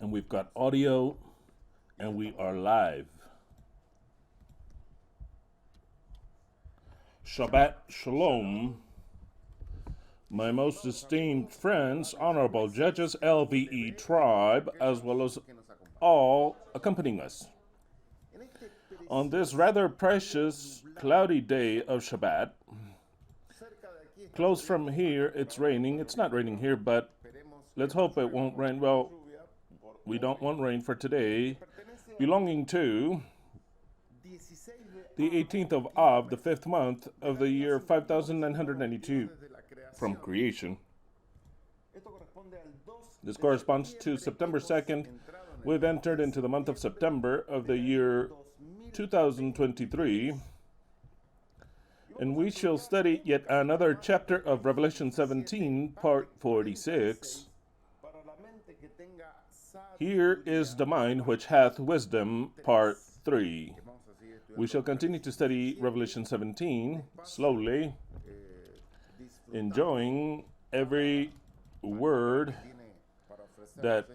And we've got audio, and we are live. Shabbat Shalom, my most esteemed friends, honorable judges, LVE tribe, as well as all accompanying us. On this rather precious, cloudy day of Shabbat, close from here, it's raining. It's not raining here, but let's hope it won't rain. Well, we don't want rain for today. Belonging to the 18th of Av, the 5th month of the year 5992 from creation. This corresponds to September 2nd. We've entered into the month of September of the year 2023. And we shall study yet another chapter of Revelation 17, part 46. Here is the mind which hath wisdom, part 3. We shall continue to study Revelation 17 slowly, enjoying every word that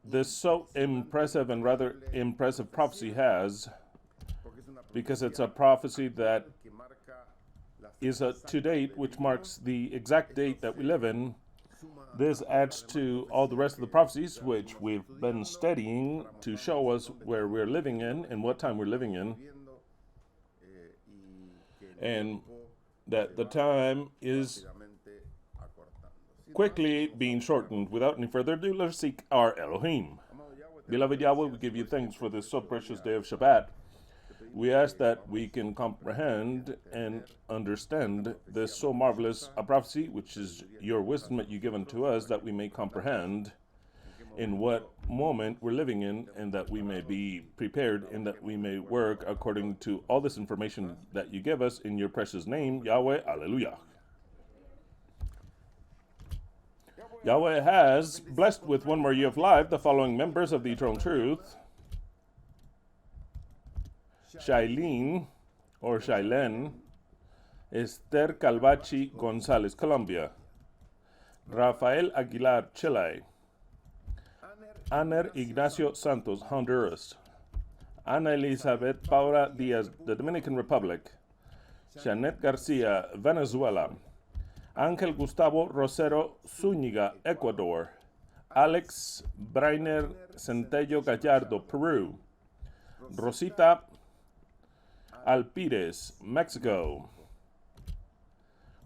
this so impressive and rather impressive prophecy has, because it's a prophecy that is to date, which marks the exact date that we live in. This adds to all the rest of the prophecies which we've been studying to show us where we're living in and what time we're living in, and that the time is quickly being shortened. Without any further ado, let's seek our Elohim. Beloved Yahweh, we give you thanks for this so precious day of Shabbat. We ask that we can comprehend and understand this so marvelous a prophecy, which is your wisdom that you give unto us, that we may comprehend in what moment we're living in, and that we may be prepared, and that we may work according to all this information that you give us in your precious name, Yahweh. Alleluia. Yahweh has blessed with one more year of life the following members of the Eternal Truth: Shailene, or Shailen, Esther Calvachi Gonzalez, Colombia; Rafael Aguilar, Chile; Aner Ignacio Santos, Honduras; Ana Elizabeth Paula Diaz, the Dominican Republic; Janet Garcia, Venezuela; Ángel Gustavo Rosero Zúñiga, Ecuador; Alex Brainer Centello Gallardo, Peru; Rosita Alpires, Mexico;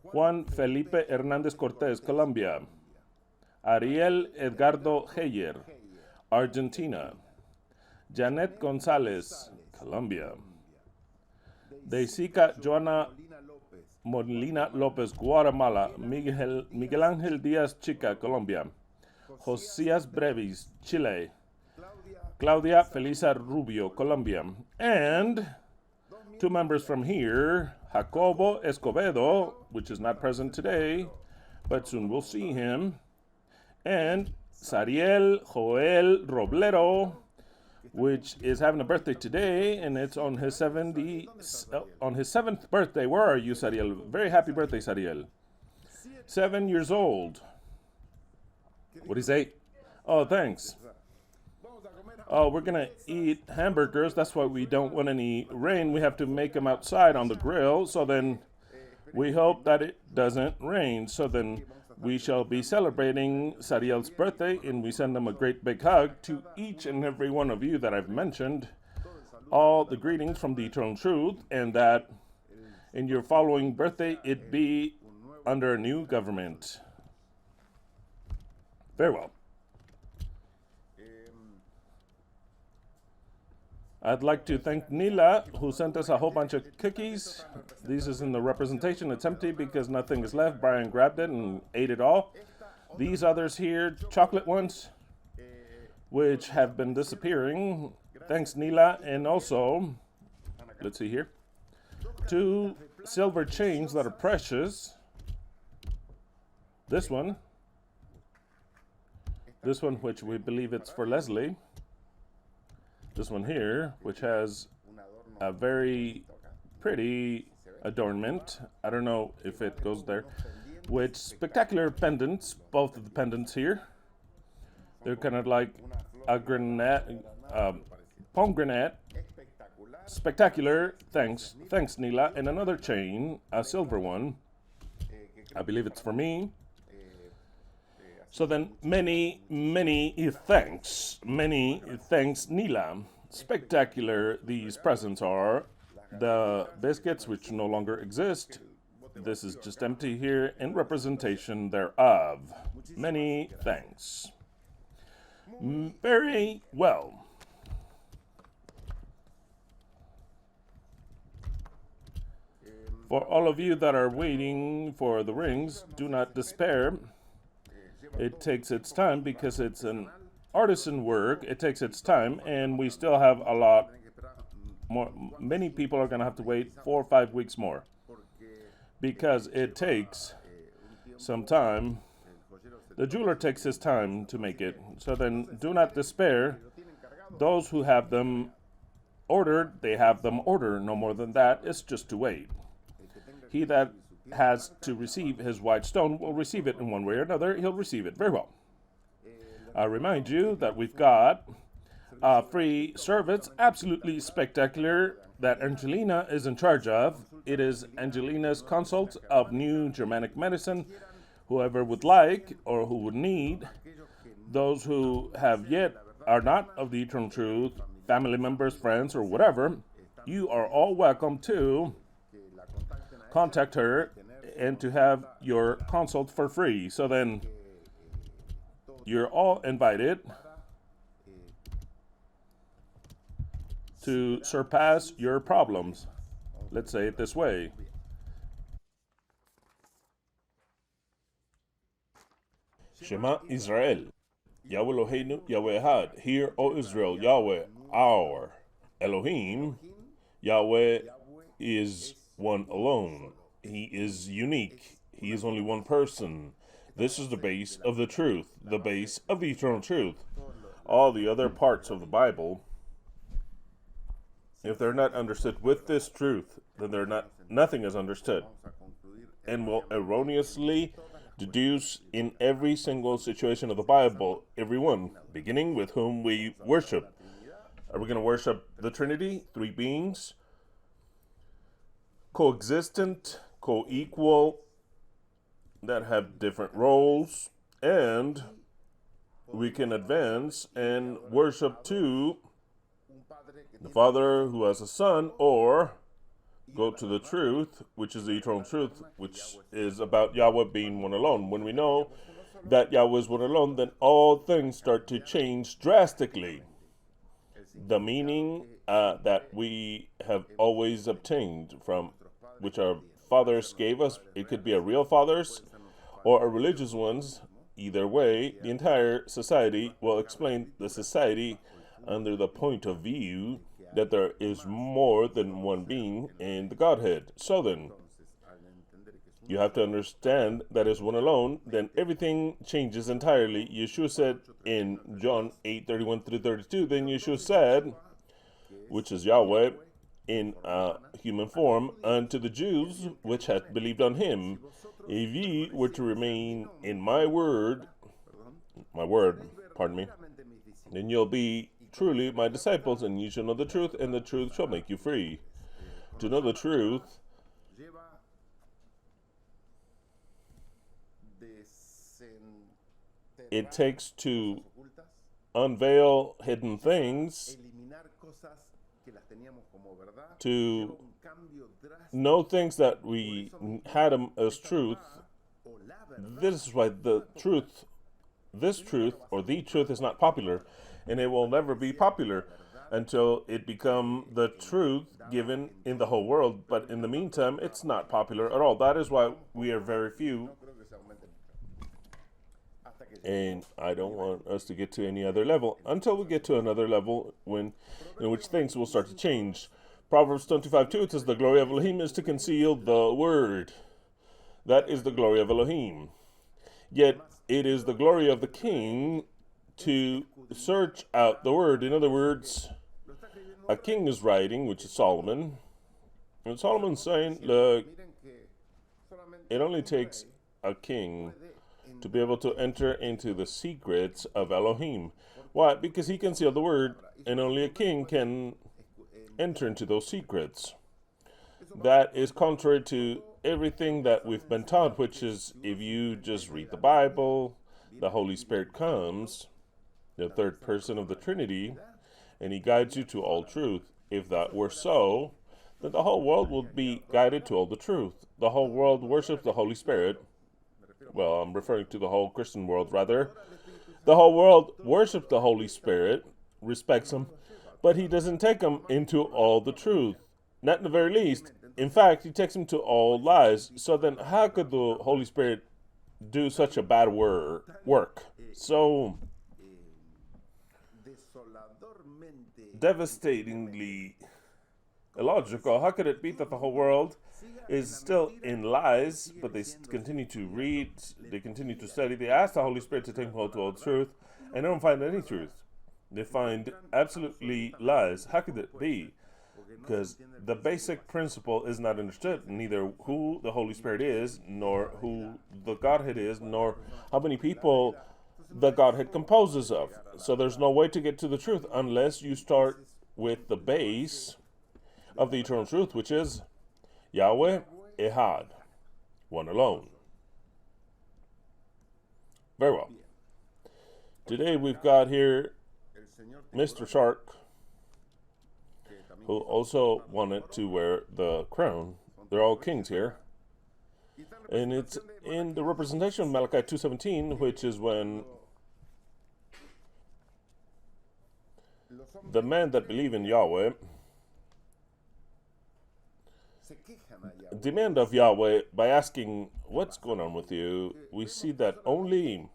Juan Felipe Hernández Cortés, Colombia; Ariel Edgardo Heyer, Argentina; Janet González, Colombia; Deisica Joana Molina López, Guatemala; Miguel Ángel Díaz Chica, Colombia; Josías Brevis, Chile; Claudia Felisa Rubio, Colombia; and two members from here, Jacobo Escobedo, which is not present today, but soon we'll see him, and Sariel Joel Roblero, which is having a birthday today, and it's on his 7th birthday. Where are you, Sariel? Very happy birthday, Sariel. 7 years old. What do you say? Oh, thanks. Oh, we're going to eat hamburgers. That's why we don't want any rain. We have to make them outside on the grill. So then we hope that it doesn't rain. So then we shall be celebrating Sariel's birthday, and we send them a great big hug to each and every one of you that I've mentioned. All the greetings from the Eternal Truth, and that in your following birthday, it be under a new government. Very well. I'd like to thank Nila, who sent us a whole bunch of cookies. These is in the representation. It's empty because nothing is left. Brian grabbed it and ate it all. These others here, chocolate ones, which have been disappearing. Thanks, Nila. And also, let's see here, 2 silver chains that are precious. This one, which we believe it's for Leslie. This one here, which has a very pretty adornment. I don't know if it goes there. With spectacular pendants, both of the pendants here. They're kind of like a pomegranate, spectacular, thanks Nila, and another chain, a silver one. I believe it's for me. So then, many thanks, Nila. Spectacular these presents are. The biscuits, which no longer exist, this is just empty here in representation thereof. Many thanks. Very well. For all of you that are waiting for the rings, do not despair. It takes its time because it's an artisan work. It takes its time, and we still have a lot more. Many people are going to have to wait 4 or 5 weeks more because it takes some time. The jeweler takes his time to make it. So then do not despair. Those who have them ordered, they have them ordered. No more than that. It's just to wait. He that has to receive his white stone will receive it in one way or another. He'll receive it. Very well. I remind you that we've got a free service, absolutely spectacular, that Angelina is in charge of. It is Angelina's consult of New Germanic Medicine. Whoever would like or who would need, those who have yet are not of the eternal truth, family members, friends, or whatever, you are all welcome to contact her and to have your consult for free. So then you're all invited to surpass your problems. Let's say it this way. Shemah Israel, YHWH Eloheinu, YHWH Ekhad. Hear, O Israel, Yahweh, our Elohim. Yahweh is one alone. He is unique. He is only one person. This is the base of the truth, the base of the eternal truth. All the other parts of the Bible, if they're not understood with this truth, then nothing is understood, and will erroneously deduce in every single situation of the Bible, everyone, beginning with whom we worship. Are we going to worship the Trinity, three beings, coexistent, co-equal, that have different roles, and we can advance and worship to the Father who has a Son, or go to the truth, which is the eternal truth, which is about Yahweh being one alone. When we know that Yahweh is one alone, then all things start to change drastically. The meaning that we have always obtained from which our fathers gave us, it could be a real fathers or a religious ones. Either way, the entire society will explain the society under the point of view that there is more than one being in the Godhead. So then, you have to understand that is one alone, then everything changes entirely. Yeshua said in John 8:31-32, then Yeshua said, which is Yahweh, in human form, unto the Jews which had believed on him, if ye were to remain in my word, then you'll be truly my disciples, and you shall know the truth, and the truth shall make you free. To know the truth it takes to unveil hidden things, to know things that we had them as truth. This is why this truth is not popular, and it will never be popular until it become the truth given in the whole world. But in the meantime, it's not popular at all. That is why we are very few. And I don't want us to get to any other level until we get to another level in which things will start to change. Proverbs 25:2, it says, the glory of Elohim is to conceal the word. That is the glory of Elohim. Yet it is the glory of the king to search out the word. In other words, a king is writing, which is Solomon. And Solomon's saying, look, it only takes a king to be able to enter into the secrets of Elohim. Why? Because he can seal the word, and only a king can enter into those secrets. That is contrary to everything that we've been taught, which is if you just read the Bible, the Holy Spirit comes, the third person of the Trinity, and he guides you to all truth. If that were so, then the whole world would be guided to all the truth. The whole world worships the Holy Spirit. Well, I'm referring to the whole Christian world, rather. The whole world worships the Holy Spirit, respects him, but he doesn't take them into all the truth. Not in the very least. In fact, he takes them to all lies. So then how could the Holy Spirit do such a bad work? So devastatingly illogical. How could it be that the whole world is still in lies, but they continue to read, they continue to study, they ask the Holy Spirit to take them to all truth, and they don't find any truth. They find absolutely lies. How could it be? Because the basic principle is not understood, neither who the Holy Spirit is, nor who the Godhead is, nor how many people the Godhead composes of. So there's no way to get to the truth unless you start with the base of the eternal truth, which is YHWH Ekhad, one alone. Very well. Today we've got here Mr. Shark, who also wanted to wear the crown. They're all kings here. And it's in the representation of Malachi 2:17, which is when the men that believe in Yahweh demand of Yahweh by asking, what's going on with you? We see that only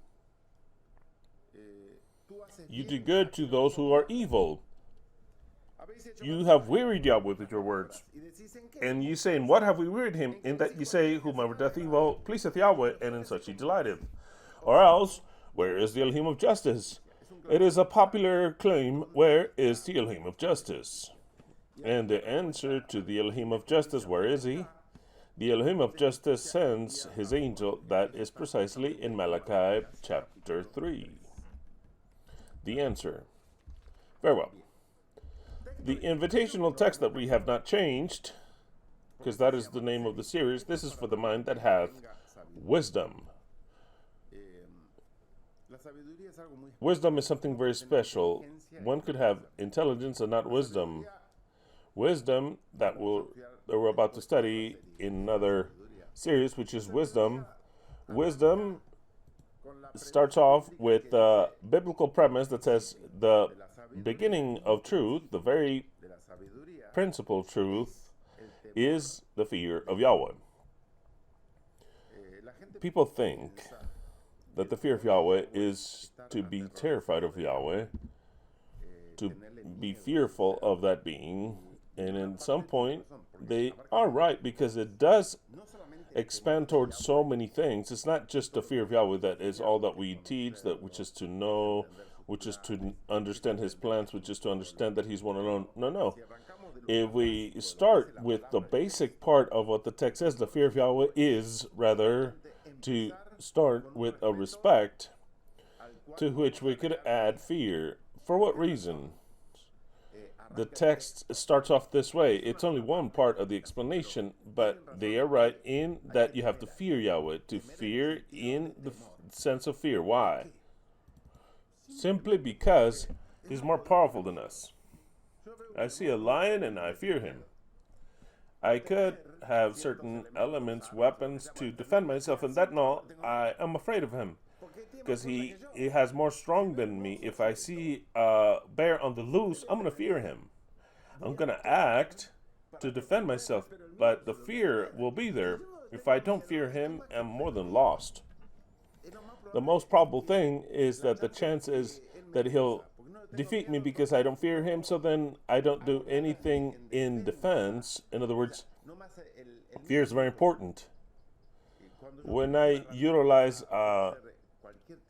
you do good to those who are evil. You have wearied Yahweh with your words. And you say, in what have we wearied him? In that you say, whomever doth evil pleaseth Yahweh, and in such he delighteth. Or else, where is the Elohim of justice? It is a popular claim, where is the Elohim of justice? And the answer to the Elohim of justice, where is he? The Elohim of justice sends his angel. That is precisely in Malachi chapter 3. The answer. Very well. The invitational text that we have not changed, because that is the name of the series, this is for the mind that hath wisdom. Wisdom is something very special. One could have intelligence and not wisdom. Wisdom that we're about to study in another series, which is wisdom. Wisdom starts off with the biblical premise that says the beginning of truth, the very principle of truth, is the fear of Yahweh. People think that the fear of Yahweh is to be terrified of Yahweh, to be fearful of that being, and at some point they are right, because it does expand towards so many things. It's not just the fear of Yahweh that is all that we teach, that which is to know, which is to understand his plans, which is to understand that he's one alone. No. If we start with the basic part of what the text says, the fear of Yahweh is rather to start with a respect to which we could add fear. For what reason? The text starts off this way. It's only one part of the explanation, but they are right in that you have to fear Yahweh, to fear in the sense of fear. Why? Simply because he's more powerful than us. I see a lion and I fear him. I could have certain elements, weapons to defend myself, and that no, I am afraid of him. Because he has more strong than me. If I see a bear on the loose, I'm going to fear him. I'm going to act to defend myself, but the fear will be there. If I don't fear him, I'm more than lost. The most probable thing is that the chance is that he'll defeat me because I don't fear him, so then I don't do anything in defense. In other words, fear is very important. When I utilize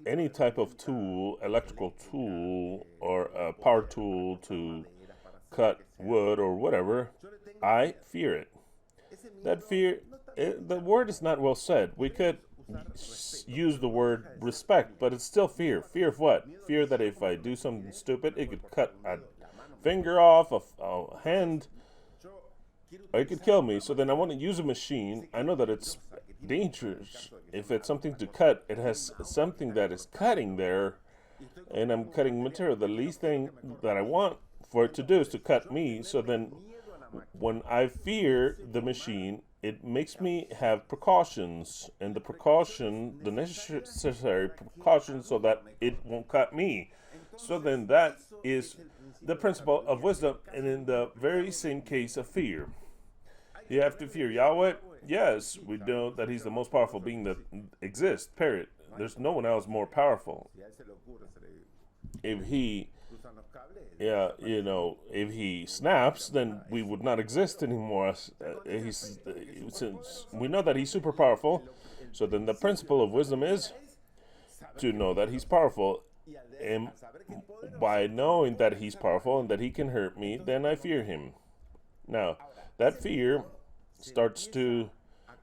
any type of tool, electrical tool, or a power tool to cut wood or whatever, I fear it. That fear, the word is not well said. We could use the word respect, but it's still fear. Fear of what? Fear that if I do something stupid, it could cut a finger off, a hand, or it could kill me. So then I want to use a machine. I know that it's dangerous. If it's something to cut, it has something that is cutting there, and I'm cutting material. The least thing that I want for it to do is to cut me. So then when I fear the machine, it makes me have precautions, and the necessary precautions so that it won't cut me. So then that is the principle of wisdom, and in the very same case of fear. You have to fear Yahweh. Yes, we know that he's the most powerful being that exists, period. There's no one else more powerful. If he if he snaps, then we would not exist anymore. Since we know that he's super powerful, so then the principle of wisdom is to know that he's powerful. And by knowing that he's powerful and that he can hurt me, then I fear him. Now, that fear starts to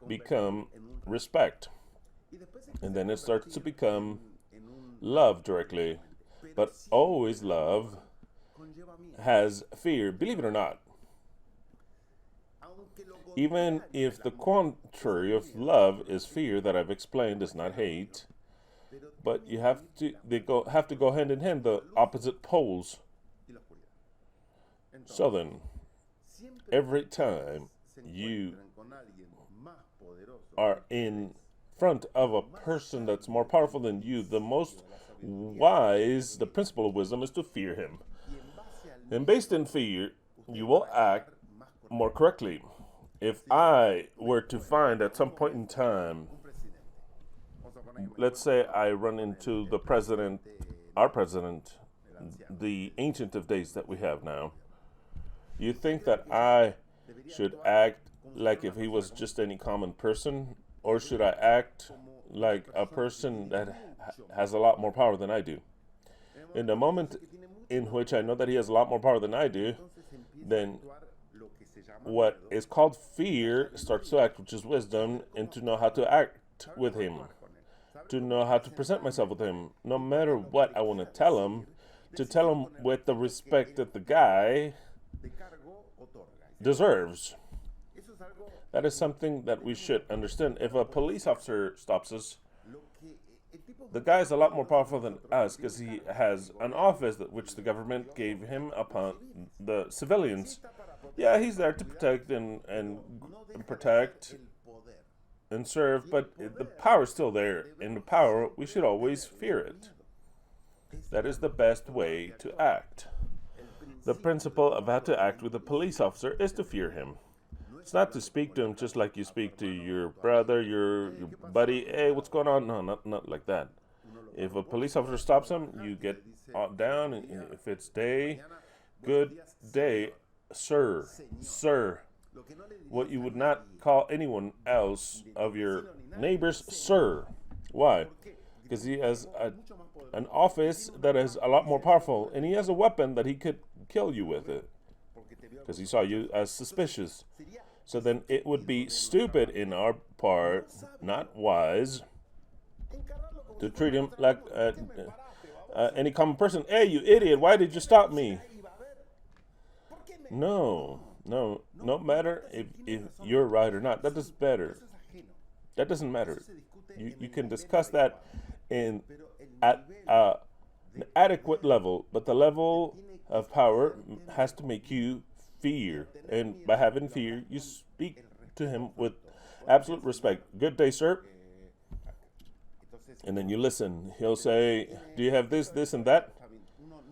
become respect. And then it starts to become love directly. But always love has fear, believe it or not. Even if the contrary of love is fear that I've explained is not hate, but you have to go hand in hand, the opposite poles. So then, every time you are in front of a person that's more powerful than you, the most wise, the principle of wisdom is to fear him. And based in fear, you will act more correctly. If I were to find at some point in time, let's say I run into the president, our president, the Ancient of Days that we have now, you think that I should act like if he was just any common person, or should I act like a person that has a lot more power than I do? In the moment in which I know that he has a lot more power than I do, then what is called fear starts to act, which is wisdom, and to know how to act with him, to know how to present myself with him, no matter what I want to tell him with the respect that the guy deserves. That is something that we should understand. If a police officer stops us, the guy is a lot more powerful than us because he has an office which the government gave him upon the civilians. Yeah, he's there to protect and protect and serve, but the power is still there. In the power, we should always fear it. That is the best way to act. The principle of how to act with a police officer is to fear him. It's not to speak to him just like you speak to your brother, your buddy. Hey, what's going on? No, not like that. If a police officer stops him, you get down, and if it's day, good day, sir. What you would not call anyone else of your neighbors, sir. Why? Because he has an office that is a lot more powerful, and he has a weapon that he could kill you with it, because he saw you as suspicious. So then it would be stupid in our part, not wise, to treat him like any common person. Hey, you idiot, why did you stop me? No matter if you're right or not, that doesn't matter. That doesn't matter. You can discuss that at an adequate level, but the level of power has to make you fear, and by having fear, you speak to him with absolute respect. Good day, sir. And then you listen. He'll say, do you have this, and that?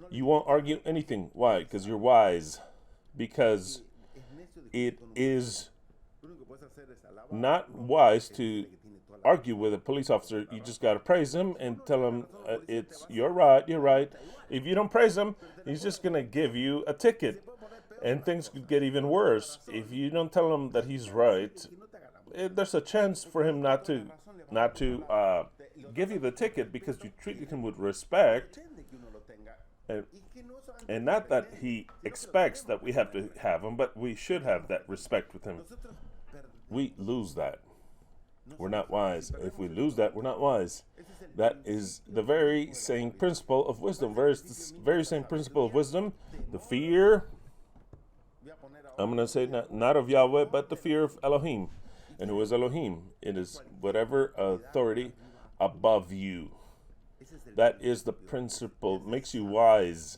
You won't argue anything. Why? Because you're wise. Because it is not wise to argue with a police officer. You just got to praise him and tell him you're right. If you don't praise him, he's just going to give you a ticket. And things could get even worse. If you don't tell him that he's right, there's a chance for him not to give you the ticket because you treated him with respect, and not that he expects that we have to have him, but we should have that respect with him. We lose that. we're not wise. If we lose that, we're not wise. That is the very same principle of wisdom. Very same principle of wisdom. The fear, I'm going to say not of Yahweh, but the fear of Elohim. And who is Elohim? It is whatever authority above you. That is the principle, makes you wise.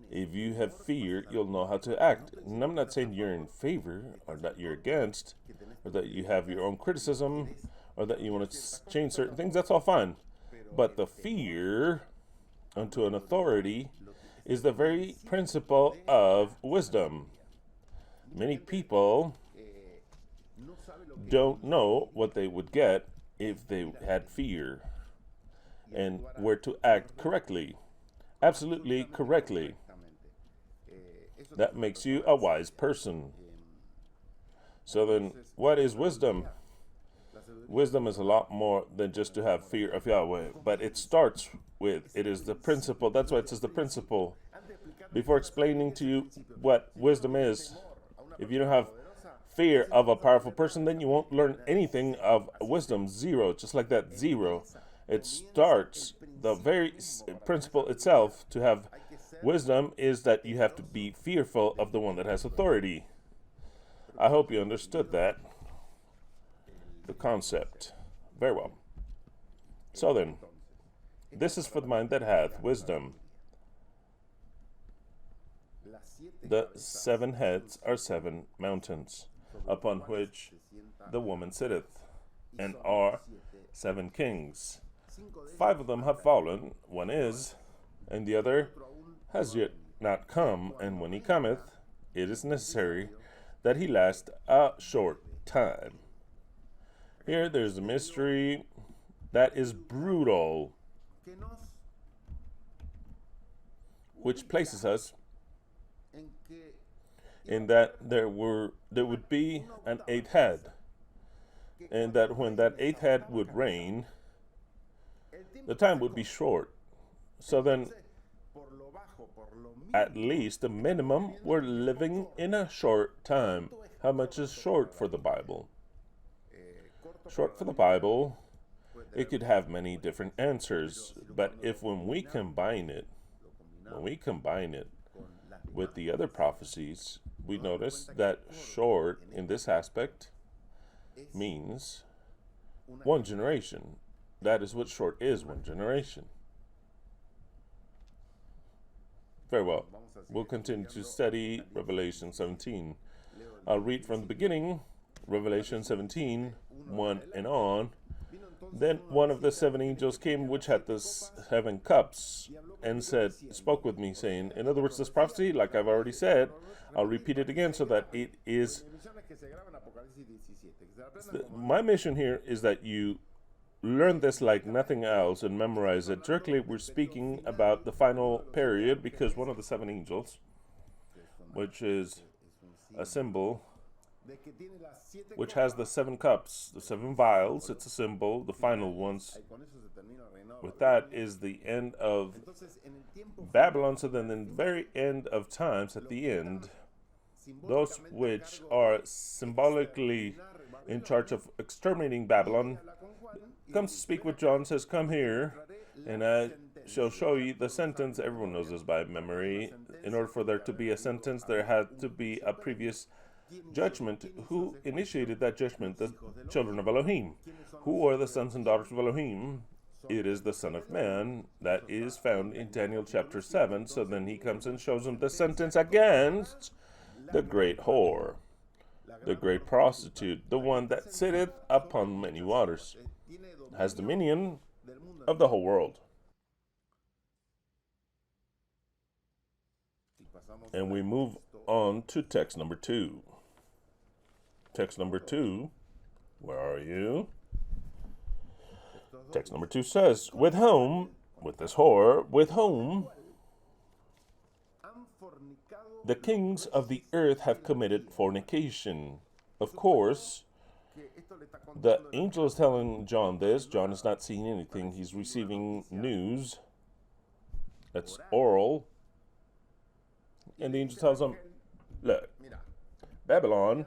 If you have fear, you'll know how to act. And I'm not saying you're in favor, or that you're against, or that you have your own criticism, or that you want to change certain things. That's all fine. But the fear unto an authority is the very principle of wisdom. Many people don't know what they would get if they had fear and were to act correctly, absolutely correctly. That makes you a wise person. So then, what is wisdom? Wisdom is a lot more than just to have fear of Yahweh, but it starts with, it is the principle. That's why it says the principle. Before explaining to you what wisdom is, if you don't have fear of a powerful person, then you won't learn anything of wisdom. Zero, just like that, zero. It starts, the very principle itself to have wisdom is that you have to be fearful of the one that has authority. I hope you understood that, the concept. Very well. So then, this is for the mind that hath wisdom. The 7 heads are 7 mountains, upon which the woman sitteth, and are 7 kings. 5 of them have fallen, one is, and the other has yet not come, and when he cometh, it is necessary that he last a short time. Here there's a mystery that is brutal, which places us in that there would be an 8th head, and that when that 8th head would reign, the time would be short. So then, at least the minimum, we're living in a short time. How much is short for the Bible? Short for the Bible, it could have many different answers, but when we combine it with the other prophecies, we notice that short in this aspect means 1 generation. That is what short is, 1 generation. Very well. We'll continue to study Revelation 17. I'll read from the beginning, Revelation 17, 1 and on. Then one of the 7 angels came, which had the 7 cups, and spoke with me, saying, in other words, this prophecy, like I've already said, I'll repeat it again so that it is, my mission here is that you learn this like nothing else and memorize it. Directly, we're speaking about the final period, because one of the 7 angels, which is a symbol, which has the 7 cups, the 7 vials, it's a symbol, the final ones. With that is the end of Babylon. So then in the very end of times, at the end, those which are symbolically in charge of exterminating Babylon comes to speak with John, says, come here, and I shall show you the sentence. Everyone knows this by memory. In order for there to be a sentence, there had to be a previous judgment. Who initiated that judgment? The children of Elohim. Who are the sons and daughters of Elohim? It is the Son of Man that is found in Daniel chapter 7. So then he comes and shows him the sentence against the great whore, the great prostitute, the one that sitteth upon many waters, has dominion of the whole world. And we move on to text number 2. Text number 2, where are you? Text number 2 says, with whom, with this whore, with whom the kings of the earth have committed fornication. Of course, the angel is telling John this. John is not seeing anything. He's receiving news that's oral. And the angel tells him, look, Babylon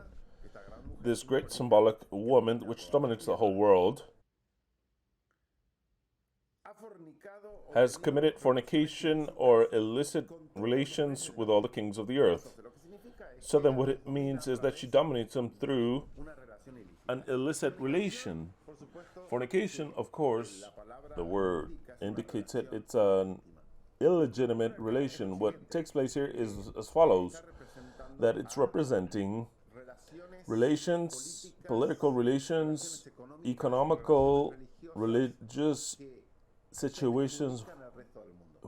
this great symbolic woman which dominates the whole world has committed fornication or illicit relations with all the kings of the earth. So then what it means is that she dominates them through an illicit relation. Fornication, of course, the word indicates it. It's an illegitimate relation. What takes place here is as follows, that it's representing relations, political relations, economical, religious situations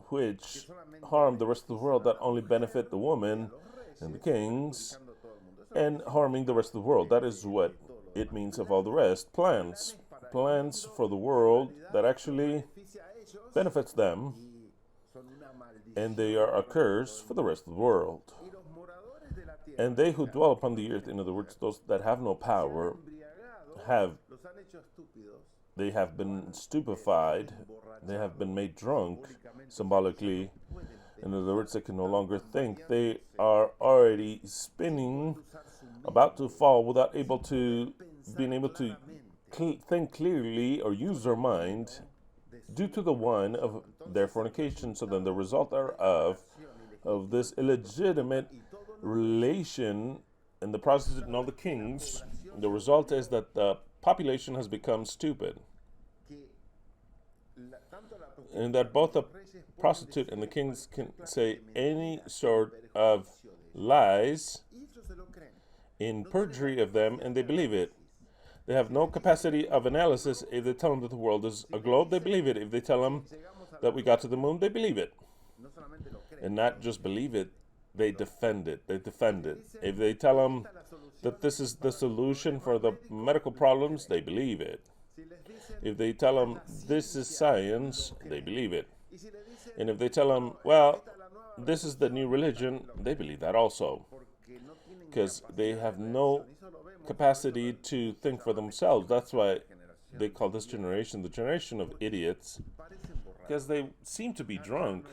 which harm the rest of the world, that only benefit the woman and the kings, and harming the rest of the world. That is what it means of all the rest. Plans for the world that actually benefits them, and they are a curse for the rest of the world. And they who dwell upon the earth, in other words, those that have no power, they have been stupefied, they have been made drunk, symbolically. In other words, they can no longer think. They are already spinning, about to fall, without being able to think clearly or use their mind, due to the wine of their fornication. So then the result of this illegitimate relation and the prostitute and all the kings, the result is that the population has become stupid. And that both the prostitute and the kings can say any sort of lies in perjury of them, and they believe it. They have no capacity of analysis. If they tell them that the world is a globe, they believe it. If they tell them that we got to the moon, they believe it. And not just believe it, they defend it. They defend it. If they tell them that this is the solution for the medical problems, they believe it. If they tell them this is science, they believe it. And if they tell them, well, this is the new religion, they believe that also. Because they have no capacity to think for themselves. That's why they call this generation the generation of idiots, because they seem to be drunk.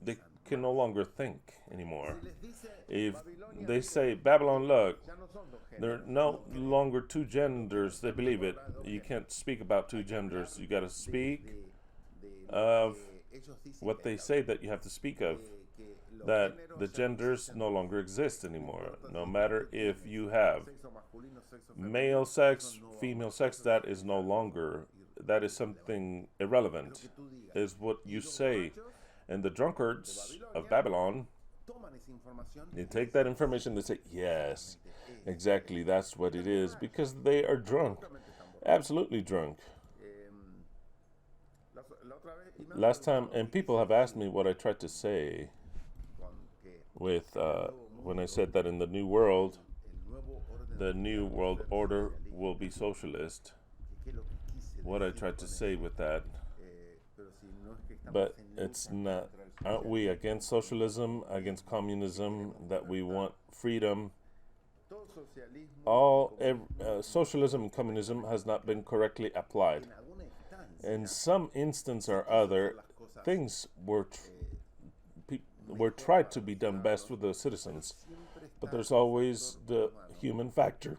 They can no longer think anymore. If they say, Babylon, look, there are no longer two genders, they believe it. You can't speak about two genders. You got to speak of what they say that you have to speak of. That the genders no longer exist anymore. No matter if you have male sex, female sex, that is no longer, that is something irrelevant, is what you say. And the drunkards of Babylon, they take that information, they say, yes, exactly, that's what it is, because they are drunk, absolutely drunk. Last time, and people have asked me what I tried to say with when I said that in the new world order will be socialist. What I tried to say with that, but it's not. Aren't we against socialism, against communism, that we want freedom? Socialism and communism has not been correctly applied. In some instance or other, things were tried to be done best with the citizens, but there's always the human factor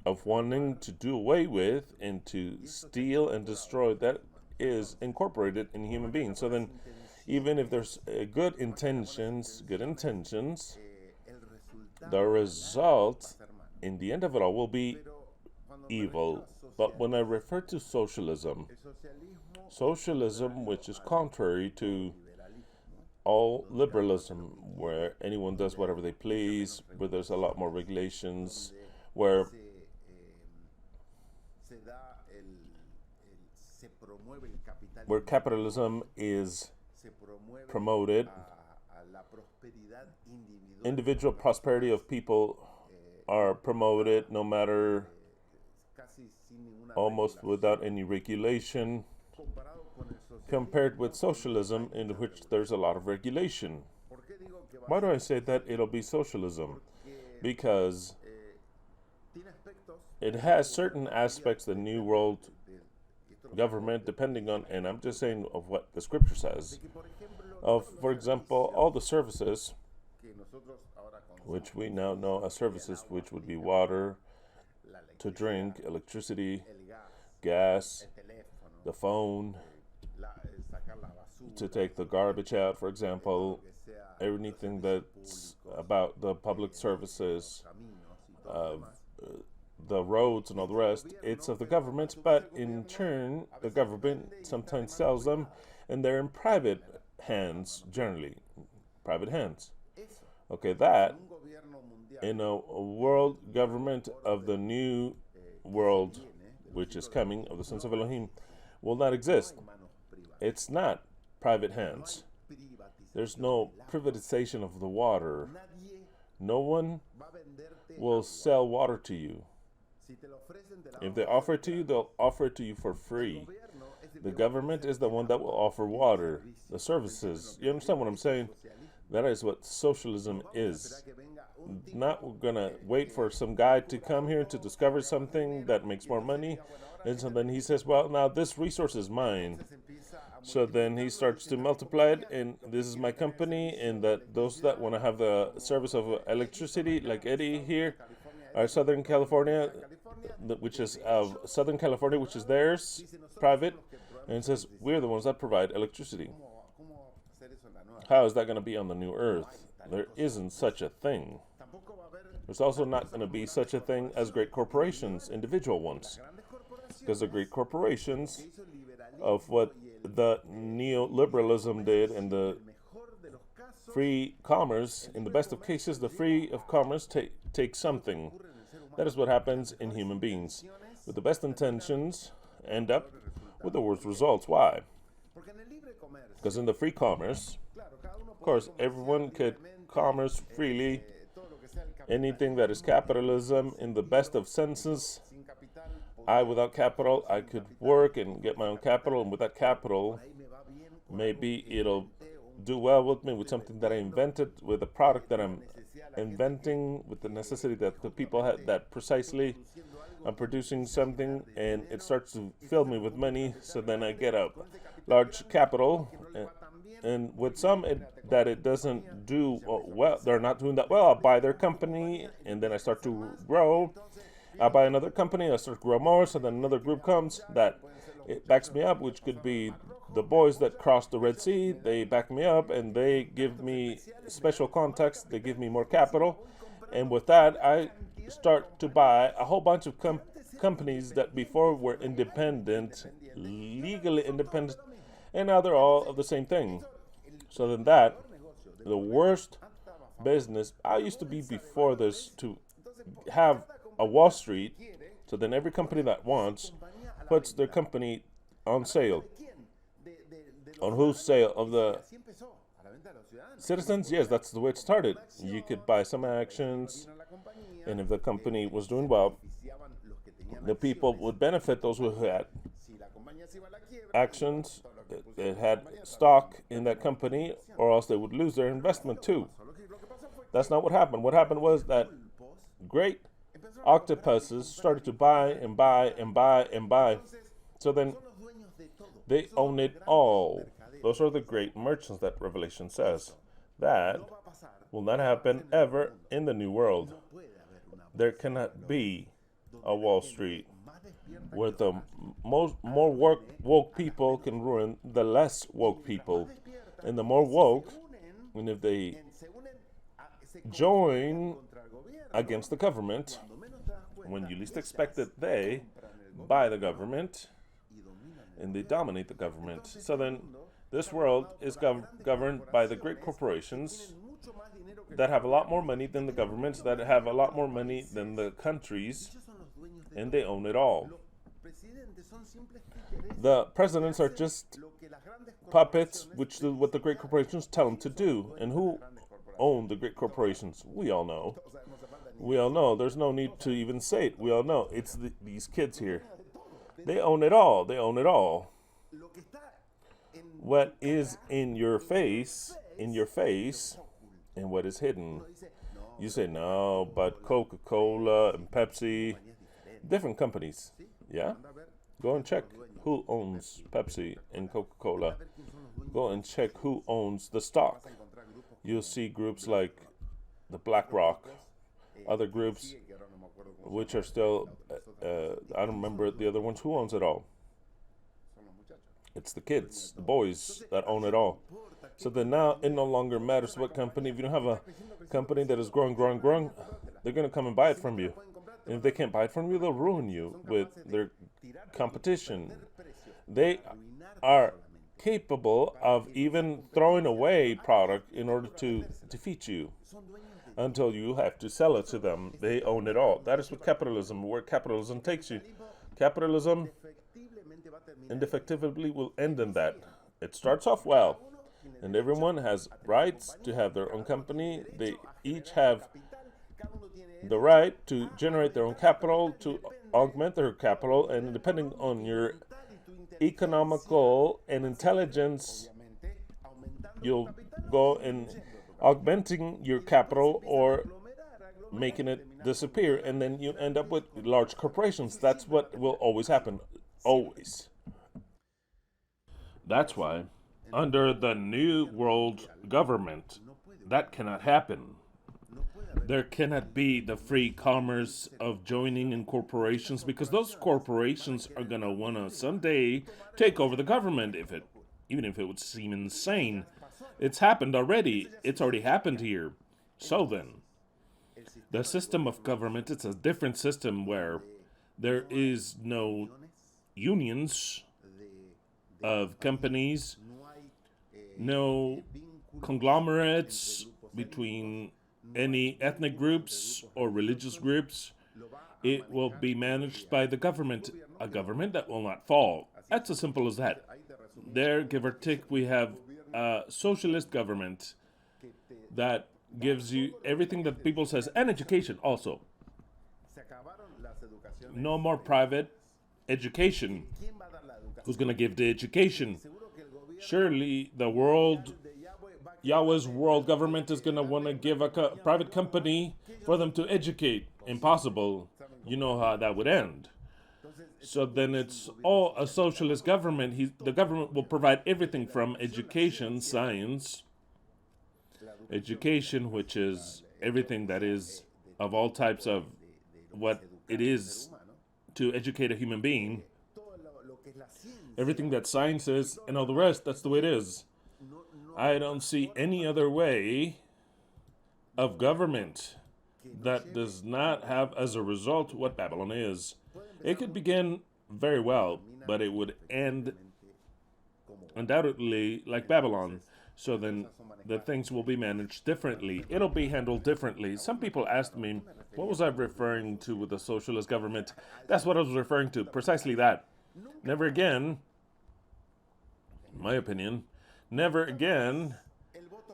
of wanting to do away with and to steal and destroy. That is incorporated in human beings. So then, even if there's good intentions, the result in the end of it all will be evil. But when I refer to socialism, which is contrary to all liberalism, where anyone does whatever they please, where there's a lot more regulations, where capitalism is promoted, individual prosperity of people are promoted, no matter, almost without any regulation, compared with socialism, in which there's a lot of regulation. Why do I say that it'll be socialism? Because it has certain aspects, the New World government, depending on, and I'm just saying of what the scripture says, of, for example, all the services which we now know as services, which would be water to drink, electricity, gas, the phone, to take the garbage out, for example, everything that's about the public services, the roads and all the rest, it's of the government, but in turn, the government sometimes sells them, and they're in private hands, generally. Private hands. Okay, that, in a world government of the new world, which is coming, of the sons of Elohim, will not exist. It's not private hands. There's no privatization of the water. No one will sell water to you. If they offer it to you, they'll offer it to you for free. The government is the one that will offer water, the services. You understand what I'm saying? That is what socialism is. Not we're gonna wait for some guy to come here to discover something that makes more money, and so then he says, well, now this resource is mine. So then he starts to multiply it, and this is my company, and that those that want to have the service of electricity, like Eddie here, are Southern California, which is Southern California, which is theirs, private, and it says we're the ones that provide electricity. How is that going to be on the new earth? There isn't such a thing. There's also not going to be such a thing as great corporations, individual ones, because the great corporations of what the neoliberalism did and the free commerce, in the best of cases, the free of commerce takes something. That is what happens in human beings. With the best intentions, end up with the worst results. Why? Because in the free commerce, of course, everyone could commerce freely. Anything that is capitalism, in the best of senses, without capital, I could work and get my own capital, and with that capital, maybe it'll do well with me, with something that I invented, with a product that I'm inventing, with the necessity that the people have, that precisely I'm producing something, and it starts to fill me with money, so then I get a large capital, and with some that it doesn't do well, they're not doing that well, I'll buy their company, and then I start to grow. I buy another company, I start to grow more, so then another group comes that it backs me up, which could be the boys that crossed the Red Sea. They back me up, and they give me special contacts, they give me more capital, and with that, I start to buy a whole bunch of companies that before were independent, legally independent, and now they're all of the same thing. So then that, the worst business, I used to be before this to have a Wall Street, so then every company that wants puts their company on sale. On whose sale? Of the citizens? Yes, that's the way it started. You could buy some actions, and if the company was doing well, the people would benefit, those who had actions, that had stock in that company, or else they would lose their investment too. That's not what happened. What happened was that great octopuses started to buy and buy and buy and buy. So then they own it all. Those are the great merchants that Revelation says. That will not happen ever in the new world. There cannot be a Wall Street where the more woke people can ruin the less woke people. And the more woke, and if they join against the government, when you least expect it, they buy the government and they dominate the government. So then this world is governed by the great corporations that have a lot more money than the governments, that have a lot more money than the countries, and they own it all. The presidents are just puppets, which do what the great corporations tell them to do. And who own the great corporations? We all know. We all know. There's no need to even say it. We all know. It's these kids here. They own it all. They own it all. What is in your face, and what is hidden. You say, no, but Coca-Cola and Pepsi, different companies. Yeah? Go and check who owns Pepsi and Coca-Cola. Go and check who owns the stock. You'll see groups like the BlackRock, other groups which are still, I don't remember the other ones. Who owns it all? It's the kids, the boys that own it all. So then now it no longer matters what company. If you don't have a company that is growing, they're going to come and buy it from you. And if they can't buy it from you, they'll ruin you with their competition. They are capable of even throwing away product in order to defeat you until you have to sell it to them. They own it all. That is what capitalism, where capitalism takes you. Capitalism indefectively will end in that. It starts off well, and everyone has rights to have their own company. They each have the right to generate their own capital, to augment their capital, and depending on your economical and intelligence, you'll go in augmenting your capital or making it disappear, and then you end up with large corporations. That's what will always happen. Always. That's why, under the new world government, that cannot happen. There cannot be the free commerce of joining in corporations, because those corporations are going to want to someday take over the government, even if it would seem insane. It's happened already. It's already happened here. So then, the system of government, it's a different system where there is no unions of companies, no conglomerates between any ethnic groups or religious groups. It will be managed by the government, a government that will not fall. That's as simple as that. There, give or take, we have a socialist government that gives you everything that people says, and education also. No more private education. Who's going to give the education? Surely the Yahweh's world government is going to want to give a private company for them to educate. Impossible. You know how that would end. So then it's all a socialist government. The government will provide everything from education, science, education, which is everything that is of all types of what it is to educate a human being. Everything that science is and all the rest, that's the way it is. I don't see any other way of government that does not have as a result what Babylon is. It could begin very well, but it would end undoubtedly like Babylon. So then the things will be managed differently. It'll be handled differently. Some people asked me, what was I referring to with the socialist government? That's what I was referring to, precisely that. Never again, in my opinion, never again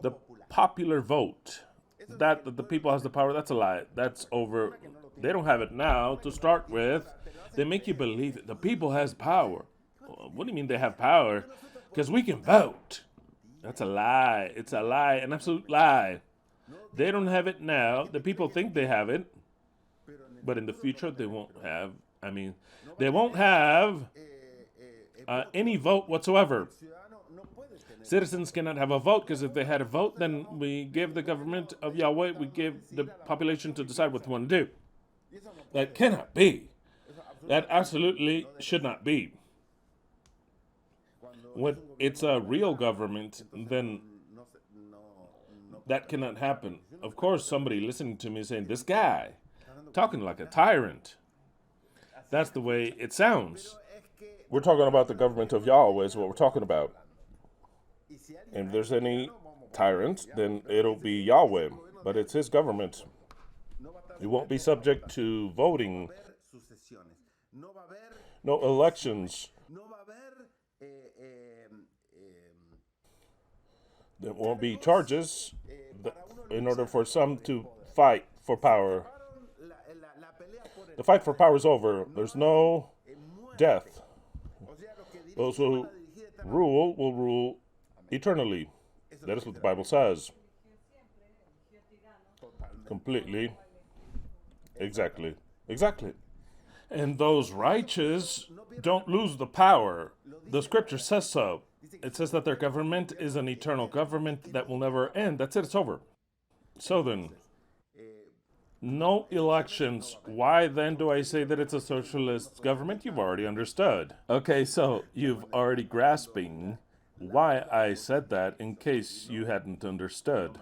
the popular vote. That the people has the power, that's a lie. That's over. They don't have it now to start with. They make you believe it. The people has power. What do you mean they have power? Because we can vote. That's a lie. It's a lie, an absolute lie. They don't have it now. The people think they have it. But in the future, they won't have. They won't have any vote whatsoever. Citizens cannot have a vote, because if they had a vote, then we give the government of Yahweh, we give the population to decide what they want to do. That cannot be. That absolutely should not be. When it's a real government, then that cannot happen. Of course, somebody listening to me saying, this guy, talking like a tyrant. That's the way it sounds. We're talking about the government of Yahweh is what we're talking about. And if there's any tyrant, then it'll be Yahweh. But it's his government. It won't be subject to voting. No elections. There won't be charges in order for some to fight for power. The fight for power is over. There's no death. Those who rule will rule eternally. That is what the Bible says. Completely. Exactly. And those righteous don't lose the power. The scripture says so. It says that their government is an eternal government that will never end. That's it. It's over. So then, No elections. Why then do I say that it's a socialist government? You've already understood. Okay, so you've already grasping why I said that in case you hadn't understood.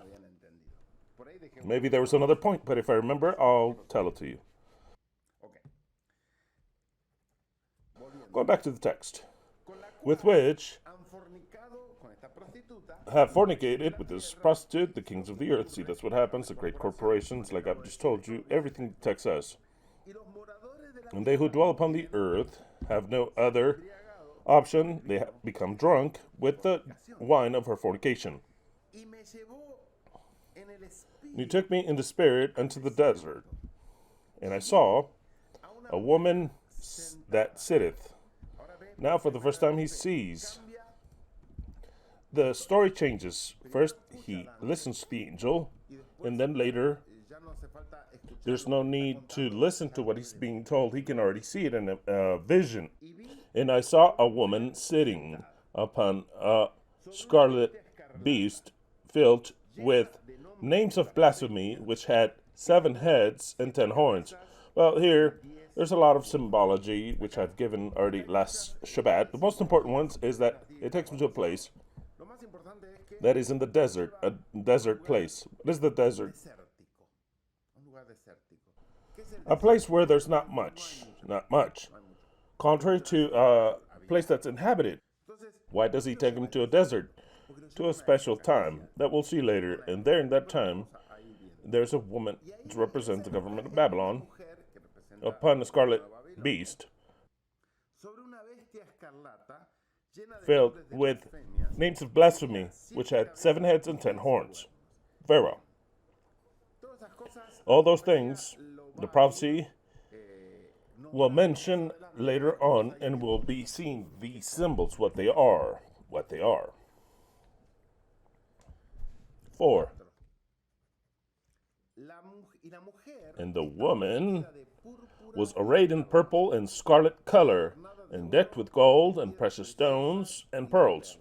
Maybe there was another point, but if I remember, I'll tell it to you. Going back to the text. With which have fornicated with this prostitute, the kings of the earth. See, that's what happens. The great corporations, like I've just told you, everything the text says. And they who dwell upon the earth have no other option. They have become drunk with the wine of her fornication. And he took me in the spirit unto the desert, and I saw a woman that sitteth. Now, for the first time, he sees. The story changes. First, he listens to the angel, and then later, there's no need to listen to what he's being told. He can already see it in a vision. And I saw a woman sitting upon a scarlet beast filled with names of blasphemy, which had 7 heads and 10 horns. Well, here, there's a lot of symbology, which I've given already last Shabbat. The most important ones is that it takes me to a place that is in the desert, a desert place. What is the desert? A place where there's not much. Contrary to a place that's inhabited. Why does he take him to a desert? To a special time that we'll see later. And there in that time, there's a woman to represent the government of Babylon upon a scarlet beast filled with names of blasphemy, which had 7 heads and 10 horns. Very well. All those things, the prophecy will mention later on, and we'll be seeing these symbols, what they are. 4. And the woman was arrayed in purple and scarlet color, and decked with gold and precious stones and pearls,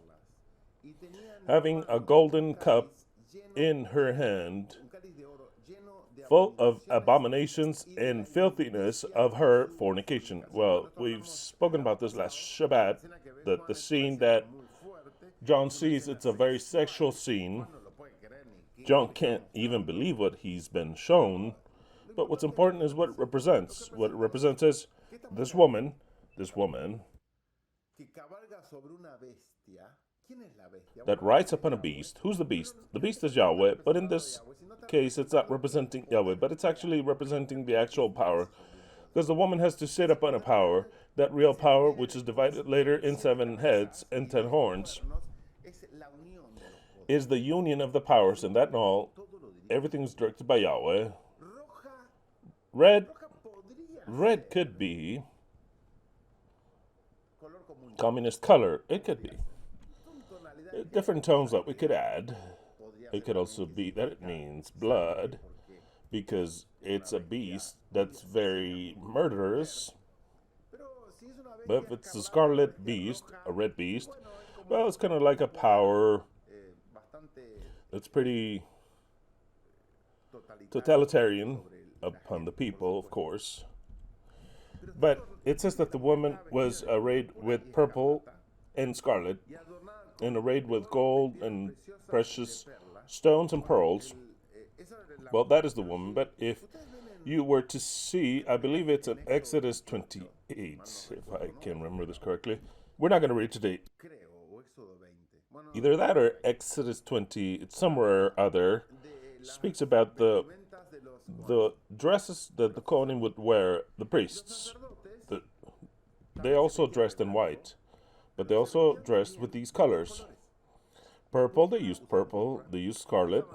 having a golden cup in her hand, full of abominations and filthiness of her fornication. Well, we've spoken about this last Shabbat, that the scene that John sees, it's a very sexual scene. John can't even believe what he's been shown, but what's important is what it represents. What it represents is this woman that rides upon a beast. Who's the beast? The beast is Yahweh, but in this case, it's not representing Yahweh, but it's actually representing the actual power, because the woman has to sit upon a power, that real power, which is divided later in 7 heads and 10 horns, is the union of the powers, and that and all, everything is directed by Yahweh. Red could be communist color. It could be different tones that we could add. It could also be that it means blood, because it's a beast that's very murderous. But if it's a scarlet beast, a red beast, well, it's kind of like a power that's pretty totalitarian upon the people, of course. But it says that the woman was arrayed with purple and scarlet, and arrayed with gold and precious stones and pearls. Well, that is the woman. But if you were to see, I believe it's in Exodus 28, if I can remember this correctly. We're not going to read today. Either that or Exodus 20, it's somewhere or other, speaks about the dresses that the Kohanim would wear, the priests. They also dressed in white, but they also dressed with these colors. Purple, they used scarlet.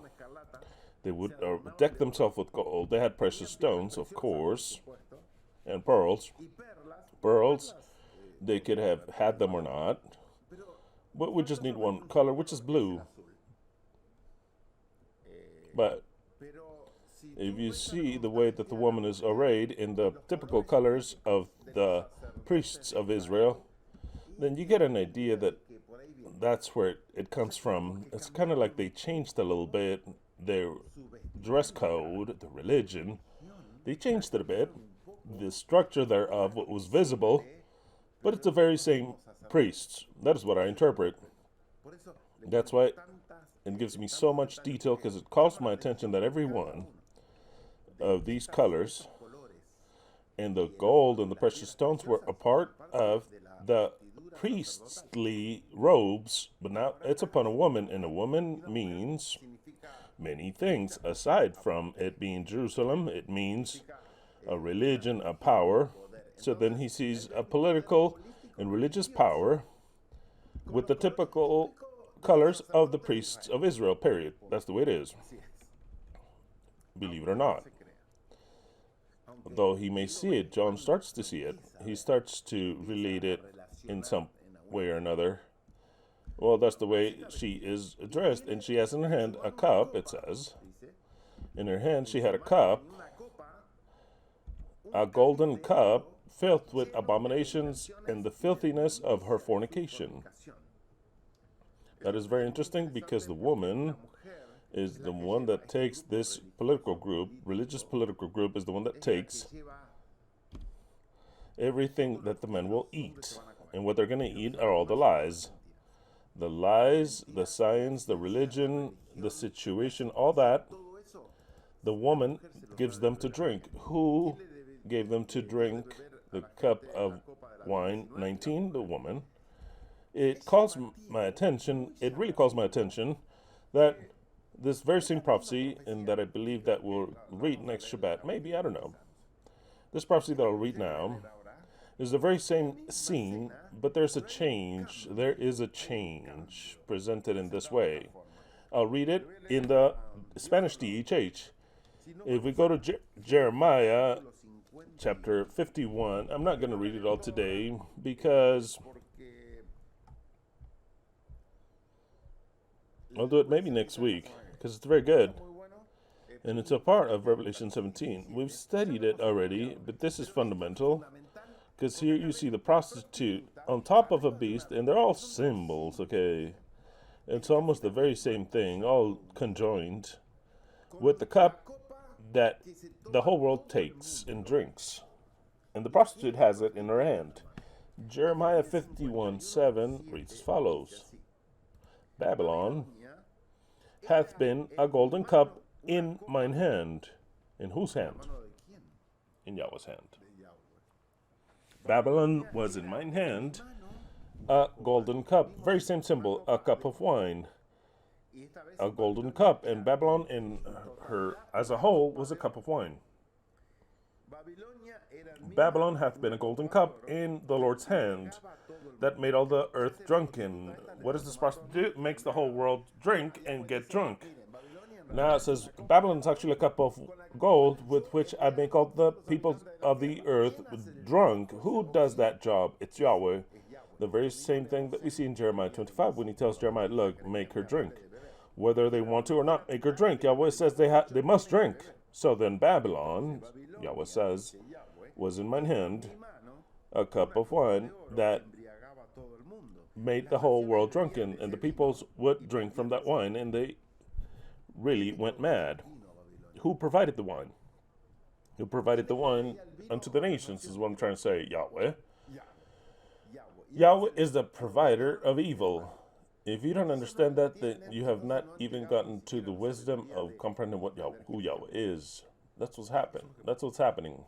They would deck themselves with gold. They had precious stones, of course, and pearls. Pearls, they could have had them or not. But we just need one color, which is blue. But if you see the way that the woman is arrayed in the typical colors of the priests of Israel, then you get an idea that that's where it comes from. It's kind of like they changed a little bit their dress code, the religion, They changed it a bit. The structure thereof was visible, but it's the very same priests. That is what I interpret. That's why it gives me so much detail, because it calls my attention that every one of these colors and the gold and the precious stones were a part of the priestly robes, but now it's upon a woman, and a woman means many things. Aside from it being Jerusalem, it means a religion, a power. So then he sees a political and religious power with the typical colors of the priests of Israel, period. That's the way it is. Believe it or not. Though he may see it, John starts to see it. He starts to relate it in some way or another. Well, that's the way she is dressed, and she has in her hand a cup, it says. In her hand she had a cup, a golden cup, filled with abominations and the filthiness of her fornication. That is very interesting, because the woman is the one that takes this political group, religious political group, is the one that takes everything that the men will eat. And what they're going to eat are all the lies. The lies, the science, the religion, the situation, all that, the woman gives them to drink. Who gave them to drink the cup of wine? 19, the woman. It calls my attention, it really calls my attention that this very same prophecy, and that I believe that we'll read next Shabbat, maybe, I don't know. This prophecy that I'll read now is the very same scene, but there's a change. There is a change presented in this way. I'll read it in the Spanish DHH. If we go to Jeremiah chapter 51, I'm not going to read it all today, because I'll do it maybe next week, because it's very good. And it's a part of Revelation 17. We've studied it already, but this is fundamental. Because here you see the prostitute on top of a beast, and they're all symbols, okay? It's almost the very same thing, all conjoined, with the cup that the whole world takes and drinks. And the prostitute has it in her hand. Jeremiah 51:7 reads as follows. Babylon hath been a golden cup in mine hand. In whose hand? In Yahweh's hand. Babylon was in mine hand a golden cup. Very same symbol, a cup of wine. A golden cup. And Babylon in her as a whole was a cup of wine. Babylon hath been a golden cup in the Lord's hand that made all the earth drunken. What is this supposed to do? It makes the whole world drink and get drunk. Now it says, Babylon is actually a cup of gold with which I make all the people of the earth drunk. Who does that job? It's Yahweh. The very same thing that we see in Jeremiah 25 when he tells Jeremiah, look, make her drink. Whether they want to or not, make her drink. Yahweh says they must drink. So then Babylon, Yahweh says, was in mine hand a cup of wine that made the whole world drunken, and the peoples would drink from that wine, and they really went mad. Who provided the wine? Who provided the wine unto the nations is what I'm trying to say. Yahweh. Yahweh is the provider of evil. If you don't understand that, then you have not even gotten to the wisdom of comprehending who Yahweh is. That's what's happened. That's what's happening.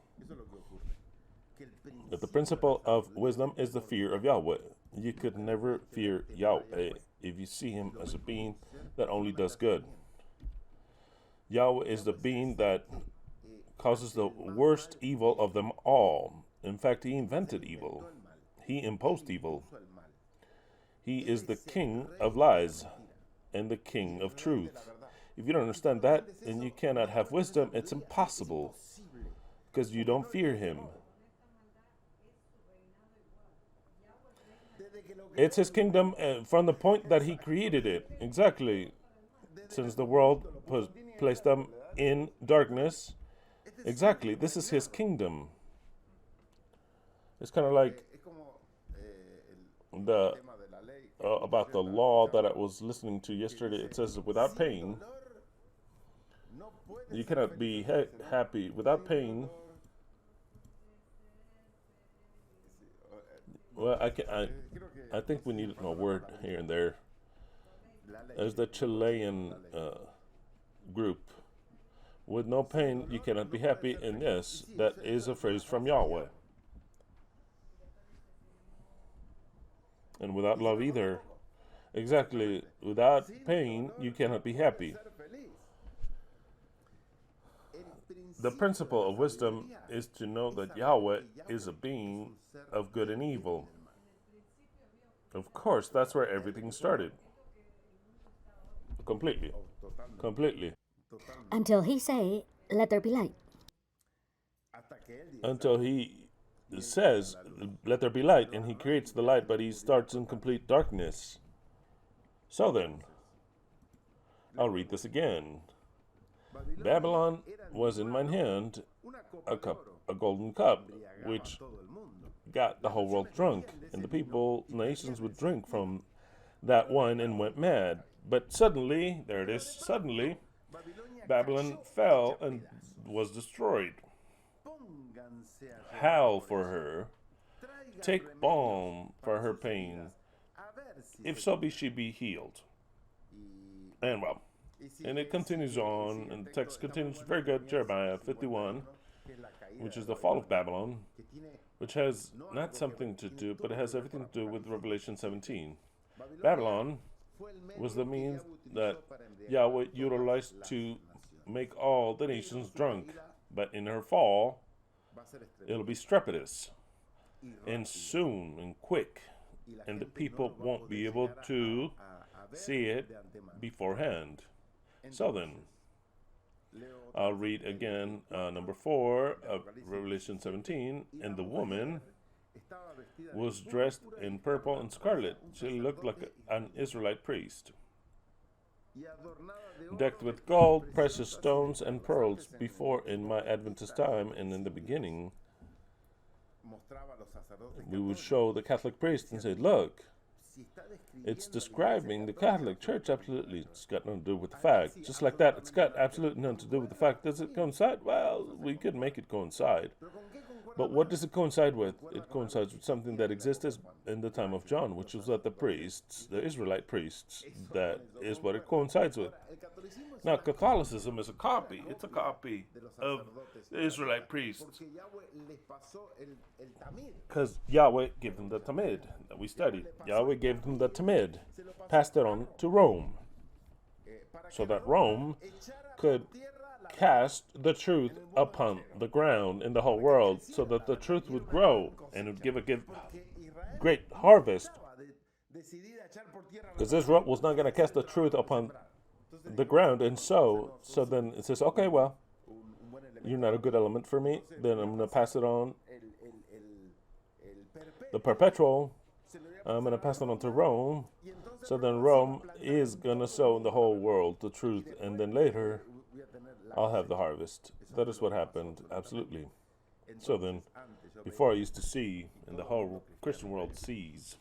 But the principle of wisdom is the fear of Yahweh. You could never fear Yahweh if you see him as a being that only does good. Yahweh is the being that causes the worst evil of them all. In fact, he invented evil. He imposed evil. He is the king of lies and the king of truth. If you don't understand that, then you cannot have wisdom. It's impossible, because you don't fear him. It's his kingdom from the point that he created it. Exactly. Since the world placed them in darkness. Exactly. This is his kingdom. It's kind of like the about the law that I was listening to yesterday. It says, without pain, You cannot be happy without pain. Well, I think we need a word here and there. There's the Chilean group. With no pain, you cannot be happy. And yes, that is a phrase from Yahweh. And without love either. Exactly. Without pain, you cannot be happy. The principle of wisdom is to know that Yahweh is a being of good and evil. Of course, that's where everything started. Completely. Completely. Until he say, let there be light. Until he says, let there be light, and he creates the light, but he starts in complete darkness. So then, I'll read this again. Babylon was in mine hand a golden cup, which got the whole world drunk, and the people, nations would drink from that wine and went mad. But suddenly, there it is, suddenly, Babylon fell and was destroyed. Howl for her, take balm for her pain, if so be she be healed. And well, and it continues on, and the text continues very good. Jeremiah 51, which is the fall of Babylon, which has not something to do, but it has everything to do with Revelation 17. Babylon was the means that Yahweh utilized to make all the nations drunk, but in her fall, it'll be stupendous, and soon, and quick, and the people won't be able to see it beforehand. So then, I'll read again number 4 of Revelation 17. And the woman was dressed in purple and scarlet. She looked like an Israelite priest, decked with gold, precious stones, and pearls. Before, in my Adventist time and in the beginning, we would show the Catholic priest and say, look, it's describing the Catholic Church. Absolutely, it's got nothing to do with the fact. Just like that, it's got absolutely nothing to do with the fact. Does it coincide? Well, we could make it coincide. But what does it coincide with? It coincides with something that existed in the time of John, which was that the priests, the Israelite priests, that is what it coincides with. Now, Catholicism is a copy. It's a copy of the Israelite priests. Because Yahweh gave them the Tamid that we studied. Yahweh gave them the Tamid, passed it on to Rome, so that Rome could cast the truth upon the ground in the whole world, so that the truth would grow and would give a great harvest. Because Israel was not going to cast the truth upon the ground, and so then it says, okay, well, you're not a good element for me, then I'm going to pass it on. The perpetual, I'm going to pass it on to Rome, so then Rome is going to sow in the whole world the truth, and then later I'll have the harvest. That is what happened, absolutely. So then, before I used to see, and the whole Christian world sees,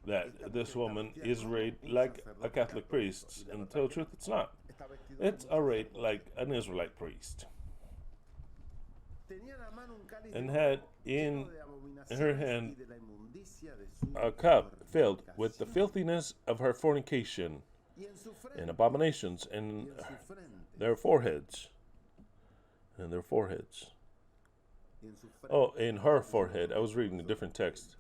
that this woman is arrayed like a Catholic priest, and to tell the truth, it's not. It's arrayed like an Israelite priest, and had in her hand a cup filled with the filthiness of her fornication and abominations in their foreheads. And their foreheads. Oh, in her forehead. I was reading a different text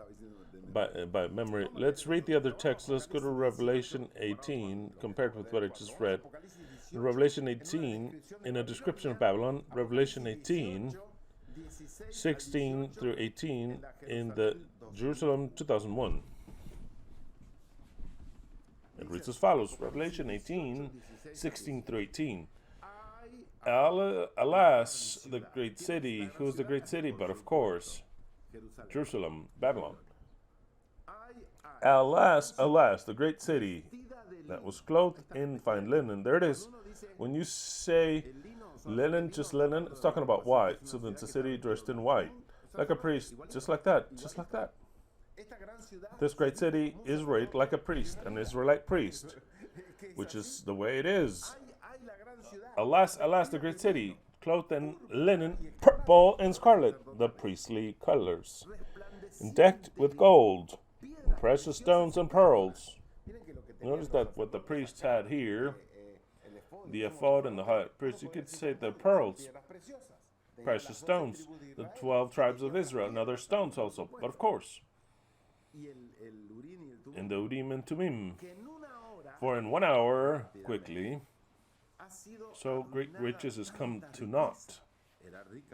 by memory. Let's read the other text. Let's go to Revelation 18, compared with what I just read. In Revelation 18, in a description of Babylon, Revelation 18, 16 through 18, in the Jerusalem 2001. It reads as follows, Revelation 18, 16 through 18. Alas, the great city. Who is the great city? But of course, Jerusalem, Babylon. Alas, alas, the great city that was clothed in fine linen. There it is. When you say linen, just linen, it's talking about white. So then it's a city dressed in white. Like a priest, just like that, just like that. This great city is arrayed like a priest, an Israelite priest, which is the way it is. Alas, alas, the great city, clothed in linen, purple and scarlet, the priestly colors, and decked with gold, and precious stones and pearls. Notice that what the priests had here, the ephod and the high priest, you could say the pearls, precious stones, the 12 tribes of Israel, and other stones also, but of course, in the Urim and Tumim. For in 1 hour, quickly, so great riches has come to naught.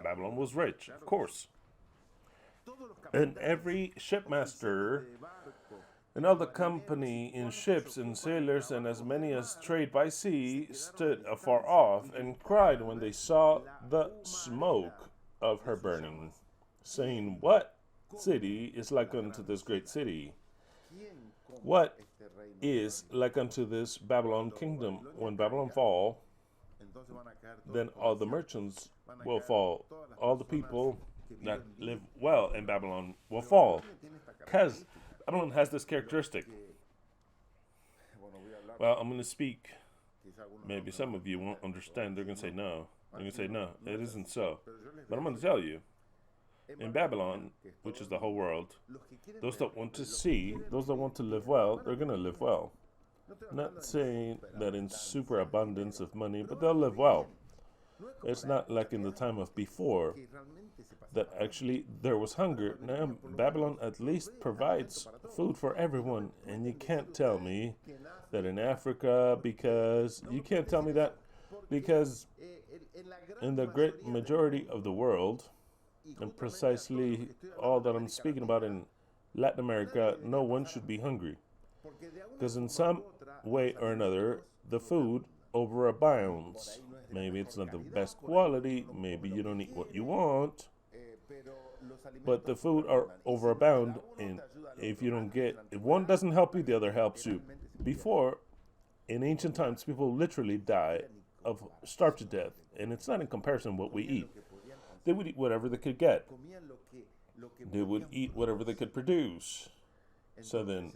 Babylon was rich, of course. And every shipmaster and all the company in ships and sailors and as many as trade by sea stood afar off and cried when they saw the smoke of her burning, saying, What city is like unto this great city? What is like unto this Babylon kingdom? When Babylon fall, then all the merchants will fall. All the people that live well in Babylon will fall. Because Babylon has this characteristic. Well, I'm going to speak. Maybe some of you won't understand. They're going to say no. They're going to say no, it isn't so. But I'm going to tell you. In Babylon, which is the whole world, those that want to see, those that want to live well, they're going to live well. Not saying that in superabundance of money, but they'll live well. It's not like in the time of before, that actually there was hunger. Now Babylon at least provides food for everyone, and you can't tell me that in Africa, because you can't tell me that because in the great majority of the world, and precisely all that I'm speaking about in Latin America, no one should be hungry. Because in some way or another, the food overabounds. Maybe it's not the best quality, maybe you don't eat what you want, but the food are overabound, and if one doesn't help you, the other helps you. Before, in ancient times, people literally starved to death, and it's not in comparison what we eat. They would eat whatever they could get. They would eat whatever they could produce. So then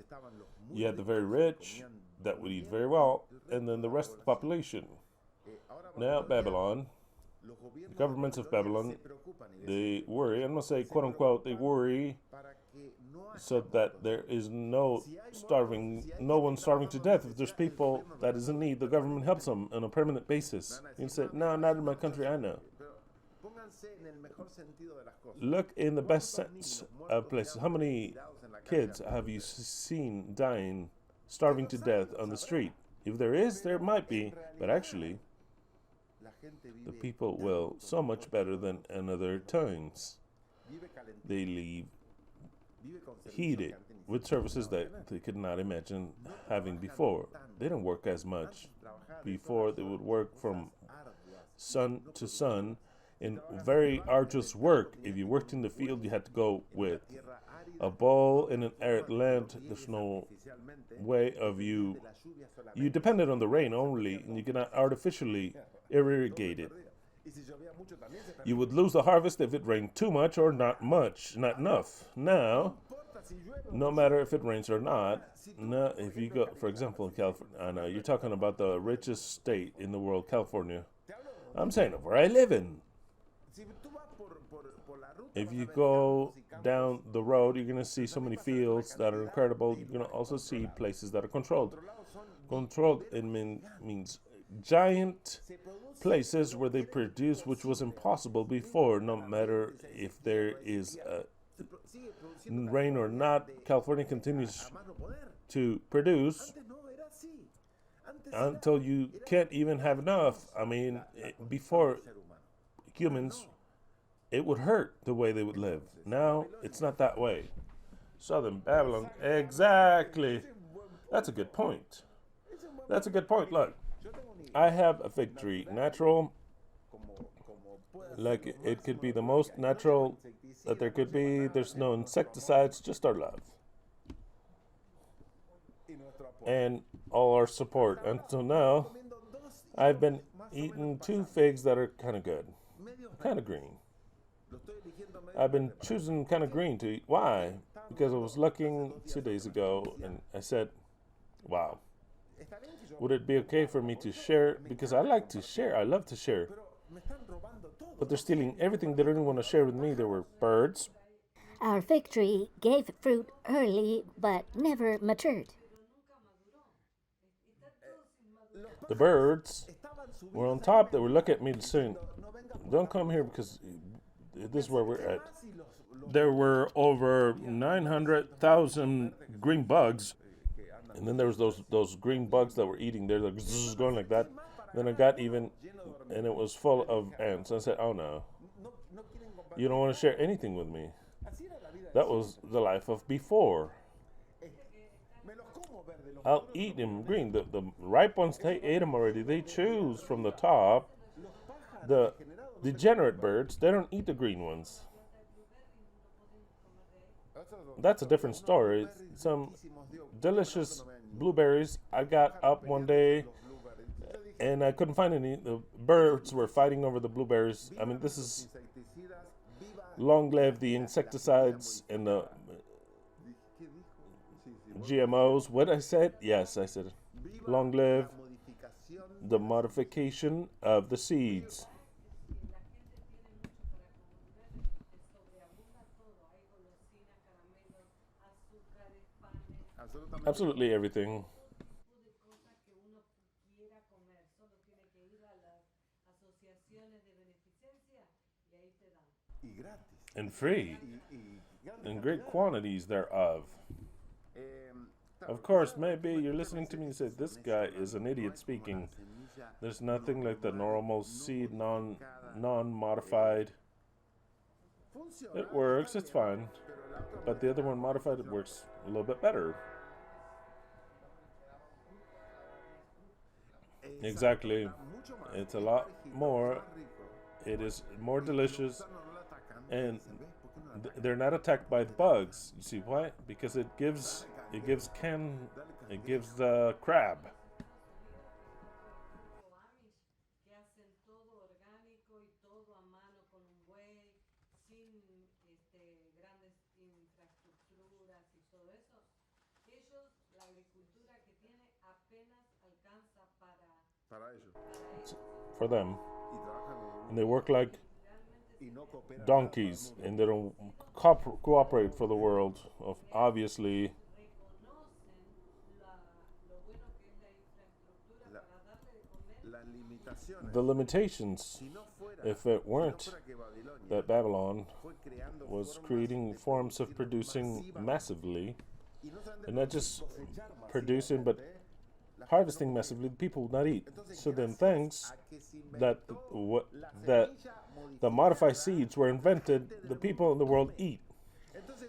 you had the very rich that would eat very well, and then the rest of the population. Now Babylon, the governments of Babylon, they worry, I'm going to say quote unquote, they worry so that there is no one starving to death. If there's people that is in need, the government helps them on a permanent basis. You say, no, not in my country, I know. Look in the best sense of places. How many kids have you seen dying, starving to death on the street? If there is, there might be, but actually, the people will so much better than in other times. They live heated with services that they could not imagine having before. They don't work as much. Before, they would work from sun to sun in very arduous work. If you worked in the field, you had to go with a bowl in an arid land. There's no way of you depended on the rain only, and you cannot artificially irrigate it. You would lose the harvest if it rained too much or not enough. Now, no matter if it rains or not, if you go, for example, in California, you're talking about the richest state in the world, California. I'm saying where I live in. If you go down the road, you're going to see so many fields that are incredible. You're going to also see places that are controlled. Controlled, it means giant places where they produce, which was impossible before. No matter if there is rain or not, California continues to produce until you can't even have enough. I mean, before humans, it would hurt the way they would live. Now, it's not that way. Southern Babylon, exactly. That's a good point. That's a good point. Look, I have a fig tree, natural, like it could be the most natural that there could be. There's no insecticides, just our love. And all our support. Until now, I've been eating 2 figs that are kind of good, kind of green. I've been choosing kind of green to eat. Why? Because I was looking 2 days ago and I said, wow, Would it be okay for me to share? Because I like to share. I love to share. But they're stealing everything. They don't even want to share with me. There were birds. Our fig tree gave fruit early but never matured. The birds were on top. They were looking at me saying, don't come here because this is where we're at. There were over 900,000 green bugs. And then there was those green bugs that were eating. They're like zzz, going like that. Then I got even, and it was full of ants. I said, oh no, you don't want to share anything with me. That was the life of before. I'll eat them green. The ripe ones, they ate them already. They choose from the top. The degenerate birds, they don't eat the green ones. That's a different story. Some delicious blueberries. I got up one day and I couldn't find any. The birds were fighting over the blueberries. I mean, this is long live the insecticides and the GMOs. What I said? Yes, I said long live the modification of the seeds. Absolutely everything. And free. In great quantities thereof. Of course, maybe you're listening to me and say, this guy is an idiot speaking. There's nothing like the normal seed, non-modified. It works, it's fine. But the other one modified, it works a little bit better. Exactly. It's a lot more. It is more delicious. And they're not attacked by the bugs. You see why? Because it gives the crab. For them. And they work like donkeys, and they don't cooperate for the world. Obviously, the limitations. If it weren't that Babylon was creating forms of producing massively, and not just producing, but harvesting massively, people would not eat. So then, thanks that the modified seeds were invented, the people in the world eat.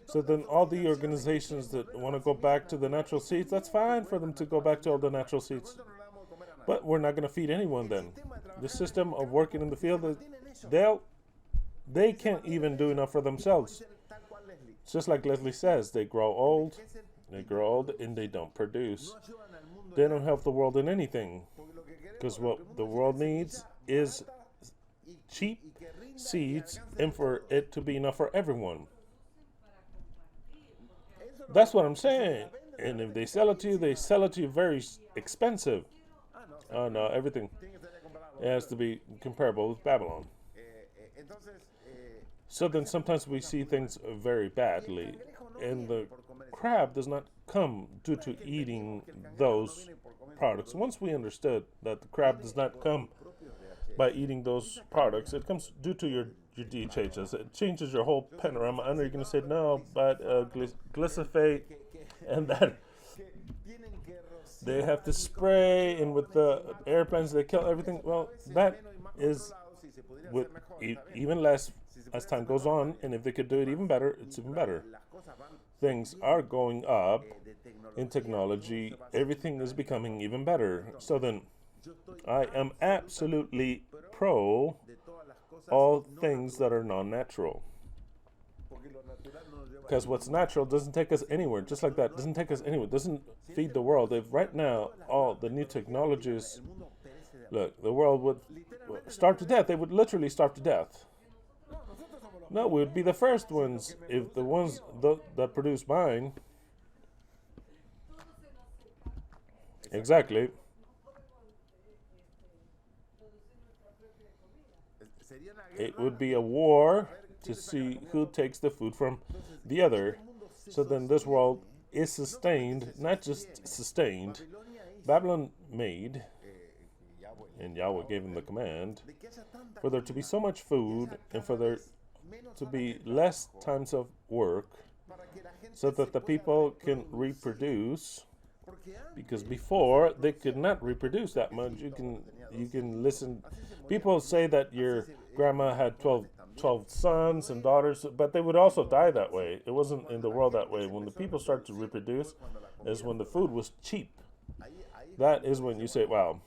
So then all the organizations that want to go back to the natural seeds, that's fine for them to go back to all the natural seeds. But we're not going to feed anyone then. The system of working in the field, they can't even do enough for themselves. It's just like Leslie says, they grow old, and they don't produce. They don't help the world in anything. Because what the world needs is cheap seeds and for it to be enough for everyone. That's what I'm saying. And if they sell it to you, they sell it to you very expensive. Oh no, everything has to be comparable with Babylon. So then sometimes we see things very badly. And the crab does not come due to eating those products. Once we understood that the crab does not come by eating those products, it comes due to your DHHs. It changes your whole panorama. I know you're going to say, no, but glyphosate and that they have to spray, and with the airplanes they kill everything. Well, that is with even less as time goes on, and if they could do it even better, it's even better. Things are going up in technology. Everything is becoming even better. So then, I am absolutely pro all things that are non-natural. Because what's natural doesn't take us anywhere. Just like that, doesn't take us anywhere. Doesn't feed the world. If right now all the new technologies, look, the world would starve to death. They would literally starve to death. No, we would be the first ones if the ones that produce mine. Exactly. It would be a war to see who takes the food from the other. So then this world is sustained, not just sustained. Babylon made, and Yahweh gave him the command, for there to be so much food and for there to be less times of work so that the people can reproduce, because before they could not reproduce that much. You can listen, people say that your grandma had 12 sons and daughters, but they would also die that way. It wasn't in the world that way. When the people started to reproduce is when the food was cheap. That is when you say, wow,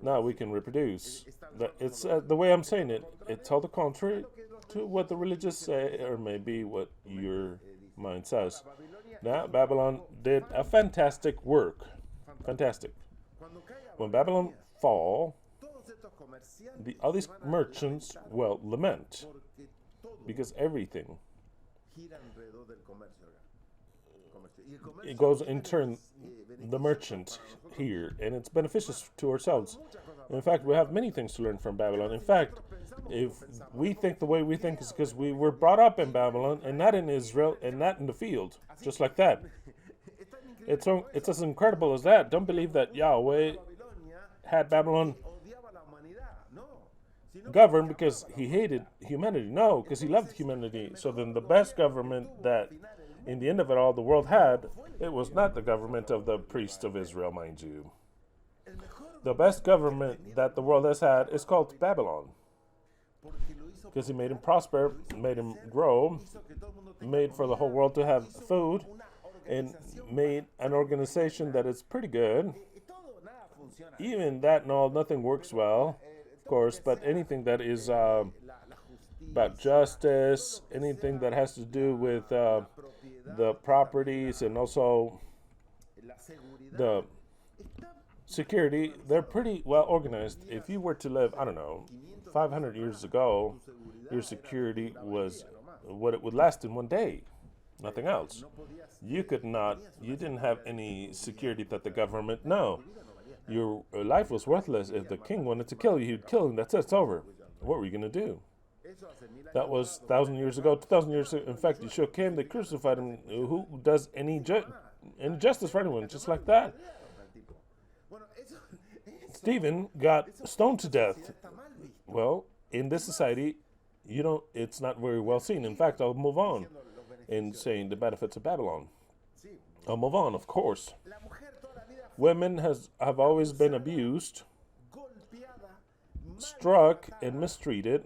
now we can reproduce. It's the way I'm saying it. It's all the contrary to what the religious say, or maybe what your mind says. Now, Babylon did a fantastic work. Fantastic. When Babylon fall, all these merchants, well, lament. Because everything, it goes in turn the merchant here, and it's beneficial to ourselves. In fact, we have many things to learn from Babylon. In fact, if we think the way we think is because we were brought up in Babylon and not in Israel and not in the field, just like that. It's as incredible as that. Don't believe that Yahweh had Babylon govern because he hated humanity. No, because he loved humanity. So then the best government that in the end of it all the world had, it was not the government of the priests of Israel, mind you. The best government that the world has had is called Babylon. Because he made him prosper, made him grow, made for the whole world to have food, and made an organization that is pretty good. Even that and all, nothing works well, of course, but anything that is about justice, anything that has to do with the properties and also the security, they're pretty well organized. If you were to live, I don't know, 500 years ago, your security was what it would last in one day, nothing else. You didn't have any security that the government, no. Your life was worthless. If the king wanted to kill you, he'd kill him. That's it, it's over. What were you going to do? That was 1,000 years ago, 2,000 years ago. In fact, Yeshua came, they crucified him. Who does any justice for anyone? Just like that. Stephen got stoned to death. Well, in this society, it's not very well seen. In fact, I'll move on in saying the benefits of Babylon. I'll move on, of course. Women have always been abused, struck and mistreated,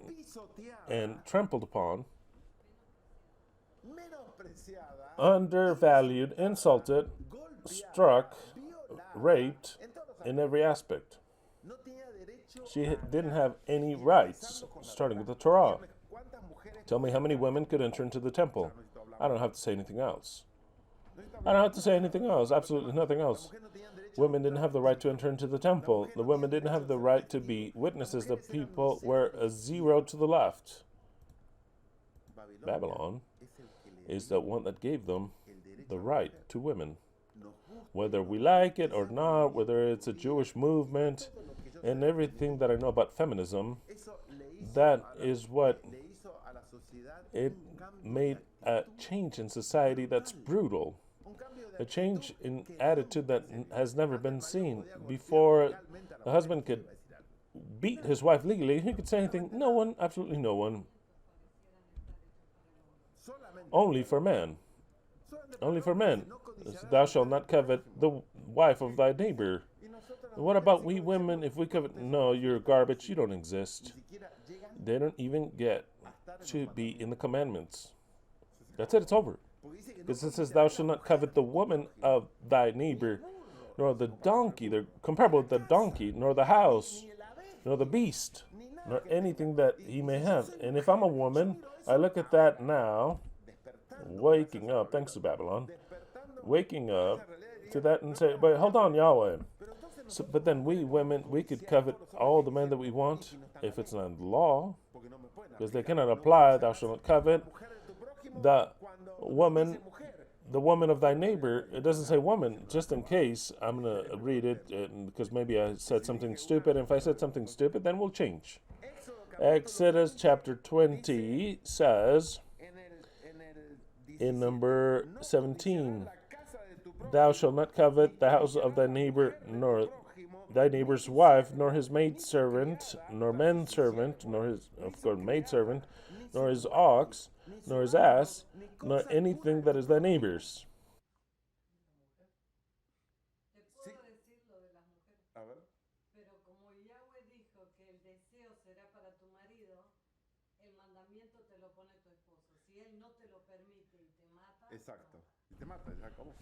and trampled upon, undervalued, insulted, struck, raped in every aspect. She didn't have any rights, starting with the Torah. Tell me how many women could enter into the temple. I don't have to say anything else. Absolutely nothing else. Women didn't have the right to enter into the temple. The women didn't have the right to be witnesses. The people were a zero to the left. Babylon is the one that gave them the right to women. Whether we like it or not, whether it's a Jewish movement, and everything that I know about feminism, that is what it made a change in society that's brutal. A change in attitude that has never been seen. Before, the husband could beat his wife legally. He could say anything. No one, absolutely no one. Only for men. Only for men. Thou shalt not covet the wife of thy neighbor. What about we women? If we covet, no, you're garbage. You don't exist. They don't even get to be in the commandments. That's it. It's over. Because it says, thou shalt not covet the woman of thy neighbor, nor the donkey, they're comparable with the donkey, nor the house, nor the beast, nor anything that he may have. And if I'm a woman, I look at that now, waking up, thanks to Babylon, waking up to that and say, but hold on, Yahweh. So, but then we women, we could covet all the men that we want if it's not in the law, because they cannot apply, thou shalt not covet. The woman the woman of thy neighbor. It doesn't say woman, just in case. I'm going to read it because maybe I said something stupid. If I said something stupid, then we'll change. Exodus chapter 20 says in number 17, thou shalt not covet the house of thy neighbor, nor thy neighbor's wife, nor his maidservant, nor manservant, nor his, of course, maidservant, nor his ox, nor his ass, nor anything that is thy neighbor's.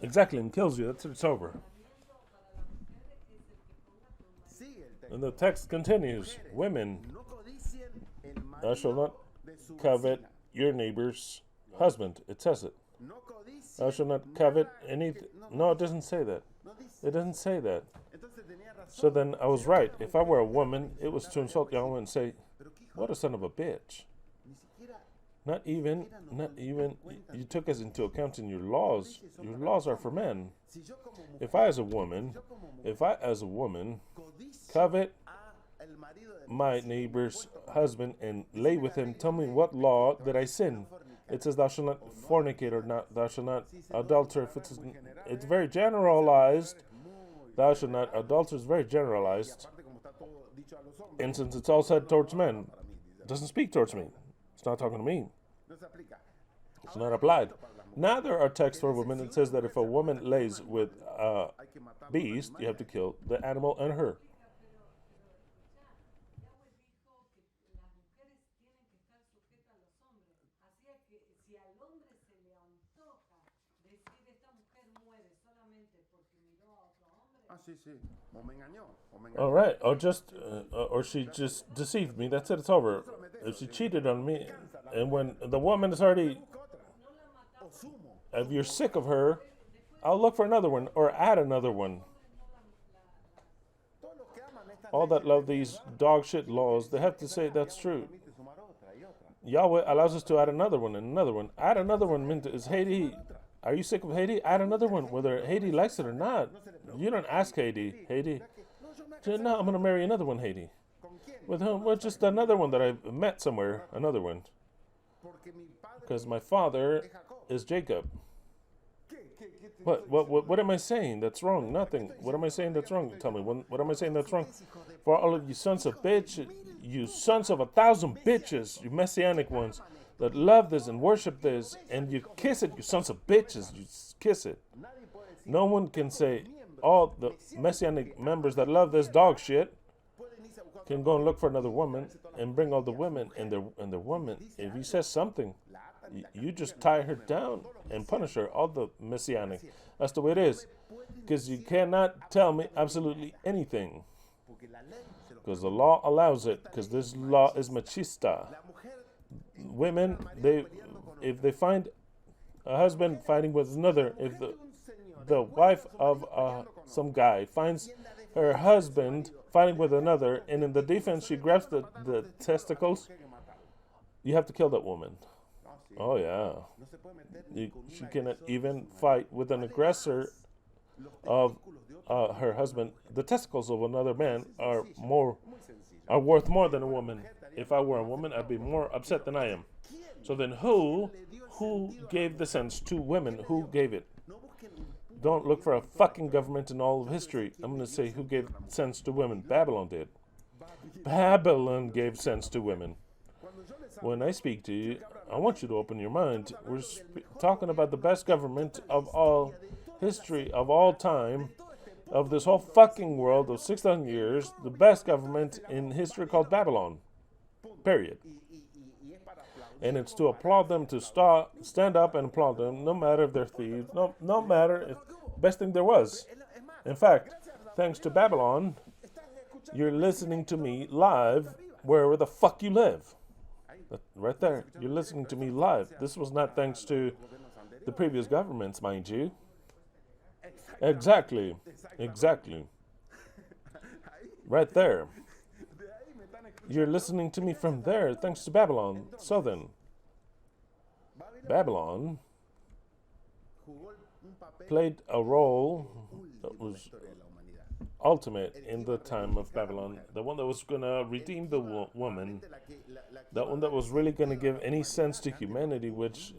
Exactly, and kills you. That's it, it's over. And the text continues, women, thou shalt not covet your neighbor's husband. It says it. Thou shalt not covet anything. No, it doesn't say that. It doesn't say that. So then I was right. If I were a woman, it was to insult Yahweh and say, what a son of a bitch. Not even, you took us into account in your laws. Your laws are for men. If I as a woman covet my neighbor's husband and lay with him, tell me what law did I sin? It says thou shalt not fornicate or not, thou shalt not adulter. It's very generalized. Thou shalt not adulter is very generalized. And since it's all said towards men, it doesn't speak towards me. It's not talking to me. It's not applied. Now there are texts for women that says that if a woman lays with a beast, you have to kill the animal and her. All right, or she just deceived me. That's it. It's over. If she cheated on me, and when the woman is already, if you're sick of her, I'll look for another one or add another one. All that love these dog shit laws, they have to say that's true. Yahweh allows us to add another one and another one. Add another one. Is Haiti? Are you sick of Haiti? Add another one, whether Haiti likes it or not. You don't ask Haiti. No, I'm going to marry another one, Haiti. With whom? Well, just another one that I met somewhere. Another one. Because my father is Jacob. What am I saying that's wrong? Nothing. What am I saying that's wrong? Tell me, what am I saying that's wrong? For all of you sons of bitches, you sons of 1,000 bitches, you messianic ones, that love this and worship this, and you kiss it, you sons of bitches, you kiss it. No one can say, all the messianic members that love this dog shit can go and look for another woman and bring all the women and their woman. If he says something, you just tie her down and punish her, all the messianic. That's the way it is. Because you cannot tell me absolutely anything. Because the law allows it. Because this law is machista. Women, if they find a husband fighting with another, if the wife of some guy finds her husband fighting with another, and in the defense she grabs the testicles, you have to kill that woman. Oh yeah. She cannot even fight with an aggressor of her husband. The testicles of another man are worth more than a woman. If I were a woman, I'd be more upset than I am. So then who gave the sense to women? Who gave it? Don't look for a fucking government in all of history. I'm going to say who gave sense to women. Babylon did. Babylon gave sense to women. When I speak to you, I want you to open your mind. We're talking about the best government of all history, of all time, of this whole fucking world of 6,000 years, the best government in history called Babylon. Period. And it's to applaud them, to stand up and applaud them, no matter if they're thieves, no matter if best thing there was. In fact, thanks to Babylon, you're listening to me live wherever the fuck you live. Right there, you're listening to me live. This was not thanks to the previous governments, mind you. Exactly. Right there. You're listening to me from there, thanks to Babylon. So then, Babylon played a role that was ultimate in the time of Babylon, the one that was going to redeem the woman, that one that was really going to give any sense to humanity, which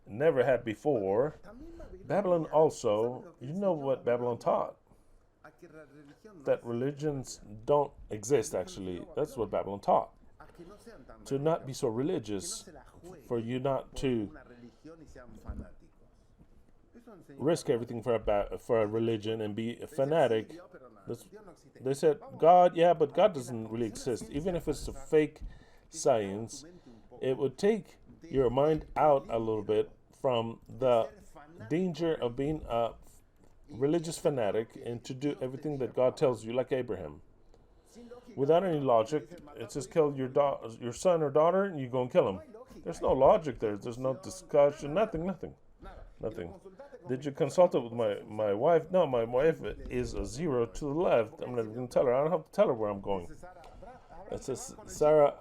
never had before. Babylon also, you know what Babylon taught? That religions don't exist, actually. That's what Babylon taught. To not be so religious, for you not to risk everything for a religion and be a fanatic. They said, God, yeah, but God doesn't really exist. Even if it's a fake science, it would take your mind out a little bit from the danger of being a religious fanatic and to do everything that God tells you, like Abraham. Without any logic, it says kill your son or daughter, and you go and kill him. There's no logic there. There's no discussion. Nothing. Did you consult it with my wife? No, my wife is a 0 to the left. I'm not going to tell her. I don't have to tell her where I'm going. It says, Sarah,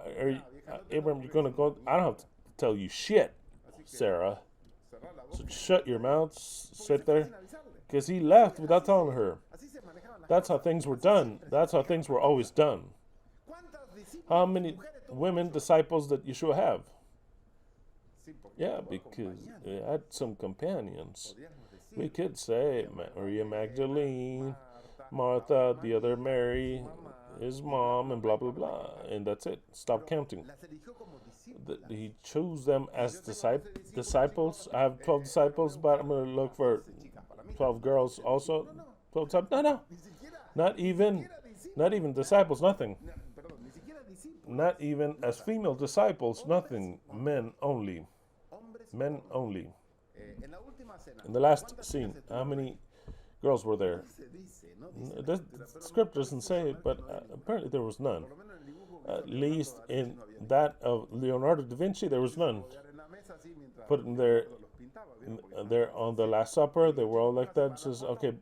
Abraham, you're going to go. I don't have to tell you shit, Sarah. So shut your mouth, sit there. Because he left without telling her. That's how things were done. That's how things were always done. How many women disciples did Yeshua have? Yeah, because he had some companions. We could say Maria Magdalene, Martha, the other Mary, his mom, and blah, blah, blah. And that's it. Stop counting. He chose them as disciples. I have 12 disciples, but I'm going to look for 12 girls also. 12 disciples. No. Not even disciples, nothing. Not even as female disciples, nothing. Men only. Men only. In the last scene, how many girls were there? The script doesn't say it, but apparently there was none. At least in that of Leonardo da Vinci, there was none. Put in there on the Last Supper, they were all like that. It says, okay,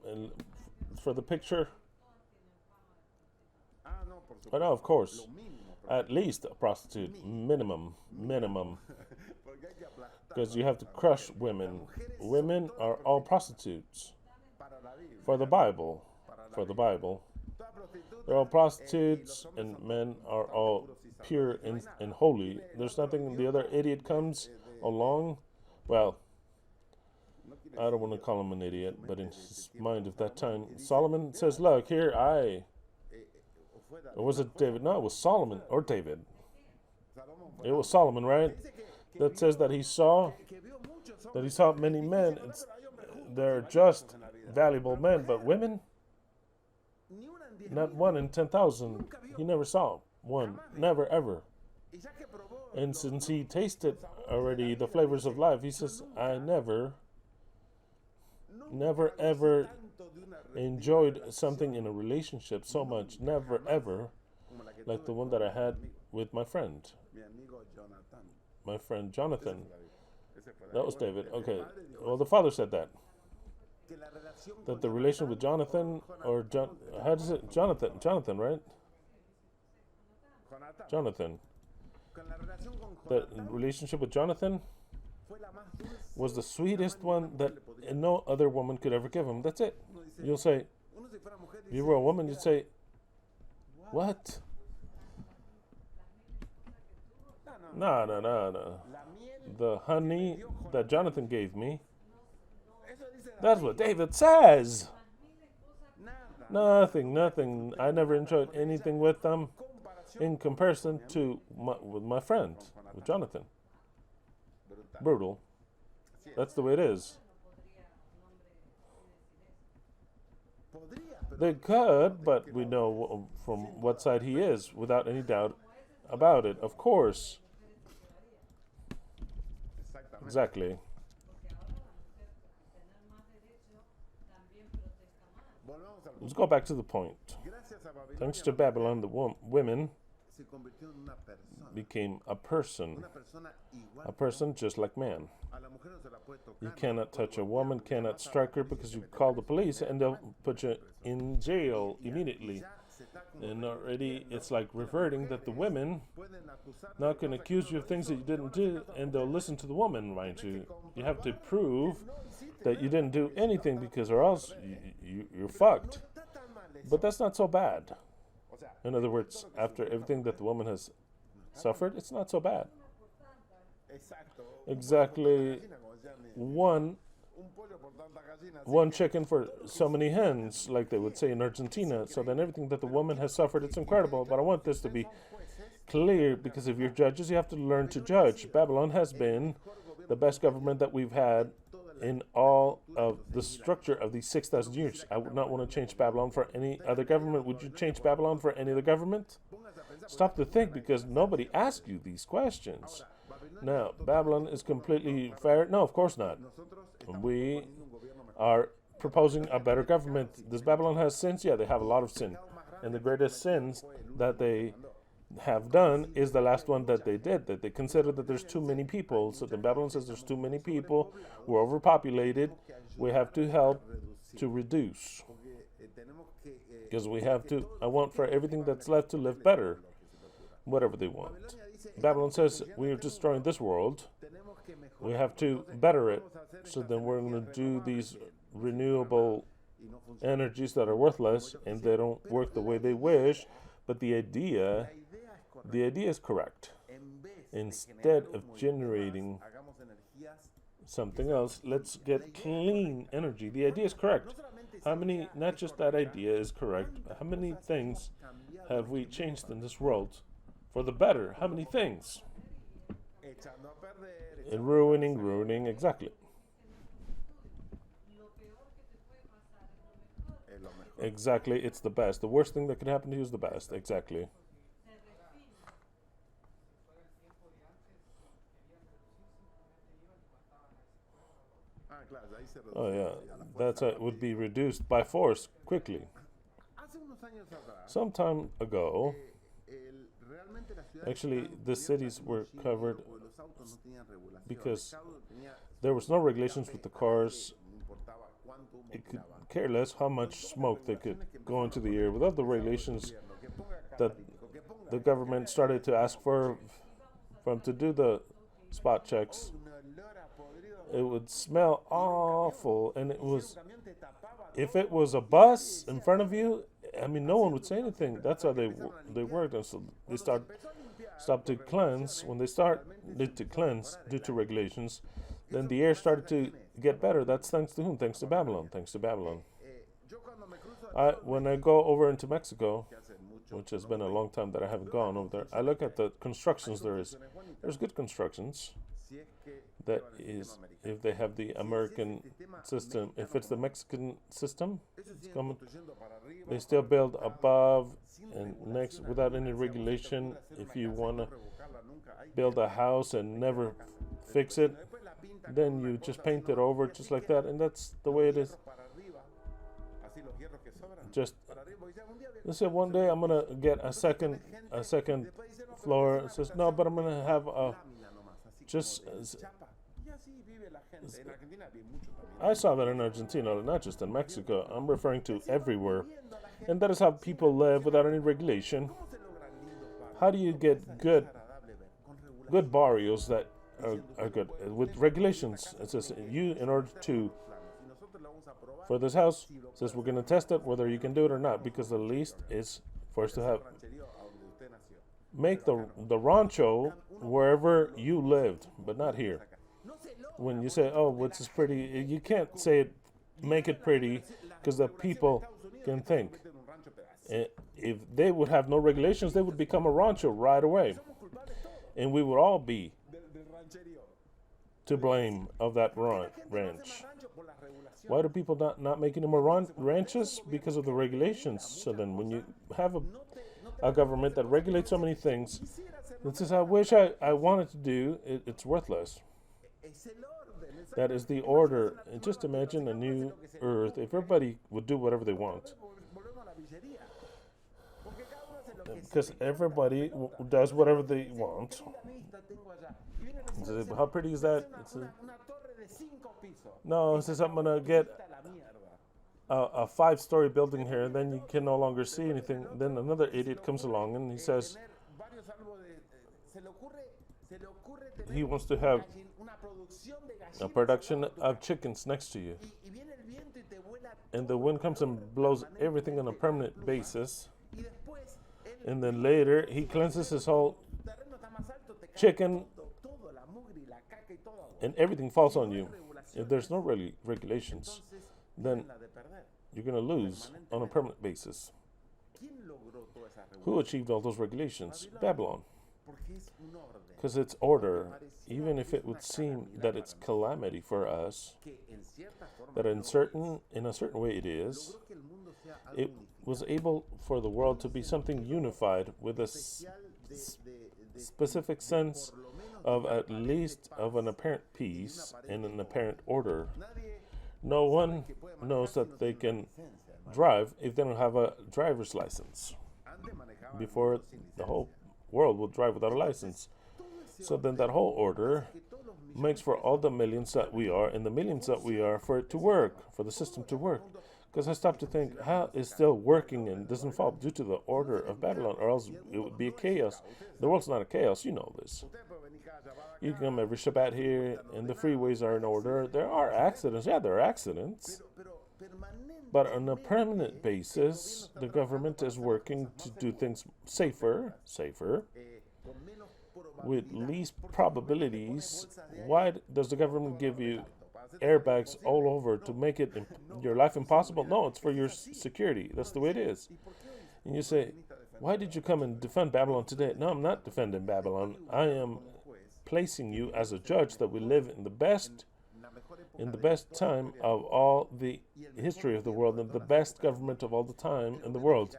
for the picture. Oh, no, of course. At least a prostitute. Minimum. Because you have to crush women. Women are all prostitutes. For the Bible. They're all prostitutes, and men are all pure and holy. There's nothing, the other idiot comes along. Well, I don't want to call him an idiot, but in his mind of that time, Solomon says, look, here or was it David? No, it was Solomon or David. It was Solomon, right? That says that he saw many men. They're just valuable men, but women, not 1 in 10,000. He never saw one, never ever. And since he tasted already the flavors of life, he says, I never ever enjoyed something in a relationship so much, never ever, like the one that I had with my friend Jonathan. That was David. Okay, well, the father said that the relation with Jonathan, or how does it, Jonathan, right? Jonathan. The relationship with Jonathan was the sweetest one that no other woman could ever give him. That's it. You'll say, if you were a woman, you'd say, what? No. The honey that Jonathan gave me, that's what David says. Nothing. I never enjoyed anything with them in comparison to with my friend, with Jonathan. Brutal. That's the way it is. They could, but we know from what side he is, without any doubt about it. Of course. Exactly. Let's go back to the point. Thanks to Babylon, the women became a person just like man. You cannot touch a woman, cannot strike her, because you call the police and they'll put you in jail immediately. And already it's like reverting that the women now can accuse you of things that you didn't do, and they'll listen to the woman, mind you. You have to prove that you didn't do anything because or else you're fucked. But that's not so bad. In other words, after everything that the woman has suffered, it's not so bad. Exactly one chicken for so many hens, like they would say in Argentina. So then everything that the woman has suffered, it's incredible. But I want this to be clear, because if you're judges, you have to learn to judge. Babylon has been the best government that we've had in all of the structure of these 6,000 years. I would not want to change Babylon for any other government. Would you change Babylon for any other government? Stop to think, because nobody asked you these questions. Now, Babylon is completely fair? No, of course not. We are proposing a better government. Does Babylon have sins? Yeah, they have a lot of sin. And the greatest sins that they have done is the last one that they did, that they consider that there's too many people. So then Babylon says there's too many people, we're overpopulated, we have to help to reduce. Because we have to, I want for everything that's left to live better, whatever they want. Babylon says we are destroying this world, we have to better it. So then we're going to do these renewable energies that are worthless and they don't work the way they wish, but the idea is correct. Instead of generating something else, let's get clean energy. The idea is correct. How many, not just that idea is correct, how many things have we changed in this world for the better? How many things? And ruining, exactly. Exactly, it's the best. The worst thing that could happen to you is the best, exactly. Oh yeah, that's would be reduced by force quickly. Some time ago, actually, the cities were covered because there was no regulations with the cars. It could care less how much smoke they could go into the air. Without the regulations that the government started to ask for them to do the spot checks, it would smell awful. And it was, if it was a bus in front of you, I mean, no one would say anything. That's how they worked. And so they stopped to cleanse. When they started to cleanse due to regulations, then the air started to get better. That's thanks to whom? Thanks to Babylon. Thanks to Babylon. When I go over into Mexico, which has been a long time that I haven't gone over there, I look at the constructions there is. There's good constructions. That is, if they have the American system. If it's the Mexican system, it's coming. They still build above and next without any regulation. If you want to build a house and never fix it, then you just paint it over just like that, and that's the way it is. Just let's say one day I'm gonna get a second floor. It says no, but I'm gonna have a just. I saw that in Argentina, not just in Mexico. I'm referring to everywhere, and that is how people live without any regulation. How do you get good barrios that are good with regulations? It says you, in order to for this house, it says we're going to test it whether you can do it or not, because the least is for us to have make the rancho wherever you lived, but not here. When you say, oh, what's this pretty, you can't say it, make it pretty, because the people can think. If they would have no regulations, they would become a rancho right away. And we would all be to blame of that ranch. Why do people not make any more ranches? Because of the regulations. So then when you have a government that regulates so many things, this is I wish I wanted to do, it's worthless. That is the order. And just imagine a new earth if everybody would do whatever they want. Because everybody does whatever they want. How pretty is that? No, it says I'm going to get a 5-story building here, and then you can no longer see anything. Then another idiot comes along and he says he wants to have a production of chickens next to you. And the wind comes and blows everything on a permanent basis. And then later, he cleanses his whole chicken, and everything falls on you. If there's no really regulations, then you're going to lose on a permanent basis. Who achieved all those regulations? Babylon. Because it's order, even if it would seem that it's calamity for us, that in a certain way it is, it was able for the world to be something unified with a specific sense of at least of an apparent peace and an apparent order. No one knows that they can drive if they don't have a driver's license. Before, the whole world will drive without a license. So then that whole order makes for all the millions that we are and the millions that we are for it to work, for the system to work. Because I stopped to think, how is still working and doesn't fall due to the order of Babylon, or else it would be a chaos. The world's not a chaos, you know this. You can come every Shabbat here, and the freeways are in order. There are accidents. Yeah, there are accidents. But on a permanent basis, the government is working to do things safer, with least probabilities. Why does the government give you airbags all over to make it your life impossible? No, it's for your security. That's the way it is. And you say, why did you come and defend Babylon today? No, I'm not defending Babylon. I am placing you as a judge that we live in the best time of all the history of the world, and the best government of all the time in the world.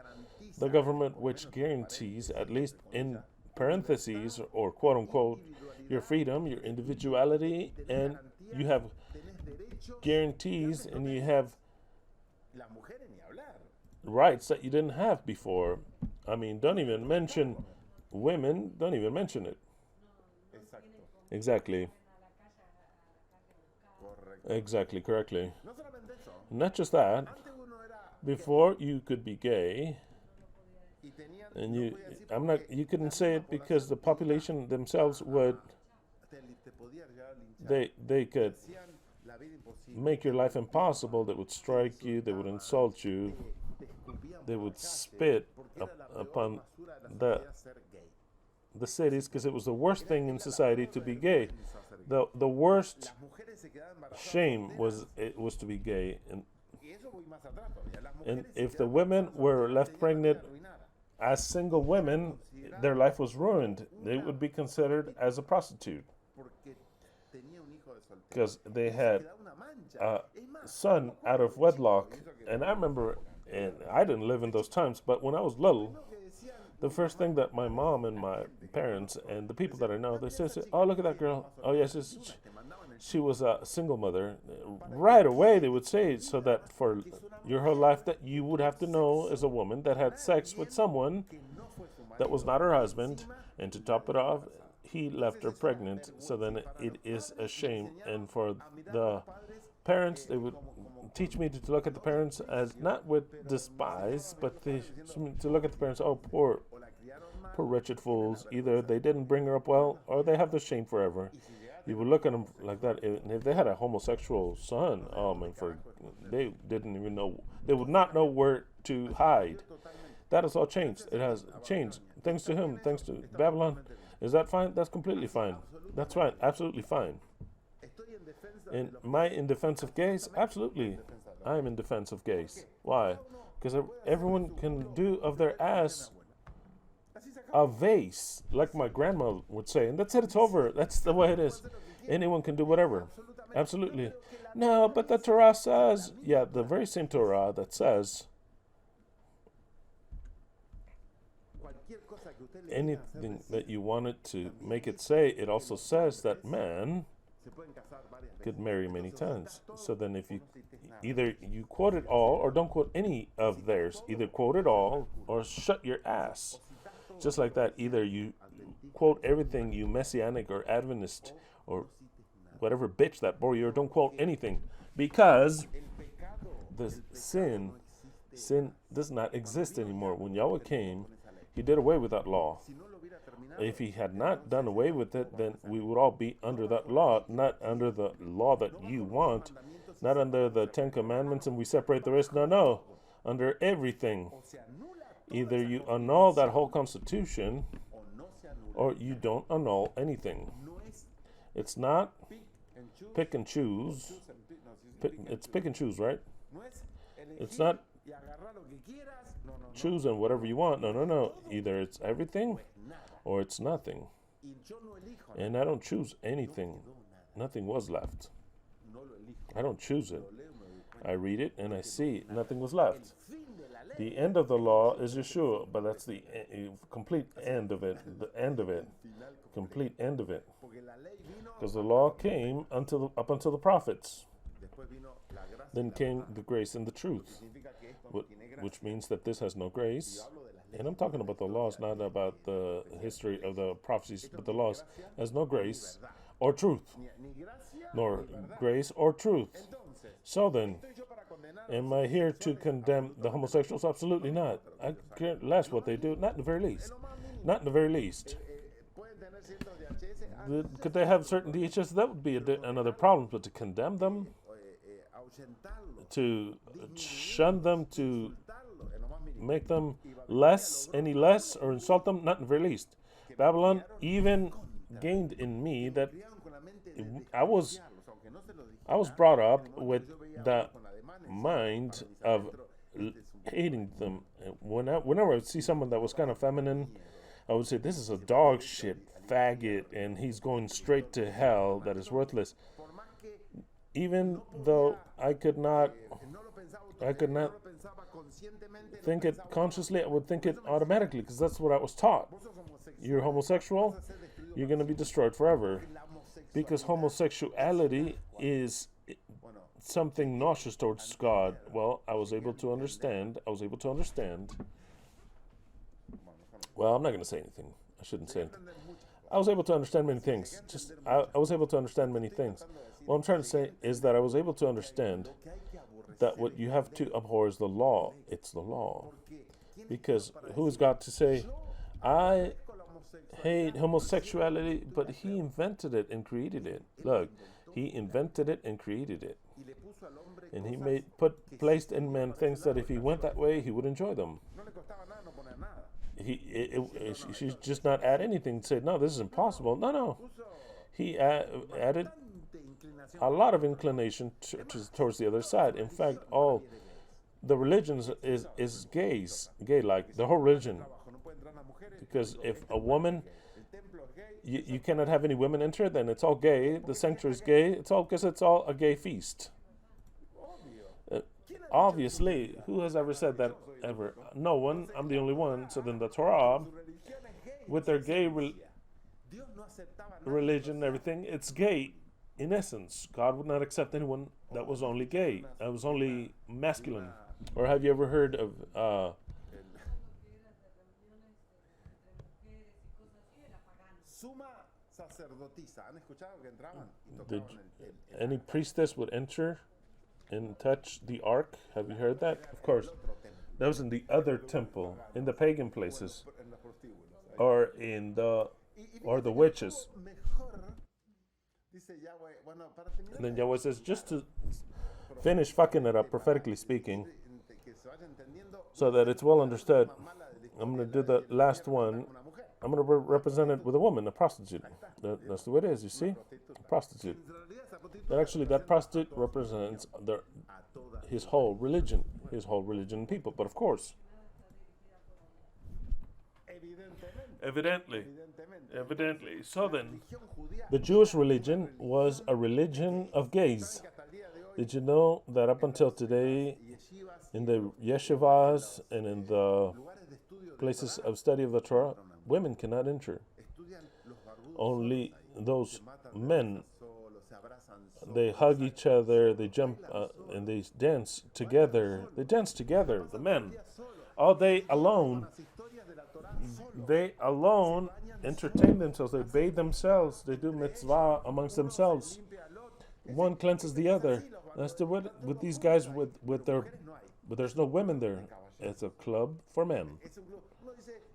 The government which guarantees, at least in parentheses, or quote unquote, your freedom, your individuality, and you have guarantees and you have rights that you didn't have before. I mean, don't even mention women, don't even mention it. Exactly. Exactly, correctly. Not just that. Before, you could be gay, and you couldn't say it because the population themselves would, they could make your life impossible. They would strike you, they would insult you, they would spit upon the cities, because it was the worst thing in society to be gay. The worst shame was to be gay, and if the women were left pregnant as single women, their life was ruined. They would be considered as a prostitute because they had a son out of wedlock. And I remember, and I didn't live in those times, but when I was little, the first thing that my mom and my parents and the people that I know, they said, oh, look at that girl. Oh, yes, she was a single mother. Right away, they would say, so that for your whole life that you would have to know as a woman that had sex with someone that was not her husband, and to top it off, he left her pregnant. So then it is a shame. And for the parents, they would teach me to look at the parents as not with despise, but to look at the parents, oh, poor wretched fools. Either they didn't bring her up well, or they have the shame forever. You would look at them like that. And if they had a homosexual son, oh man, they didn't even know. They would not know where to hide. That has all changed. It has changed. Thanks to him, thanks to Babylon. Is that fine? That's completely fine. That's fine. Absolutely fine. And am I in defense of gays? Absolutely. I am in defense of gays. Why? Because everyone can do of their ass a vase, like my grandma would say. And that's it. It's over. That's the way it is. Anyone can do whatever. Absolutely. No, but the Torah says, yeah, the very same Torah that says anything that you wanted to make it say, it also says that man could marry many times. So then if you either you quote it all or don't quote any of theirs, either quote it all or shut your ass. Just like that, either you quote everything, you Messianic or Adventist or whatever bitch that bore you, or don't quote anything, because the sin does not exist anymore. When Yahweh came, he did away with that law. If he had not done away with it, then we would all be under that law, not under the law that you want, not under the 10 Commandments and we separate the rest. No, no, under everything. Either you annul that whole Constitution or you don't annul anything. It's not pick and choose. It's pick and choose, right? It's not choose and whatever you want. No, no, no. Either it's everything or it's nothing. And I don't choose anything. Nothing was left. I don't choose it. I read it and I see nothing was left. The end of the law is Yeshua, but that's the complete end of it. The end of it. Complete end of it. Because the law came up until the prophets. Then came the grace and the truth, which means that this has no grace. And I'm talking about the laws, not about the history of the prophecies, but the laws has no grace or truth, nor grace or truth. So then, am I here to condemn the homosexuals? Absolutely not. I care less what they do, not in the very least. Not in the very least. Could they have certain DHS? That would be another problem, but to condemn them, to shun them, to make them any less, or insult them, not in the very least. Babylon even gained in me that I was brought up with the mind of hating them. Whenever I would see someone that was kind of feminine, I would say, this is a dog shit faggot and he's going straight to hell, that is worthless. Even though I could not think it consciously, I would think it automatically, because that's what I was taught. You're homosexual, you're going to be destroyed forever. Because homosexuality is something nauseous towards God. Well, I was able to understand. Well, I'm not going to say anything. I shouldn't say anything. I was able to understand many things. I was able to understand many things. What I'm trying to say is that I was able to understand that what you have to abhor is the law. It's the law. Because who is God to say, I hate homosexuality, but he invented it and created it. Look, he invented it and created it. And he placed in man things that if he went that way, he would enjoy them. She just not add anything and say, no, this is impossible. No. He added a lot of inclination towards the other side. In fact, all the religions is gay-like, the whole religion. Because if a woman, you cannot have any women enter, then it's all gay. The sanctuary is gay. It's all because it's all a gay feast. Obviously, who has ever said that ever? No one. I'm the only one. So then the Torah, with their gay religion and everything, it's gay in essence. God would not accept anyone that was only gay, that was only masculine. Or have you ever heard of any priestess would enter and touch the ark? Have you heard that? Of course. That was in the other temple, in the pagan places, or the witches. And then Yahweh says, just to finish fucking it up, prophetically speaking, so that it's well understood, I'm going to do the last one. I'm going to represent it with a woman, a prostitute. That's the way it is, you see? A prostitute. But actually, that prostitute represents his whole religion and people. But of course, evidently. So then, the Jewish religion was a religion of gays. Did you know that up until today, in the yeshivas and in the places of study of the Torah, women cannot enter. Only those men, they hug each other, they jump, and they dance together. The men. All day alone. They alone entertain themselves. They bathe themselves. They do mitzvah amongst themselves. One cleanses the other. That's the way with these guys but there's no women there. It's a club for men.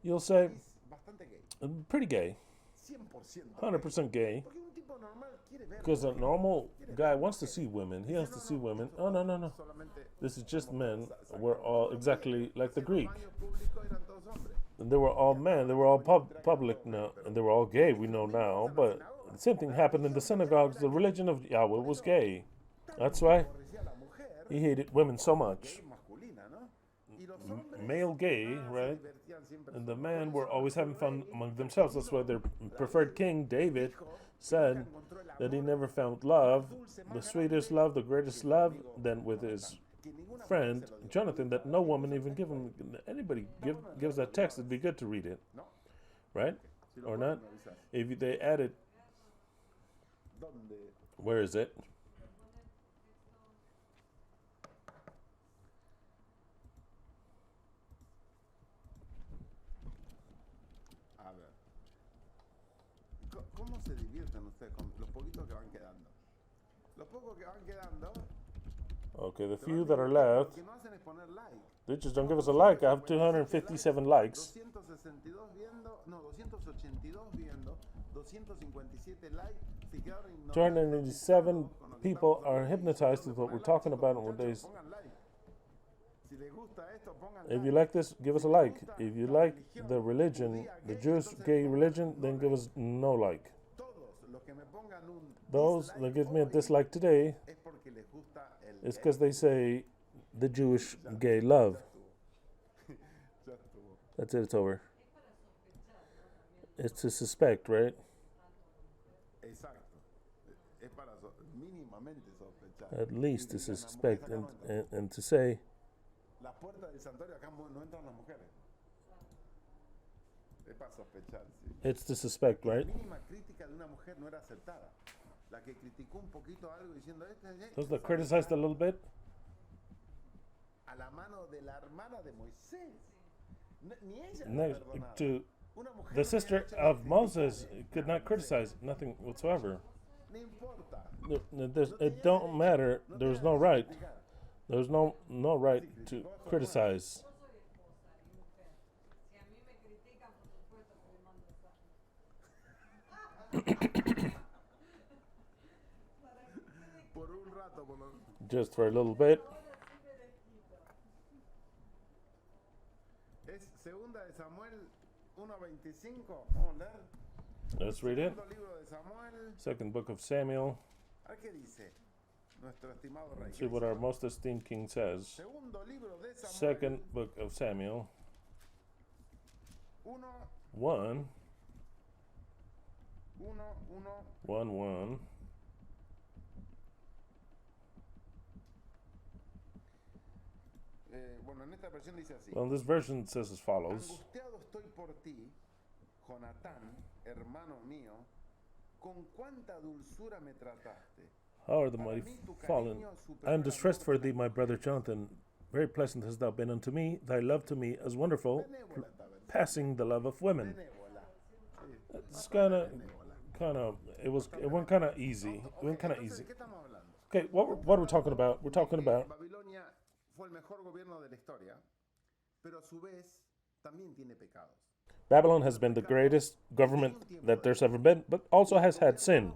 You'll say, Pretty gay. 100% gay. Because a normal guy wants to see women. He has to see women. Oh, no, no, no. This is just men. We're all exactly like the Greek. And they were all men. They were all public now. And they were all gay, we know now. But the same thing happened in the synagogues. The religion of Yahweh was gay. That's why he hated women so much. Male gay, right? And the men were always having fun among themselves. That's why their preferred king, David, said that he never found love, the sweetest love, the greatest love, than with his friend Jonathan, that no woman even give him. Anybody gives that text, it'd be good to read it, right? Or not? If they added, where is it? ¿Cómo se divierten ustedes con los poquitos que van quedando? Los pocos que van quedando. Okay, the few that are left, Lo que no hacen es poner like. they just don't give us a like. I have 257 likes. 262 viendo, no, 282 viendo, 257 likes. Si quedaron 287 people are hypnotized with what we're talking about in today's. pongan like. Si les gusta esto, pongan If like. you like this, give us a like. If you like the religion, the Jewish gay religion, then give us no like. Todos los que me pongan un Those that give me a dislike today es porque les gusta el is because they say the Jewish gay love. Ya estuvo. That's it, it's over. It's to suspect, right? Exacto. Es para mínimamente sospechar. At least to Y digan, las suspect mujeres acá no entran. and to say, Las puertas del santuario acá no entran las mujeres. Es para sospechar, sí. it's to suspect, right? La mínima crítica de una mujer no era aceptada. La que criticó un poquito algo diciendo Those that criticized a little bit, a la mano de la hermana de Moisés. Ni ella next perdonaba. to Una mujer the no sister había hecho nada of que Moses criticar. could not criticize nothing whatsoever. No importa. It don't matter. There's no right. There's no right to criticize. Por un rato, por lo... Just for a little bit. Es segunda de Samuel 1:25. Vamos a leer. Let's read it. Segundo libro de Samuel. Second book of Samuel. A ver qué dice nuestro estimado rey. Let's see what our most esteemed king says. Segundo libro de Samuel. Second book of Samuel 1, 1 1, 1 1. Bueno, en esta versión dice así. Well, this version says as follows. Angustiado estoy por ti, Jonatán, hermano mío, con cuánta dulzura me trataste. How are the mighty fallen? I am distressed for thee, my brother Jonathan. Very pleasant hast thou been unto me. Thy love to me as wonderful, Benévola esta versión. passing the love of women. Benévola. Sí. It's it went kind of easy. It went kind of Entonces, easy. ¿de qué estamos hablando? Okay, what are we talking about? We're talking about Babilonia fue el mejor gobierno de la historia, pero a su vez también tiene pecados. Babylon has been the greatest government that there's ever been, but also has had sin.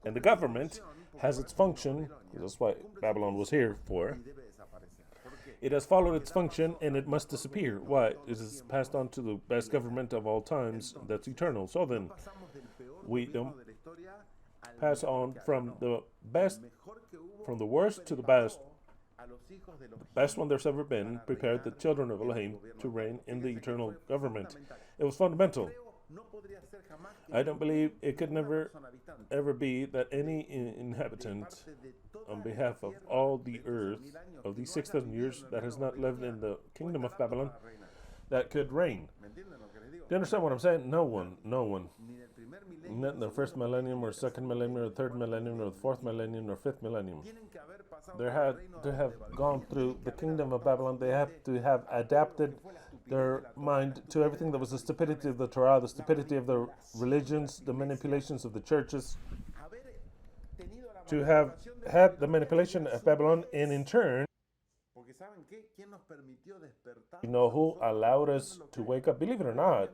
And the government has its function, that's why Babylon was here for. Y debe desaparecer. ¿Por qué? It has followed its function and it must disappear. Why? It is passed on to the best government of all times that's eternal. So then, Pasamos del peor we gobierno don't de la historia al pass on from the best, mejor que hubo, from the worst to the best, a los hijos de los best one there's ever been, prepared the children of Elohim to reign in the eternal government. It was fundamental. no podría ser jamás que I don't believe it could never son habitantes. ever be that any inhabitant on behalf of all the earth of these 6,000 years that has not lived in the kingdom of Babylon that could reign. ¿Me entienden lo que les digo? Do you understand what I'm saying? No one. Ni del primer milenio Not in the first millennium or second millennium or third millennium or the fourth millennium or fifth millennium. tienen que haber pasado They por had el reino to de have Babilonia. gone through the kingdom of Babylon. They have to have adapted their mind to everything that was the stupidity of the Torah, the stupidity of the religions, the manipulations of the churches, Haber tenido la to have manipulación de had the manipulation of Babylon, and in turn, Porque ¿saben qué? ¿Quién nos permitió despertar? you know who allowed us to wake up? Believe it or not,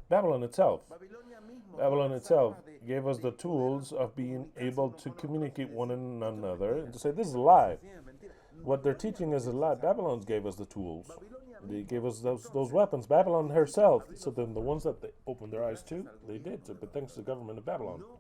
Babylon itself. Babilonia mismo, Babylon toda itself esa arma gave us the tools of being able to communicate one Eso another es and to say, this is a mentira. lie. Sí, es mentira. What they're teaching is a lie. Babylon gave us the tools. Babilonia They mismo. gave us those Entonces, weapons. Babylon herself. abrir So los then the ojos ones that they opened their eyes to, gracias al they did. gobierno So, de but los thanks to the government of Babylon, no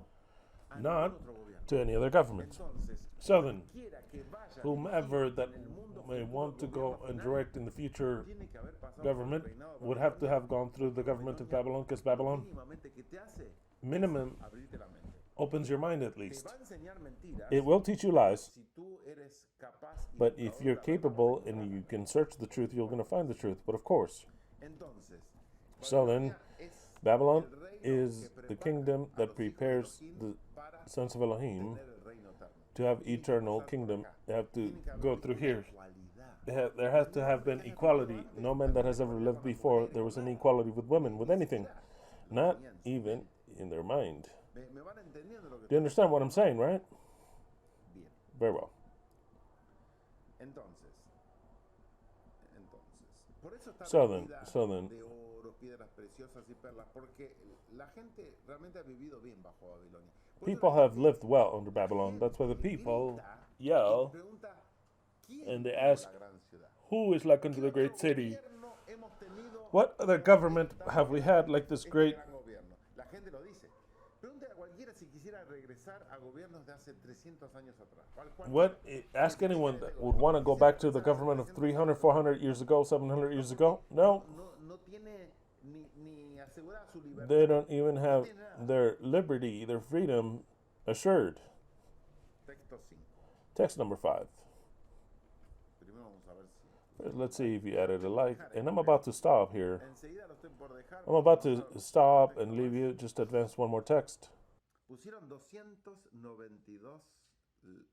a not ningún otro gobierno. to any other government. Entonces, So then, quiera que vaya whomever that en el mundo may futuro want to go gobierno and final, direct in the future tiene que haber pasado por el government reinado de would have to Babilonia. have gone through the government of Babylon, because Babylon Mínimamente que te hace minimum abrirte la mente. opens your mind at Te least. va a enseñar mentiras It will teach you lies, si tú eres capaz y but if buscador you're de la verdad, capable vas a and you encontrarla. can search the truth, you're going to find the truth. But of course, Entonces, so then, Babilonia es Babylon el reino is que the prepara kingdom a that los hijos de prepares Elohim the para sons of Elohim tener el reino eterno. to have Tiene que eternal pasar por kingdom. acá. They have to Tiene que haber go through una here. igualdad. There has to have been equality. No man that has ever lived before, there was any equality with women, with anything. Not even in their mind. Me van entendiendo lo que Do you understand what I'm saying, right? Bien. Very well. Entonces, por eso está So then, vestida de oro, piedras preciosas y perlas, porque la gente realmente ha vivido bien bajo Babilonia. Por eso People la have gente lived well under Babylon. That's why the people grita yell, y pregunta, ¿quién and they tuvo ask, la gran ciudad? who is like unto ¿Qué the otro great city? gobierno hemos tenido What other government have we had like this este great? gran gobierno? La gente lo dice. Pregúntale a cualquiera si quisiera regresar a gobiernos de hace 300 años atrás. What? Ask anyone that would want to go back to the government of 300, 400 years ago, 700 years ago. No, No tiene ni asegurada su libertad. they don't even have their liberty, their freedom assured. Texto 5. Text number 5. Primero vamos a ver si. First, let's see if you added a like. And I'm about to stop here. Enseguida lo estoy por dejar. I'm about to stop and leave you. Just advance one more text. Pusieron 292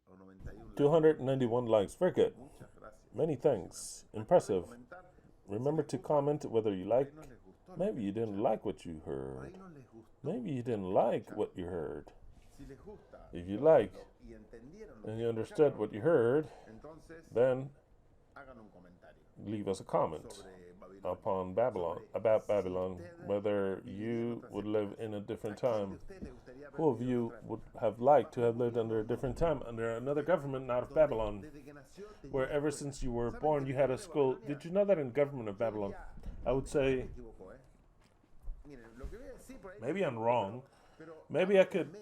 o 91. 291 likes. Very good. Muchas gracias. Many thanks. Impressive. Comentar. Remember to comment whether you like. No les gustó. Maybe you didn't like what you Por heard. ahí no les gustó. Maybe you didn't like what you heard. Si les gusta. If you like Y entendieron lo and que you understood what you heard, entonces then hagan un comentario leave us a comment sobre Babilonia. upon Babylon, about Babylon, whether you would live in a different time. Who of you would have liked to have lived under a different time, under another government, not of Babylon, where ever since you were born you had a school? Did you know that in government of Babylon? I would say, maybe I'm wrong. Maybe I could.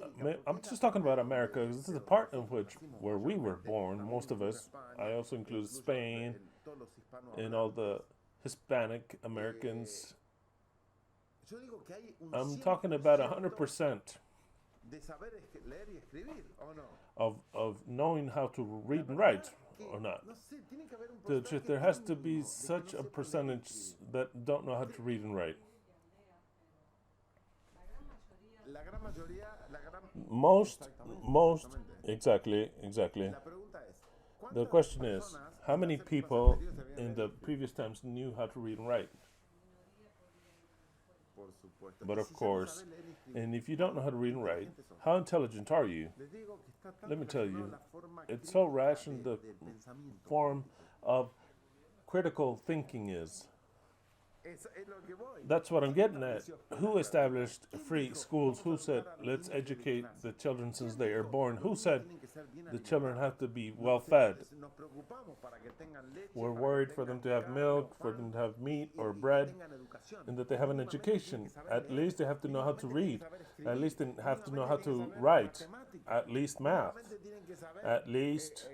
I'm just talking about America, because this is a part of which where we were born, most of us. I also include Spain and all the Hispanic Americans. I'm talking about 100% of knowing how to read and write, or not. The truth, there has to be such a percentage that don't know how to read and write. Most, exactly. The question is, how many people in the previous times knew how to read and write? But of course, and if you don't know how to read and write, how intelligent are you? Let me tell you, it's so rational the form of critical thinking is. That's what I'm getting at. Who established free schools? Who said, let's educate the children since they are born? Who said the children have to be well fed? We're worried for them to have milk, for them to have meat or bread, and that they have an education. At least they have to know how to read. At least they have to know how to write. At least math. At least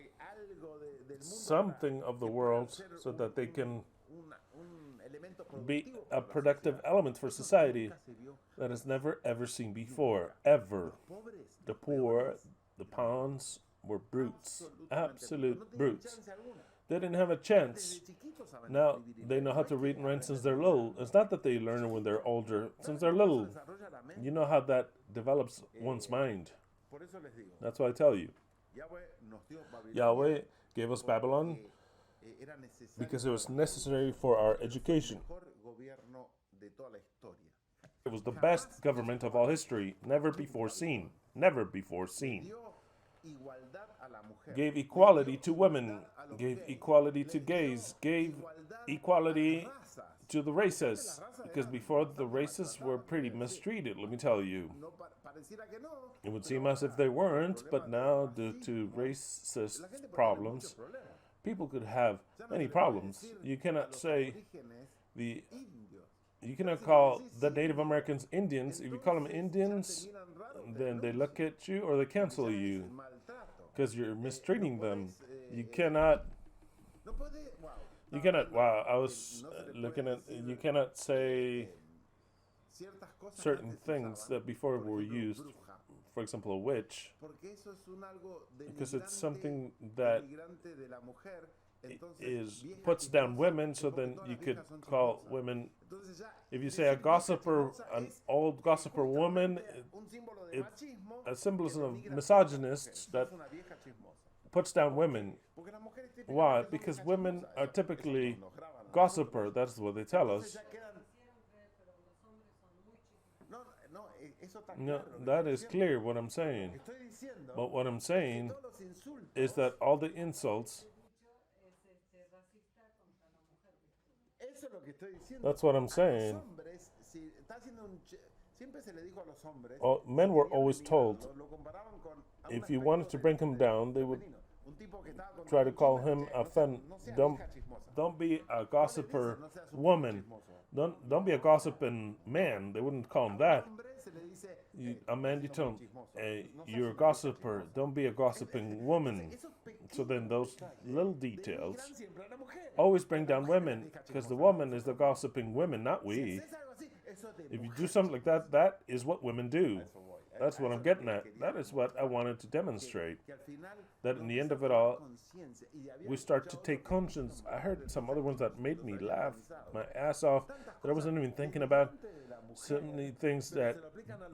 something of the world so that they can be a productive element for society that is never ever seen before, ever. The poor, the pawns, were brutes, absolute brutes. They didn't have a chance. Now they know how to read and write since they're little. It's not that they learn it when they're older. Since they're little, you know how that develops one's mind. That's why I tell you. Yahweh gave us Babylon because it was necessary for our education. It was the best government of all history, never before seen. Never before seen. Gave equality to women, gave equality to gays, gave equality to the races, because before the races were pretty mistreated, let me tell you. No pareciera que no. It would seem as if they weren't, but now, due to racist problems, people could have many problems. You cannot say the you cannot call the Native Americans Indians. If you call them Indians, then they look at you or they cancel you because you're mistreating them. You cannot. You cannot. Wow, I was looking at. You cannot say certain things that before were used. For example, a witch, because it's something that is puts down women. So then you could call women. If you say a gossiper, an old gossiper woman, it's a symbolism of misogynists that puts down women. Why? Because women are typically gossiper. That's what they tell us. No, that is clear what I'm saying. But what I'm saying is that all the insults. That's what I'm saying. Men were always told if you wanted to bring him down, they would try to call him a don't be a gossiper woman. Don't be a gossiping man. They wouldn't call him that. A man, you tell him, hey, you're a gossiper. Don't be a gossiping woman. So then those little details always bring down women, because the woman is the gossiping women, not we. If you do something like that, that is what women do. That's what I'm getting at. That is what I wanted to demonstrate. That in the end of it all, we start to take conscience. I heard some other ones that made me laugh my ass off that I wasn't even thinking about. So many things that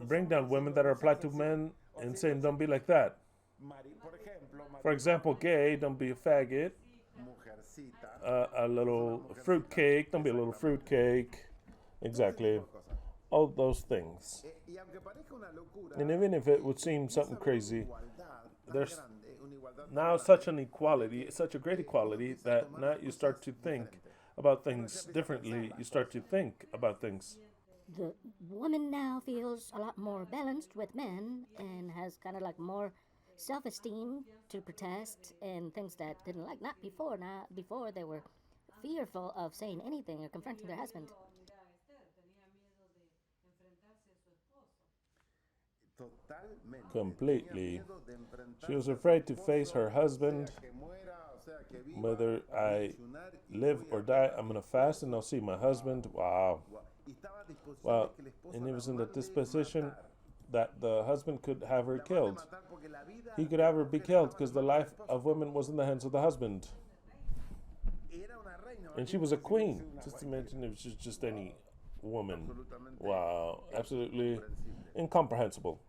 bring down women that are applied to men and saying, don't be like that. For example, gay, don't be a faggot. A little fruitcake, don't be a little fruitcake. Exactly. All those things. And even if it would seem something crazy, there's now such an equality, such a great equality, that now you start to think about things differently. You start to think about things. The woman now feels a lot more balanced with men and has kind of like more self-esteem to protest and things that didn't like. Not before. Now, before they were fearful of saying anything or confronting their husband. Completely. She was afraid to face her husband. Whether I live or die, I'm going to fast and I'll see my husband. Wow. Well, and he was in the disposition that the husband could have her killed. He could have her be killed because the life of women was in the hands of the husband. And she was a queen. Just imagine if she was just any woman. Wow. Absolutely incomprehensible.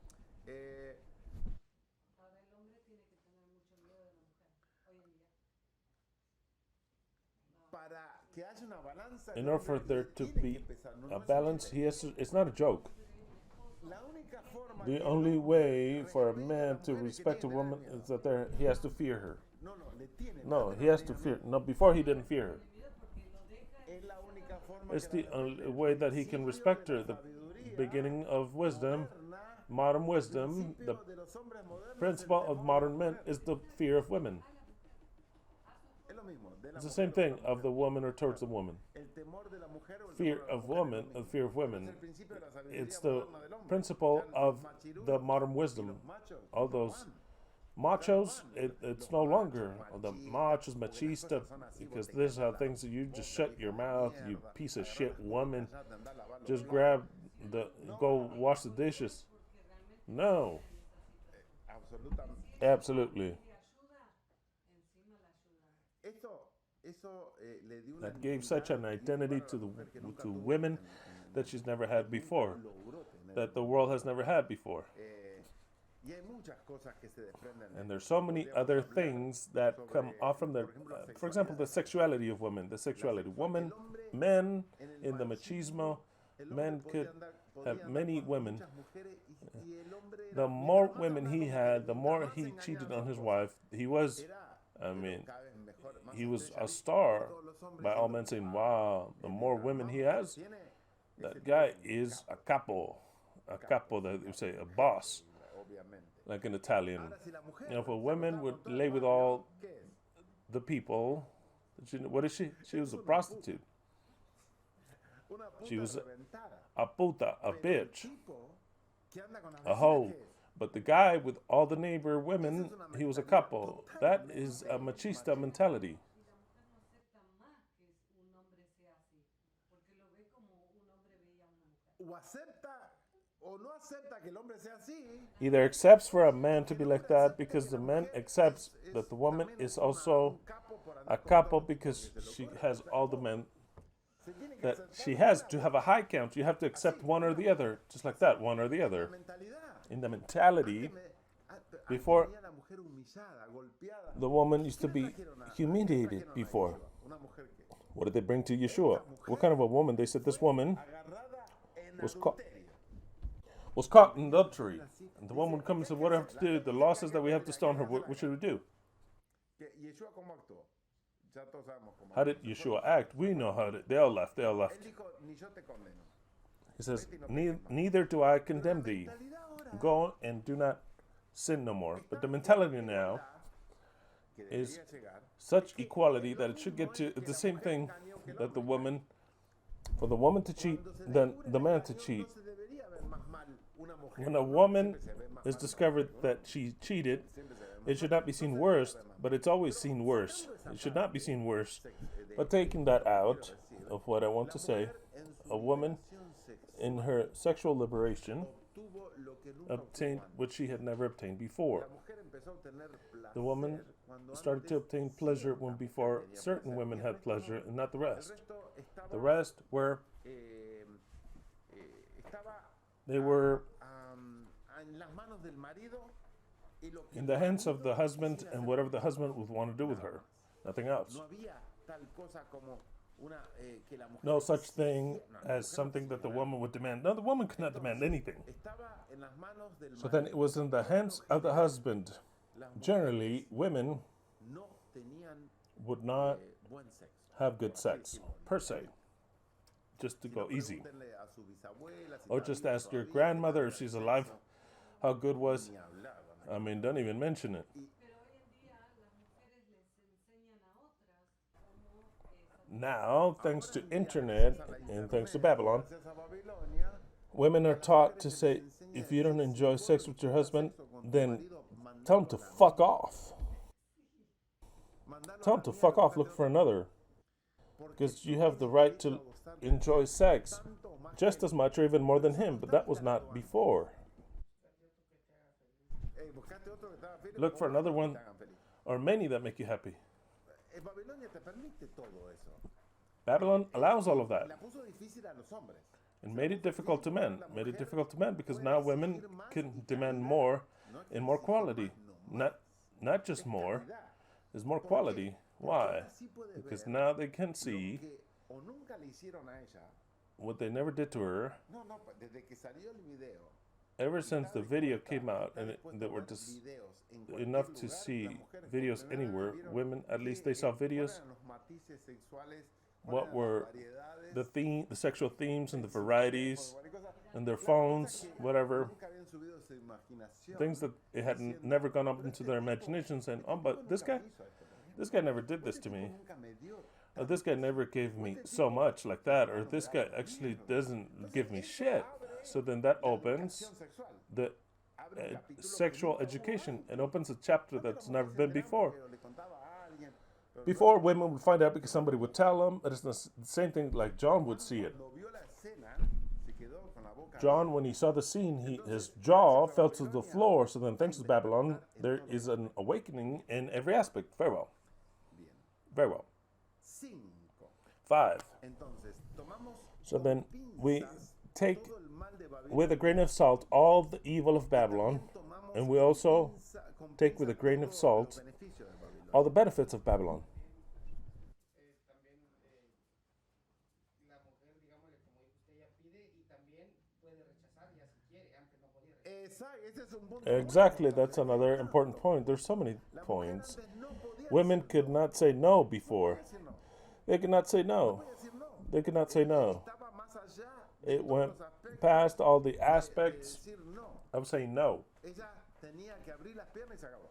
In order for there to be a balance, it's not a joke. The only way for a man to respect a woman is that he has to fear her. No, he has to fear. No, before he didn't fear her. It's the only way that he can respect her. The beginning of wisdom, modern wisdom, the principle of modern men is the fear of women. It's the same thing of the woman or towards the woman. Fear of woman, fear of women. It's the principle of the modern wisdom. All those machos, it's no longer the machos, machista, because this is how things. You just shut your mouth, you piece of shit woman. Just go wash the dishes. No. Absolutely. That gave such an identity to women that she's never had before, that the world has never had before. And there's so many other things that come off from for example, the sexuality of women. The sexuality of women, men in the machismo, men could have many women. The more women he had, the more he cheated on his wife. he was a star by all men saying, wow, the more women he has, that guy is a capo. A capo, that they say, a boss, like in Italian. If a woman would lay with all the people, what is she? She was a prostitute. She was a puta, a bitch, a hoe. But the guy with all the neighbor women, he was a capo. That is a machista mentality. Either accepts for a man to be like that because the man accepts that the woman is also a capo because she has all the men that she has. To have a high count, you have to accept one or the other, just like that, one or the other. In the mentality, before, the woman used to be humiliated before. What did they bring to Yeshua? What kind of a woman? They said this woman was caught in adultery. And the woman would come and say, what do I have to do? The law says that we have to stone her. What should we do? How did Yeshua act? We know how they all left. They all left. He says, neither do I condemn thee. Go and do not sin no more. But the mentality now is such equality that it should get to the same thing that the woman, for the woman to cheat, then the man to cheat. When a woman is discovered that she cheated, it should not be seen worse, but it's always seen worse. It should not be seen worse. But taking that out of what I want to say, a woman in her sexual liberation obtained what she had never obtained before. The woman started to obtain pleasure when before certain women had pleasure and not the rest. The rest were, they were in the hands of the husband and whatever the husband would want to do with her. Nothing else. No such thing as something that the woman would demand. No, the woman could not demand anything. So then it was in the hands of the husband. Generally, women would not have good sex, per se. Just to go easy. Or just ask your grandmother if she's alive how good was. I mean, don't even mention it. Now, thanks to internet and thanks to Babylon, women are taught to say, if you don't enjoy sex with your husband, then tell him to fuck off. Tell him to fuck off, look for another. Because you have the right to enjoy sex just as much or even more than him, but that was not before. Look for another one or many that make you happy. Babylon allows all of that and made it difficult to men. Made it difficult to men because now women can demand more and more quality. Not just more, there's more quality. Why? Because now they can see what they never did to her. Ever since the video came out, and there were just enough to see videos anywhere, women, at least they saw videos, what were the sexual themes and the varieties, and their phones, whatever, things that it had never gone up into their imaginations, and, oh, but this guy never did this to me. This guy never gave me so much like that, or this guy actually doesn't give me shit. So then that opens the sexual education. It opens a chapter that's never been before. Before, women would find out because somebody would tell them. It's the same thing like John would see it. John, when he saw the scene, his jaw fell to the floor. So then, thanks to Babylon, there is an awakening in every aspect. Very well. Very well. 5. So then we take with a grain of salt all the evil of Babylon, and we also take with a grain of salt all the benefits of Babylon. Exactly, that's another important point. There's so many points. Women could not say no before. decir no. They could not say no. Voy a decir no. They could not say no. Estaba más allá de It todos went los aspectos past all the de aspects decir no. of saying no. Ella tenía que abrir las piernas y se acabó.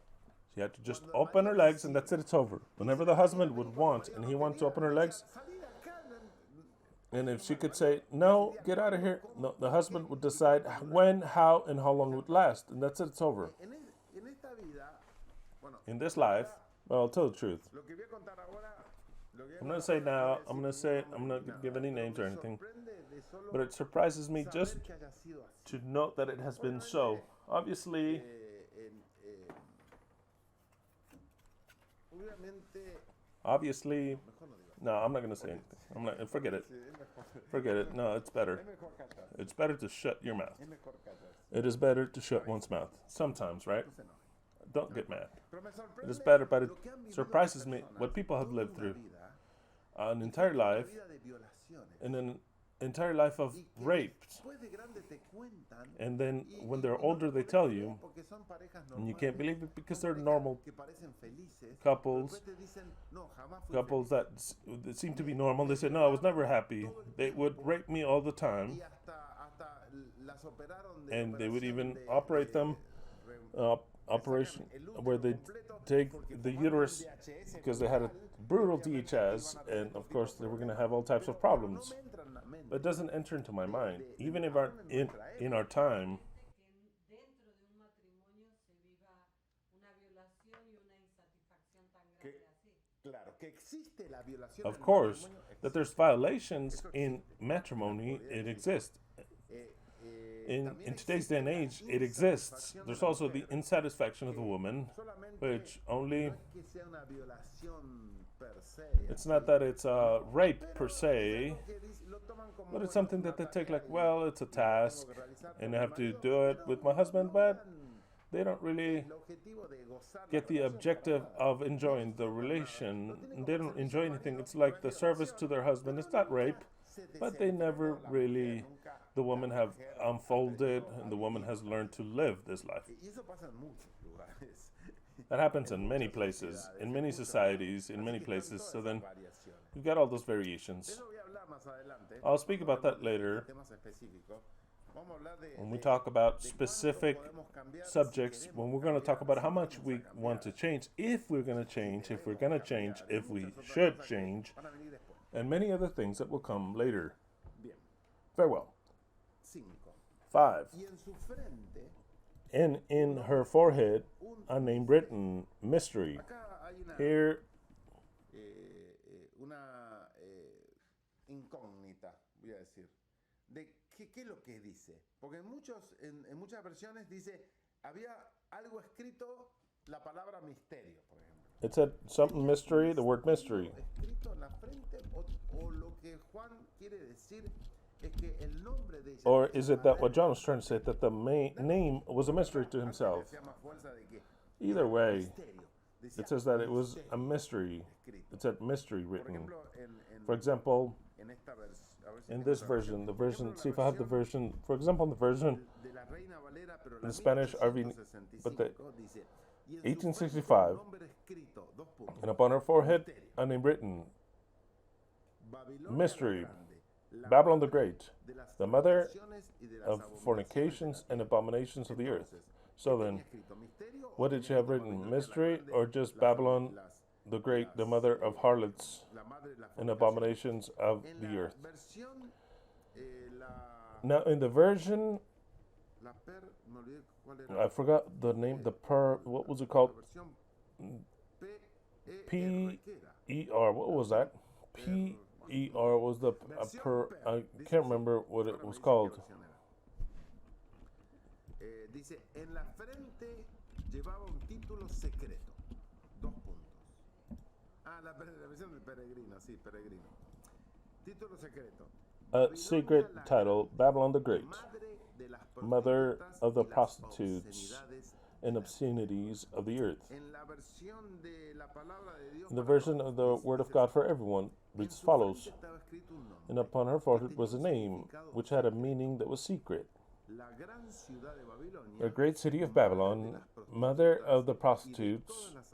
She had to just open her legs and that's it, it's over. Whenever the husband would want and he wanted to open her legs, Salí de acá. and if she could say, no, get out of here, no, the husband would decide when, how, and how long it would last. And that's it, it's over. En esta vida, bueno, In this life, well, I'll tell the truth. lo que voy a contar ahora, lo que voy a I'm going contar to say now, ahora I'm no going to say, I'm not going to give any names or anything, but it surprises me just saber que haya sido así. to note that it has been so. Obviously, Obviamente, no, mejor no digo. I'm not going to say anything. I'm not, forget it. Sí, es mejor. Forget it. No, it's better. Es mejor callar. It's better to shut your mouth. Es mejor callar. It is better to shut one's mouth. Sometimes, right? No se enoje. Don't get mad. Pero me It is sorprende better, but it lo que han vivido surprises las me personas what people have toda lived una through. vida, An entire una life, vida de violaciones. and an entire life of Y que rape. después de grande te cuentan, And then y- when y- they're y no older, lo they puedes tell creer you, porque son parejas and you normales, can't believe it because son they're parejas normal que parecen felices, couples, después te dicen, "No, jamás fui couples feliz". that seem to be normal. They say, no, I was never happy. They would rape me all the time, Y hasta las operaron de and they would operación even de- operate de- them, re- operation el útero where they completo take porque the tomaron uterus DHS because they had a brutal, brutal y obviamente DHS, iban a tener and of otro course tipo they de were going to problemas. have all types of Pero no problems. me entra en la mente But it doesn't enter into my mind, de- even if aún en nuestra in our time. que dentro de un matrimonio se viva una violación y una insatisfacción tan grande así. Claro, que existe la violación Of en el course, matrimonio, that there's violations in matrimony, it exists. In también today's existe day and la age, it exists. insatisfacción de There's la also the mujer, insatisfaction of the woman, solamente which only, no es que sea una violación per se, it's así, not that it's a rape per pero es se, algo que lo toman como, but it's bueno, something una that they take tarea like, y well, it's a lo tengo task, que realizar and con I mi have to marido, do it pero with my no husband, but logran they don't really el objetivo de gozar la get the relación objective para nada. of enjoying the relation. They don't enjoy anything. It's like the service to their husband. It's not rape, but they never really, the woman have unfolded and the woman has learned to live this life. Y eso pasa en muchos lugares. That happens in many places, in many societies, in many places. So then Variaciones. you've got all those De variations. eso voy a hablar más adelante. I'll speak about that Hablamos de later temas específicos. Vamos a hablar when we talk about de cuánto specific podemos cambiar si subjects, queremos when we're going to talk cambiar, about si how much vamos we a cambiar. want to change, if we're going to change, if we're going to change, Hay if we muchas otras should cosas que change, van a venir después. and many other things that will come later. Bien. Very well. 5. 5. Y en su frente, And in her forehead, a name written, mystery. acá hay Here, una incógnita, voy a decir, de qué es lo que dice. Porque en muchas versiones dice, había algo escrito, la palabra misterio, por ejemplo. it said something mystery, the word mystery. Escrito en la frente, o lo que Juan quiere decir es que el nombre de ella. Or is it that what John was trying to say, that the name was a mystery to himself? Se llama fuerza de que Either way, misterio. Decía it says that it was a misterio mystery. escrito. It said mystery Por written. ejemplo, For example, en esta a ver si in tengo this otra version, the Por version, ejemplo, see if I la have the version, for example, in the version de la Reina Valera, pero in la Spanish, but the 1865 dice, y en su frente 1865, un nombre escrito, dos puntos, and upon her forehead, misterio, a name written, Babilonia mystery, la Grande, la Babylon the madre Great, de las the mother fornicaciones y de las of abominaciones fornications de la and tierra. abominations of the earth. Entonces, So ¿qué then, tenía escrito? ¿Misterio o what did tenía she have escrito written? Babilonia la Mystery Grande, or just las- Babylon las- the Great, the las, mother of harlots la madre de las and fornicaciones? abominations of En the la earth? versión, Now, in the version, la me olvidé cuál era. I forgot the name, what was it called? La versión PER, P ¿qué era? E-R, what was that? P-E-R was the I can't remember what it was called. Dice, en la frente llevaba un título secreto. Dos puntos. La versión del peregrino, sí, peregrino. Título secreto. A secret title, Babylon the Great, Madre de las mother prostitutas of the y las prostitutes obscenidades. and obscenities of the earth. En la versión de la palabra de Dios In the para version todos, of the dice Word of así. God for everyone, En reads as su follows. frente estaba escrito un nombre. And upon her forehead was a name which had a meaning that was secret. La gran ciudad de Babilonia, The great city of Babylon, mother of the prostitutes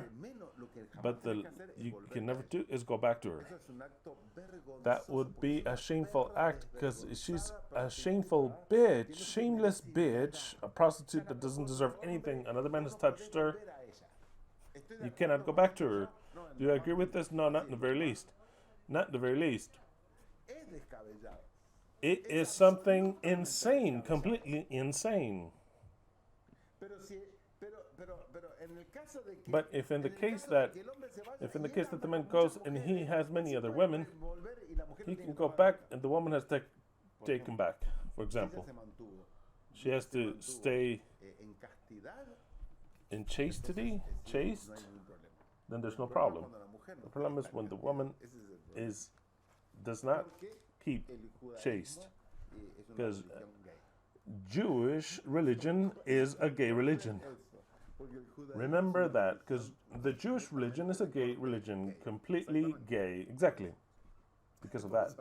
there. but you can never do is go back to her. Eso es un acto vergonzoso. That would be porque a es shameful una act because she's desvergonzada a persona shameful que bitch, tiene su shameless necesidad. bitch, a prostitute that doesn't deserve anything. Another man has touched her. Volver a ella. Estoy de You cannot acuerdo go con back to eso, her. no, en Do you lo agree más with this? No, not in the very least. Not in the very least. Es descabellado. It is something insane, completely insane. Pero si, pero en el caso de que, But if in the en el case caso that de que el hombre se vaya if in y the él case that the anda man con goes muchas and he mujeres, has many se other puede women, volver y la mujer he no tiene can que go pagar back nada. and the woman has to Por take him back, for ella example. se mantuvo. She has Se to mantuvo, stay en castidad, in chastity, entonces, chaste, no hay ningún problema. then there's no El problema problem. es cuando la mujer no The problem tiene is when the castidad. woman Ese es el problema. does not Porque keep el judaísmo, chaste. es una 'Cause, religión gay. Jewish religion is a gay religion. Eso, porque el judaísmo Remember es una that, because religión the Jewish religion is a gay religion, completely gay. Exactly. Because of that.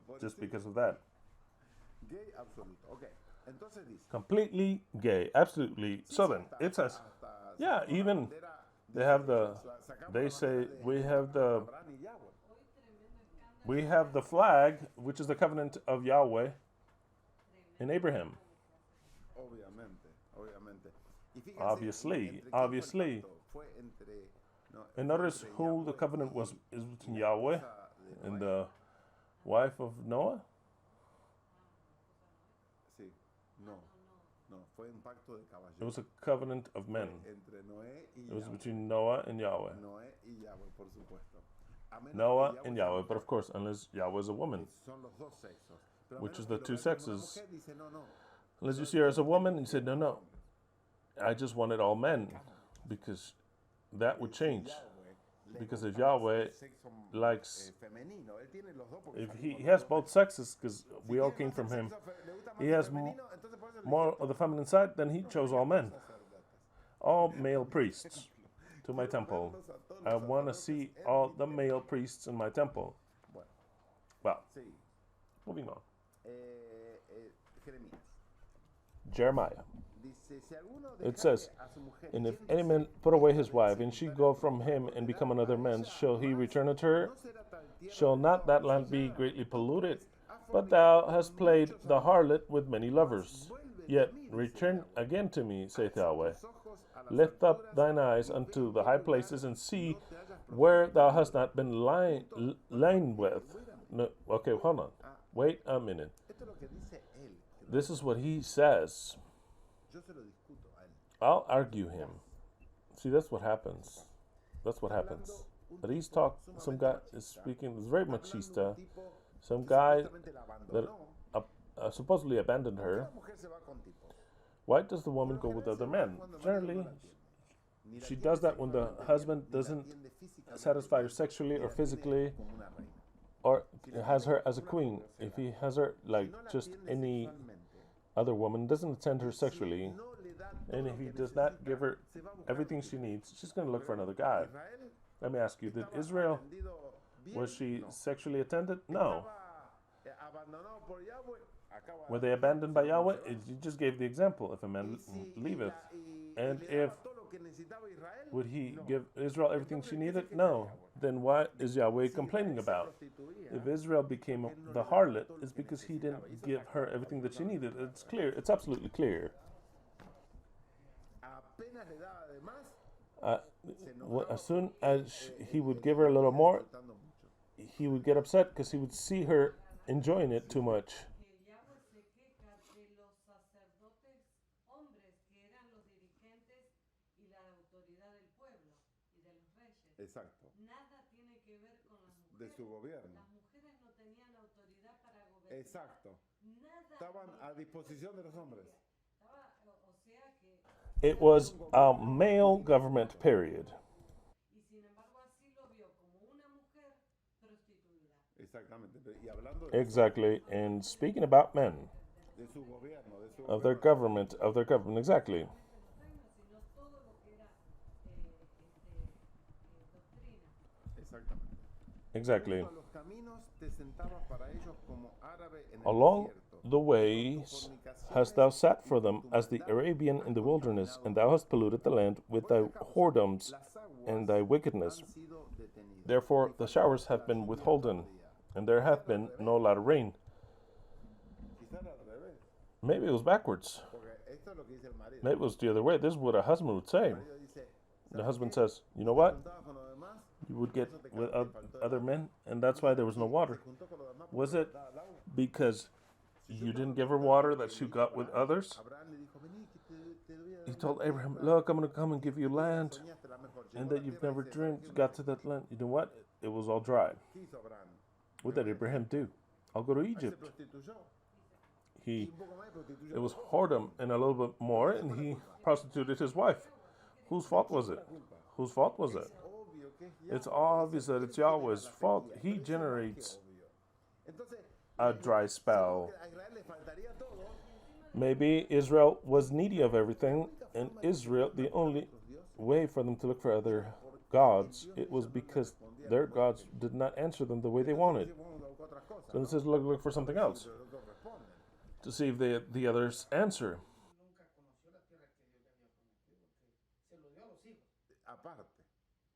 Por Just eso, because of that. gay absoluto. Ok, entonces dice. Completely gay. Absolutely. So then, it says, yeah, even they have they say we have the flag, which is the covenant of Yahweh and Abraham. Obviamente, obviamente. Y fíjense, Obviously, ¿entre quién fue el obviously. pacto? Fue entre, no, And fue notice entre who the Yahweh covenant y- is between y la Yahweh esposa de and Noé. the wife of Noah. Sí, no, fue un pacto de It caballeros. was a covenant of men. Entre Noé y It was Yahweh. between Noah and Yahweh. Noé y Yahweh, por supuesto. A menos Noah que and sea Yahweh, mujer. but of course, unless Yahweh is a woman. Son los dos sexos. Pero a Which menos is que the lo two veas como una sexes. mujer, dice, no, no, Unless you see her as a woman and said, no, I just wanted all men. Because that would change. Yahweh le Because if gusta Yahweh el sexo, likes, femenino. Él tiene los dos porque if salimos he los has dos. both sexes, because we all Tiene came más from el him, sexo le gusta más he el has femenino, entonces por eso le more dije of the todo. feminine side, then he chose all men. Sacerdotes. All male priests to my temple. Verlos a todos I los want to sacerdotes see en all mi the templo. male priests in my temple. Bueno, Well, sí. moving on. Jeremías. Jeremiah. Dice, si alguno It dejare says, a su mujer and if yéndose any man put away his wife, and she go from him and become another man's, shall he return unto her? no será tal tierra Shall de not that todos land be allá, greatly tú, polluted? pues, has But fornicado thou con hast played muchos the amigos. harlot with many lovers. Vuélvete Yet a mí, dice return Yahweh. again to me, saith Alza Yahweh. tus ojos a las Lift up alturas thine eyes y unto ve the qué high lugar places, and see no te hayas where thou prostituido. hast not been lain with. No, okay, hold on. Wait a minute. Esto es lo que dice él. This is what he says. Yo se lo discuto a él. I'll argue him. See, that's what happens. That's what happens. But he's some guy is speaking, is very machista. Some guy that supposedly abandoned her. Why does the woman go with other men? Generally, she does that when the husband doesn't satisfy her sexually or physically, or has her as a queen. If he has her like just any other woman, doesn't attend her sexually, and if he does not give her everything she needs, she's going to look for another guy. Let me ask you, did Israel, was she sexually attended? No. Were they abandoned by Yahweh? You just gave the example. If a man leaveth, and if would he give Israel everything she needed? No. Then what is Yahweh complaining about? If Israel became the harlot, it's because he didn't give her everything that she needed. It's clear. It's absolutely clear. As soon as he would give her a little more, he would get upset because he would see her enjoying it too much. Que Yahweh se queja de los sacerdotes hombres que eran los dirigentes y la autoridad del pueblo y de los reyes. Exacto. Nada tiene que ver con las mujeres. De su gobierno. Las mujeres no tenían autoridad para gobernar. Exacto. Nada. Estaban a disposición de los hombres. O sea que, It was a male government, period. y sin embargo así lo vio como una mujer prostituida. Exactamente. Y hablando de Exactly. And speaking about men, su gobierno, de su of their gobierno. government, exactly. Los reinos, sino todo lo que era doctrina. Exactamente. Exactly. Junto a los caminos te sentabas para ellos como árabe en el Along desierto. the ways hast thou sat for them as the Arabian in the wilderness, and thou hast polluted the land with thy whoredoms and thy wickedness. han sido detenidos. Therefore the showers have been withholden, and there hath been no lot of rain. Quizá era al revés, Maybe it was backwards. porque esto es lo que dice el marido. Maybe it was the other way. This is what a husband would say. El marido dice, The husband "¿Sabes says, you know qué? what? Juntabas con los demás, You would get eso te with te faltó el other agua. men, and that's why there was no water. Se juntó con los demás Was porque it daba el agua. because you didn't give her water that she got with others? Abraham le dijo, vení, que te doy a He dar told una Abraham, tierra. look, I'm going to come and give you land, Soñaste la mejor. Llegó and a that la you've tierra y never dice, dreamed. "¿Qué Got to that land. You know what? It was all dry. hizo Abraham? What did Abraham do? I'll go to Se Egypt. prostituyó. Y He, un poco más y prostituyó. it was whoredom and a little bit more, and he prostituted his wife. Whose fault was it? Whose fault was it? Obvio que es It's Yahweh. obvious that it's Yahweh's fault. He generates Entonces, a dry spell. a Israel le faltaría todo. Maybe Israel was needy of everything, and Israel, the only way for them to look for other gods, it was because their gods did not answer them the way they wanted. So it says, look for something else to see if the others answer. Aparte,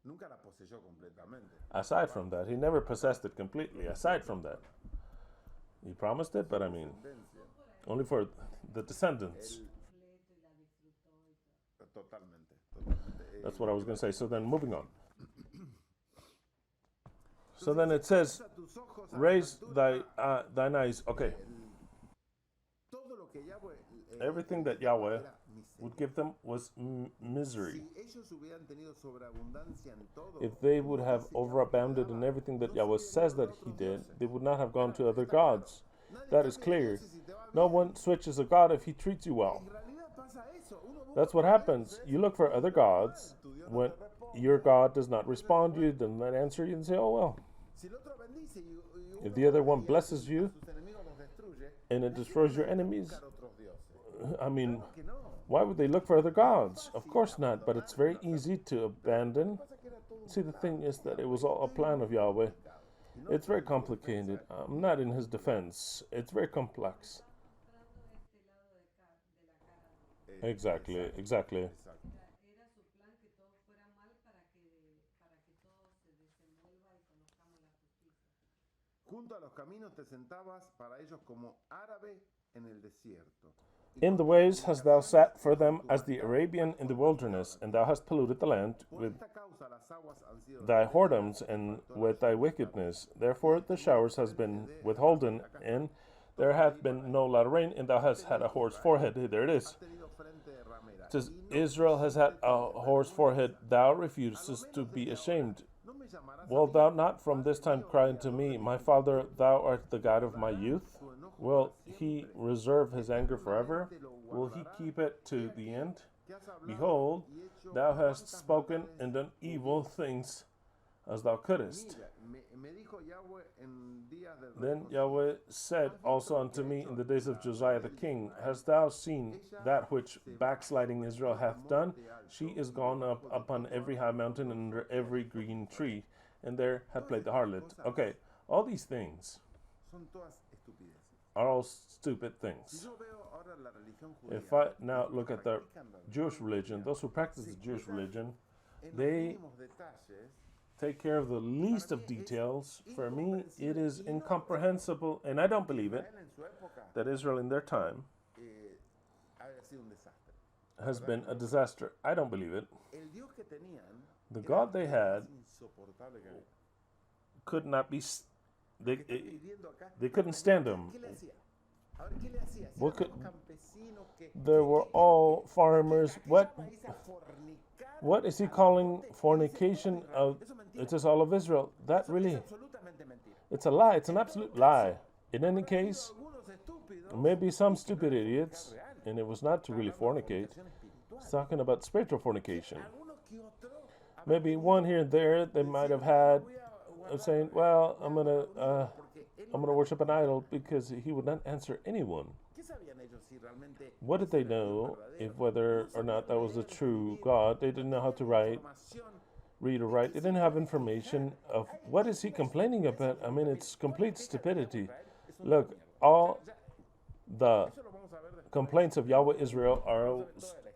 nunca la poseyó completamente. Aside from that, he never possessed it completely. Aside from that, he promised it, but I mean, only for the descendants. Totalmente, totalmente. That's what I was going to say. So then, moving on. So then it says, Tus ojos a la raise altura, thine eyes. Okay, todo lo que Yahweh, everything that Yahweh era miseria. would give them was misery. Si ellos hubieran tenido sobreabundancia en todo, If they would have overabounded in everything that Yahweh says that he did, they would not have gone to other gods. That is clear. No one switches a god if he treats you well. en realidad pasa eso. Uno busca That's what happens. You look for other gods when your God does not respond to you, does not answer you, and say, oh well. si el otro bendice y If uno the other one y blesses you a sus enemigos los destruye, and it destroys your enemies, buscar otros dioses. I mean, Que no. why would they look for other gods? Of course not, but it's very easy to abandon. See, the thing is that it was all a plan of Yahweh. It's very complicated. I'm not in his defense. It's very complex. mostrando este lado de, de la cara de Exactly, exactly. Exacto. era su plan que todo fuera mal para que todo se desenvuelva y conozcamos la justicia. Junto a los caminos te sentabas para ellos como árabe en el desierto. In the ways hast thou sat for them as the Arabian in the wilderness, and thou hast polluted the land Por with esta causa las aguas han sido thy whoredoms and with thy wickedness. Therefore the showers has been withholden, and there hath been no lot of rain, and thou hast had a whore's forehead. There it is. tenido frente de ramera. It says, Israel has had a whore's forehead. Thou refusest to be ashamed. No me llamarás Will thou not from this time cry unto me, my father, thou art the God of my youth? Will he reserve his anger forever? Will he keep it to the end? que has hablado Behold, y hecho thou hast tantas spoken maldades. and done evil things as thou couldest. Mira, me dijo Yahweh en días del Then reposo, Yahweh said also unto me in the days of Josiah the king, Hast thou seen that which backsliding Israel hath done? She is gone up upon every high mountain and under every green tree, and there hath played the harlot. Okay, all these things son todas estupideces. are all stupid Si things. yo veo ahora la religión judía, If I now look at the practican la Jewish religion, those who practice the Jewish religion, en los they mínimos detalles, take care of the least of details. For me, it is incomprehensible, and I don't believe it, Israel en su época that Israel in their time había sido un desastre. has been a disaster. I don't believe it. El Dios que tenían The era God they had más insoportable que había. could not be. They Estoy viviendo acá. they couldn't stand him. ¿Qué le hacía? A ver, ¿qué le hacía? Si What eran could- unos campesinos que- There were all farmers. aquella país a fornicar What is he a los calling montes. fornication Eso es todo of? Israel. Eso es mentira. It is all of Israel. That Eso really, es absolutamente mentira. it's a lie. It's an absolute lie. In any Habrá habido case, algunos estúpidos maybe some que no stupid era idiots, fornicar real. and it was not to really Está hablando de fornicate. fornicación espiritual. It's talking about spiritual fornication. Algunos que otros habrán Maybe tenido one here and there they might have had of saying, "Well, I'm gonna worship an idol," because he would not answer anyone. ¿Qué sabían ellos si realmente What did they know if whether or not that was the true God? They didn't know how to write, información? read or write. They didn't have information of what is he complaining about. I mean, it's complete stupidity. Look, all the Eso lo vamos a ver después. complaints of Yahweh Israel are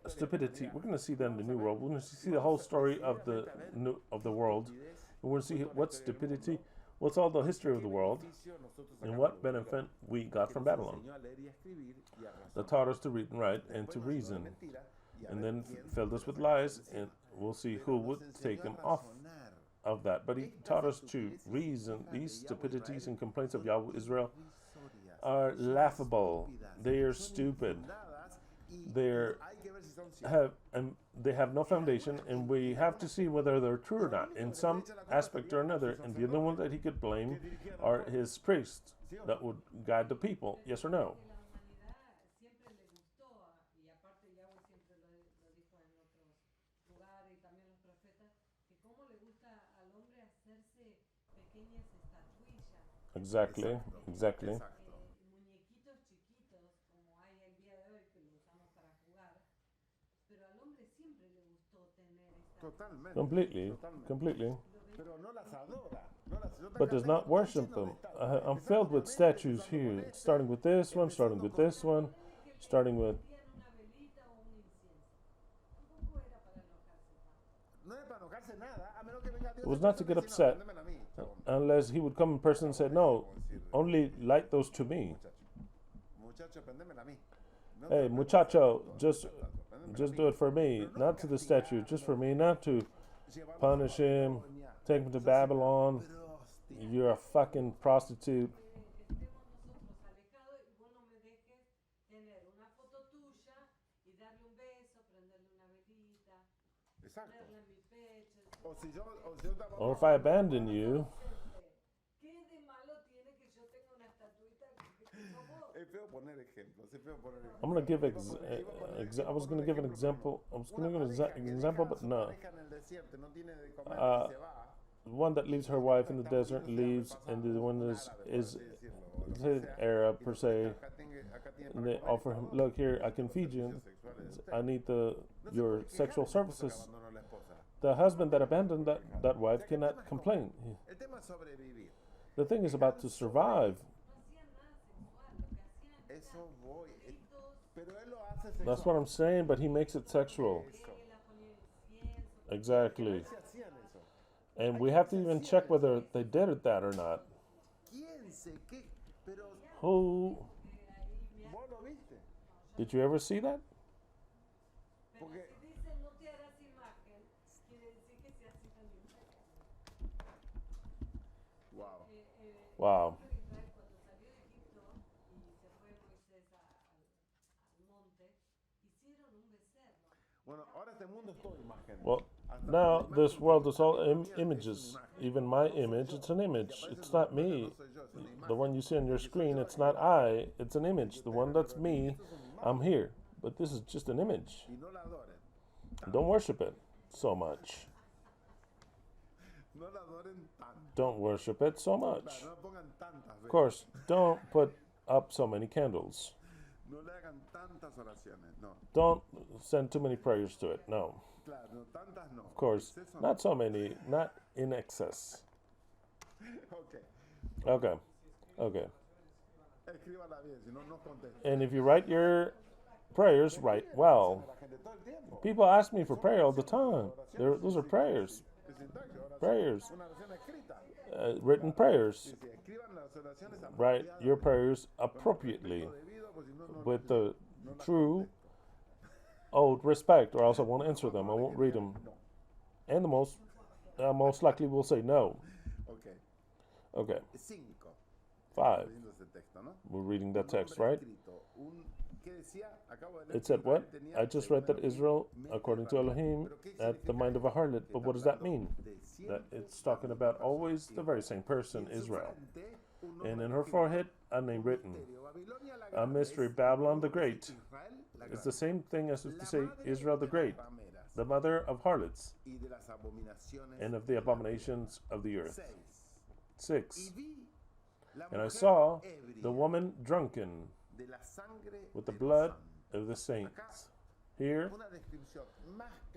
stupidity. We're going to see that in the new world. We're going to see the whole story of the world. And we're going to see what's stupidity, what's all the history of the world, and what benefit we got from Babylon. That taught us to read and write and to reason, and then filled us with lies, and we'll see who would take him off of that. But he taught us to reason. These stupidities and complaints of Yahweh Israel are laughable. They are stupid. They have no foundation, and we have to see whether they're true or not in some aspect or another. And the only one that he could blame are his priests that would guide the people. Yes or no? Exactly. Muñequitos chiquitos, como hay el día de hoy que lo usamos para jugar, pero al hombre siempre le gustó tener esta. Completely. Pero no las adora. But does not worship them. I'm filled with statues here, starting with this one, starting with this one, starting with. Una velita o un incienso. Tampoco era para enojarse tanto. No es para enojarse nada, a menos que venga Dios. It was not to get upset, unless he would come in person and say, "No, only light those to me." Muchacho, prendémela a mí. Hey, muchacho, just do it for me, not to the statue, just for me, not to punish him, take him to Babylon. You're a fucking prostitute. Estemos nosotros alejados y vos no me dejes tener una foto tuya y darle un beso, prenderle una velita, ponerla en mi pecho. Or if I abandon you, ¿Qué de malo tiene que yo tenga una estatuita como vos? Es feo poner ejemplos, es feo poner ejemplos. I'm gonna give I was gonna give an example. I was gonna give an example, but no. One that leaves her wife in the desert leaves, and the one is Arab per se. And they offer him, look here, I can feed you. I need your sexual services. The husband that abandoned that wife cannot complain. The thing is about to survive. That's what I'm saying, but he makes it sexual. Exactly. And we have to even check whether they did that or not. Who? Did you ever see that? Wow. Well, now this world is all images. Even my image, it's an image. It's not me. The one you see on your screen, it's not I. It's an image. The one that's me, I'm here. But this is just an image. Don't worship it so much. Don't worship it so much. Of course, don't put up so many candles. Don't send too many prayers to it. No. Of course, not so many, not in excess. Okay. And if you write your prayers, write well. People ask me for prayer all the time. Those are prayers. Written prayers. Write your prayers appropriately with the true old respect, or else I won't answer them. I won't read them. And most likely will say no. Okay. 5. We're reading that text, right? It said what? I just read that Israel, according to Elohim, had the mind of a harlot. But what does that mean? That it's talking about always the very same person, Israel. And in her forehead, a name written. A mystery, Babylon the Great. It's the same thing as if to say Israel the Great, the mother of harlots and of the abominations of the earth. 6. And I saw the woman drunken with the blood of the saints. Here,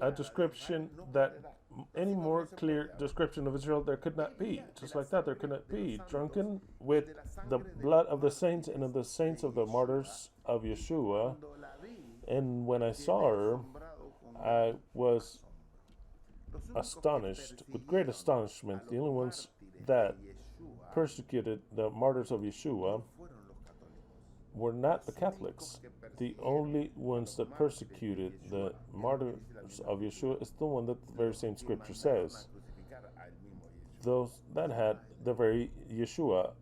a description that any more clear description of Israel there could not be. Just like that, there could not be. Drunken with the blood of the saints and of the saints of the martyrs of Yeshua. And when I saw her, I was Los únicos que astonished, with great persiguieron astonishment, a the los only ones mártires that de Yeshua persecuted the martyrs of Yeshua fueron los católicos. were not the Los únicos Catholics. que The persiguieron only a ones los that mártires de persecuted Yeshua, the que es lo que martyrs dice la misma of Biblia, Yeshua is the one that the very same los que scripture mandaron says. a crucificar al mismo Yeshua. Those that had the very Yeshua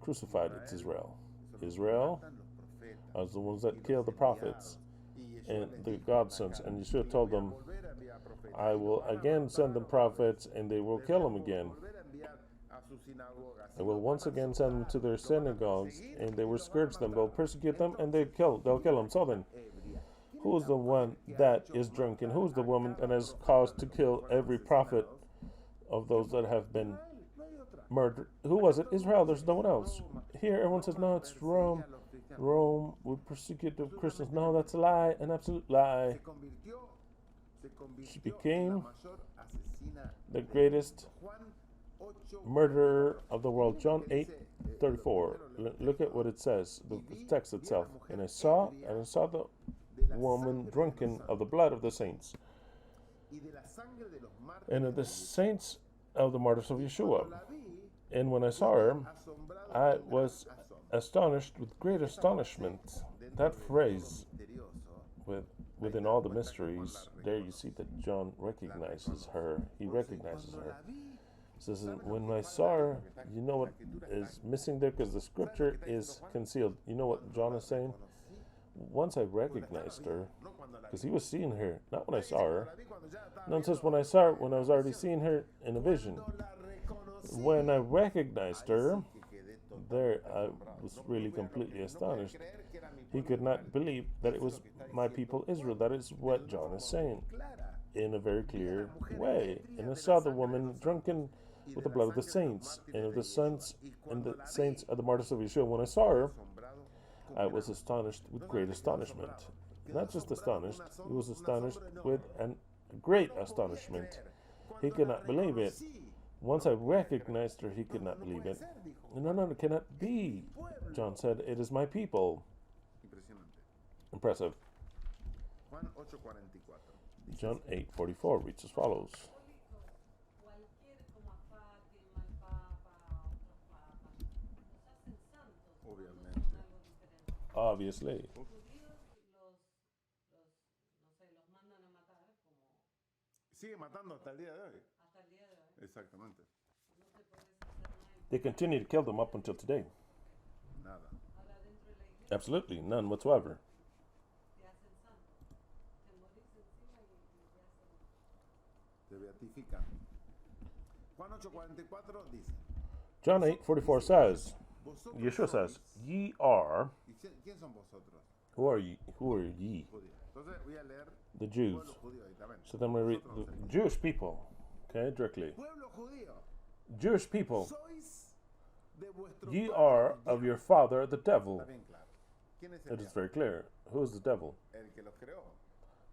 crucified, it's Israel. Son los que Israel matan los profetas are the ones y that los killed the prophets enviados. Y Yeshua and les the dijo en God's la sons. cara, And "Y Yeshua los told voy a them, volver a enviar profetas, I y los will van a again send them matar, prophets and they will les kill van them a again. volver a enviar a sus sinagogas, I y will los once van a again send them azotar, to their los van a synagogues perseguir, and they y will los van a scourge them. They'll matar." persecute them and they'll Entonces, kill them. So ¿quién then, es la ebria? ¿Quién who es is la the one mujer que ha that hecho is drunk and matar who is the a woman that cada has profeta caused de to los que kill fueron every prophet asesinados? of those that have been Israel, no hay otra. murdered? Who was it? Israel. There's no one else. Roma. Here, everyone says, no, it's Rome. Perseguía a los cristianos. Rome would persecute the Christians. No, that's a lie, an absolute lie. Se convirtió She en la became mayor asesina the del greatest mundo. Juan 8, murderer of the world. Miren John lo que 8, dice, 34. Look at what it says, the text itself. And I saw the woman drunken of the blood of the saints, y de la sangre de los and of the mártires. saints of the martyrs of Yeshua. Cuando la vi, And when I saw her, asombrado I con gran was asombro. astonished with great astonishment. Dentro That de todo phrase, misterioso, within all the mysteries, there you see that John recognizes her. He recognizes cuando her. la vi, Says, when I saw her, you know what is missing there? Because the scripture is concealed. You know what John is saying? Once I recognized her, no cuando la because he was seeing her, not when I saw her. vi, cuando ya estaba No, it says viendo, when I saw her, when I was already seeing her in a vision. cuando la reconocí, When I recognized her, que quedé totalmente there I asombrado. was No really podía completely creer, no podía astonished. creer que era mi He pueblo could not Israel. believe that it was my people Israel. That is what John is saying Clara, in a very clear way. And I saw the woman drunken with the blood of the saints and of the sons and the saints of the martyrs of Yeshua. When I saw her, asombrado, I was astonished with great astonishment. Not just astonished, he was astonished with a great astonishment. He could not believe it. Once I recognized her, he could not believe it. No, it cannot be. John said, it is my people. impresionante. Impressive. Juan 8:44. John 8:44 reads as follows. Cualquier como a Fátima, el Papa, otros papas, los hacen santos, no Obviamente. son algo diferente. Obviously. Los judíos no sé, los mandan a matar como Sigue matando hasta el día de hoy. hasta el día de hoy. Exactamente. No te puedes hacer nada. They continue to kill them up until today. Nada. Ahora dentro de la iglesia Absolutely, none whatsoever. te hacen santo. Te morís encima y te hacen. Te beatifican. Juan 8:44 dice. John 8:44 says, Vosotros Yeshua says, sois- ye are, ¿Y quién son vosotros? who are ye? Who are ye? Judíos. Entonces voy a leer The Jews. pueblo judío ahí también. So then we read Nosotros the los Jewish people. Okay, directly. Pueblo judío, Jewish people, sois de vuestro ye padre are el of diablo. your father the devil. Está bien claro. ¿Quién es el It is diablo? very clear. Who is the devil? El que los creó.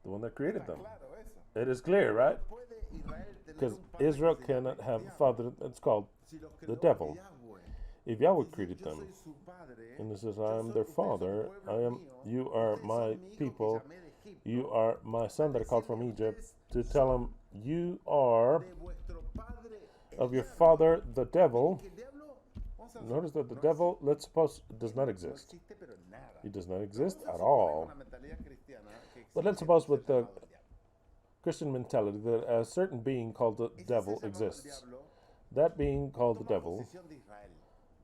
The one that created Está them. claro eso. It is clear, right? ¿Puede Israel tener Because un padre Israel que se llame cannot have a diablo? father that's called Si los the creó devil. Yahweh. if Yahweh Dice, created yo them. soy su padre, And it says, yo I am soy- their ustedes son father, pueblo mío, you are ustedes my son mi hijo que people, llamé de Egipto, you are my son that I called from decirle, Egypt, ustedes to tell him, you are de vuestro padre el of your diablo. father the devil. Que el diablo, vamos a Notice that the no devil, let's suppose, does not no exist. existe, pero nada. He does not exist Vamos a at suponer all. con la mentalidad cristiana que But let's existe suppose un with ser the llamado el diablo. Christian mentality that a certain being called the Ese devil ser llamado el exists. diablo That being called the toma devil posesión de Israel.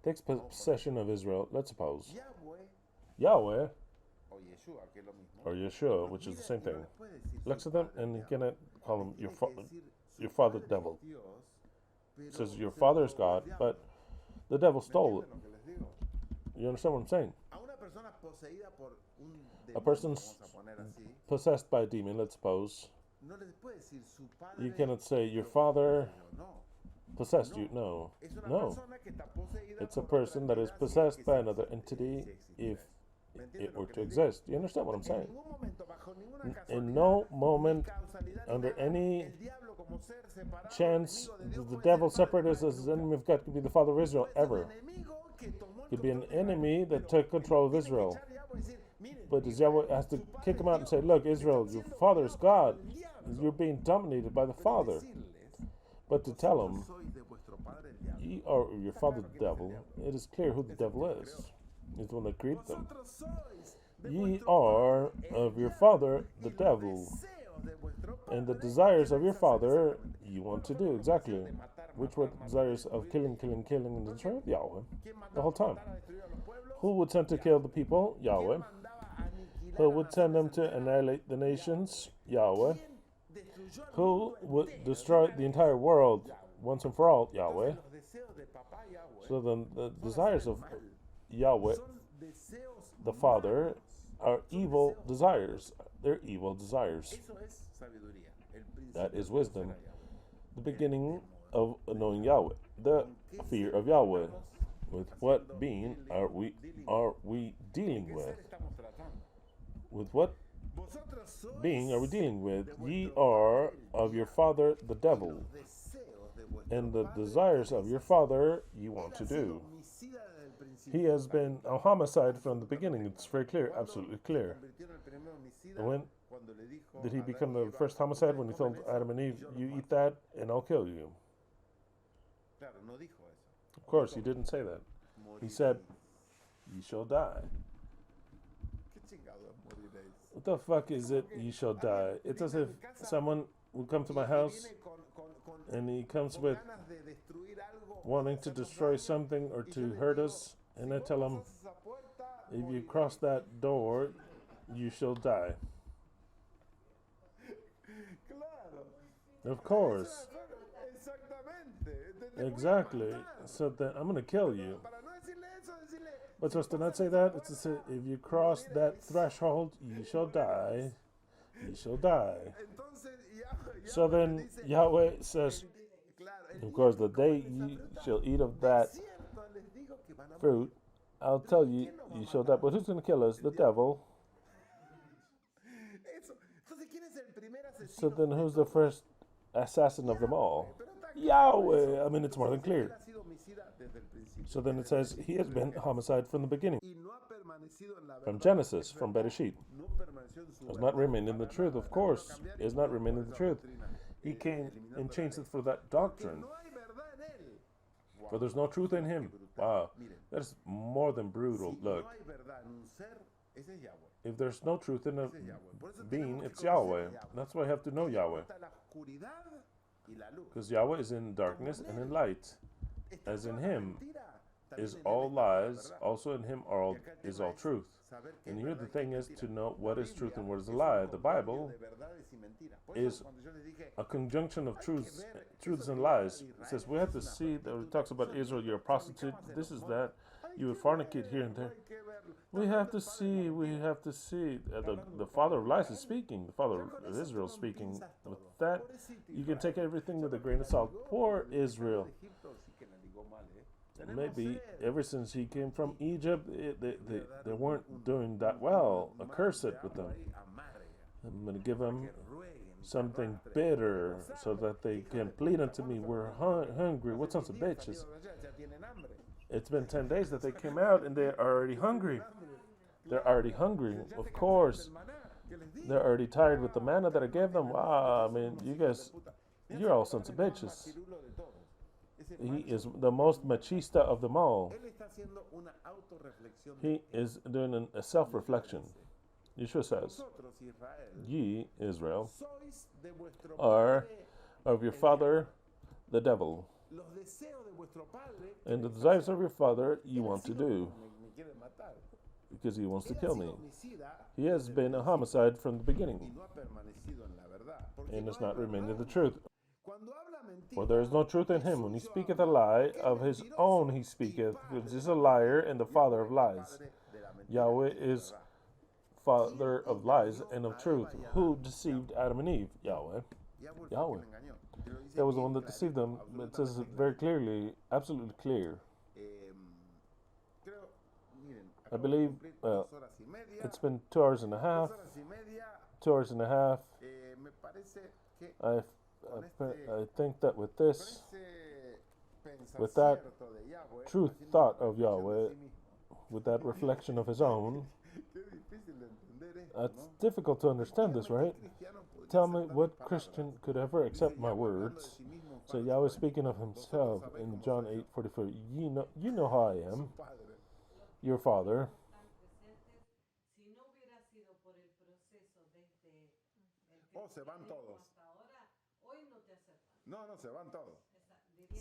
takes possession of Israel, let's suppose. Yahweh Yahweh, o Yeshua, que es lo mismo. or Yeshua, which is the same Mira, y thing, no les puede decir looks su at them padre and he diablo. cannot call him Les your, tiene que decir, su your father padre devil. es Dios, pero Says your se lo father is robó el God, diablo. but the devil ¿Me stole it. entienden lo que les digo? You understand what I'm saying? A una persona poseída por un A demonio, person's vamos a poner así, possessed by a demon, let's suppose. no les puede decir su padre. You cannot say your lo father poseyó. No, possessed you. No. es una No. persona que está poseída It's a por otra person that is entidad, si es possessed que by sí another existe, entity si existe. if ¿Me entienden it lo were que to les digo? exist. You understand what I'm En saying? ningún momento, bajo ninguna In casualidad, no ni moment, causalidad, ni under nada, any el diablo como ser separado, chance, enemigo de Dios, the puede devil ser padre separated de us as Israel the nunca. enemy of God could be the father of Israel Puede ser un ever. enemigo que tomó el Could be an control de Israel, enemy that pero took control of tiene que Israel. echar Yahweh y decir, But does Yahweh has to kick him out and say, look, Israel, your father is God. You're being dominated by the father. But to tell him, ye are your father the devil, it is clear who the devil is. He's the one that created them. Ye are of your father the devil, and the desires of your father you want to do. Exactly. Which were the desires of killing, and destroying? Yahweh. The whole time. Who would send to kill the people? Yahweh. Who would send them to annihilate the nations? Yahweh. Who would destroy the entire world once and for all? Yahweh. So then the desires of Yahweh, the Father, are evil desires. They're evil desires. That is wisdom. The beginning of knowing Yahweh. The fear of Yahweh. With what being are we dealing with? With what being are we dealing with? Ye are of your father the devil, and the desires of your father you want to do. He has been a homicide from the beginning. It's very clear, absolutely clear. And when did he become the first homicide? When he told Adam and Eve, you eat that and I'll kill you. Of course, he didn't say that. He said, you shall die. What the fuck is it, you shall die? It's as if someone would come to my house and he comes with wanting to destroy something or to hurt us, and I tell him, if you cross that door, you shall die. Of course. Exactly. So then I'm going to kill you. But supposed to not say that? It's to say, if you cross that threshold, you shall die. You shall die. So then Yahweh says, of course, the day you shall eat of that fruit, I'll tell you, you shall die. But who's going to kill us? The devil. So then who's the first assassin of them all? Yahweh. I mean, it's more than clear. So then it says, he has been homicide from the beginning. From Genesis, from Bereshit. Has not remained in the truth, of course. Is not remained in the truth. He came and changed it for that doctrine. For there's no truth in him. Wow. That's more than brutal. Look. If there's no truth in a being, it's Yahweh. That's why I have to know Yahweh. Because Yahweh is in darkness and in light. As in him is all lies, also in him is all truth. And here the thing is to know what is truth and what is a lie. The Bible is a conjunction of truths and lies. It says we have to see that it talks about Israel, you're a prostitute, this is that, you would fornicate here and there. We have to see. The father of lies is speaking. The father of Israel is speaking. With that, you can take everything with a grain of salt. Poor Israel. Maybe ever since he came from Egypt, they weren't doing that well. A curse it with them. I'm going to give them something bitter so that they can plead unto me. We're hungry. What sons of bitches? It's been 10 days that they came out and they're already hungry. They're already hungry, of course. They're already tired with the manna that I gave them. Wow, I mean, you guys, you're all sons of bitches. He is the most machista of them all. He is doing a self-reflection. Yeshua says, ye, Israel, are of your father, the devil. And the desires of your father you want to do. Because he wants to kill me. He has been a homicide from the beginning. And has not remained in the truth. For there is no truth in him. When he speaketh a lie, of his own he speaketh, which is a liar and the father of lies. Yahweh is father of lies and of truth. Who deceived Adam and Eve? Yahweh. Yahweh. That was the one that deceived them. It says it very clearly, absolutely clear. I believe, it's been 2 hours and a half. 2 hours and a half. I think that with this, with that truth thought of Yahweh, with that reflection of his own, It's difficult to understand this, right? Tell me what Christian could ever accept my words. So Yahweh speaking of himself in John 8:44, you know how I am, your father. Están presentes. Si no hubiera sido por el proceso desde el Se van cristianismo todos. hasta ahora, hoy no te aceptan. No, se van todos.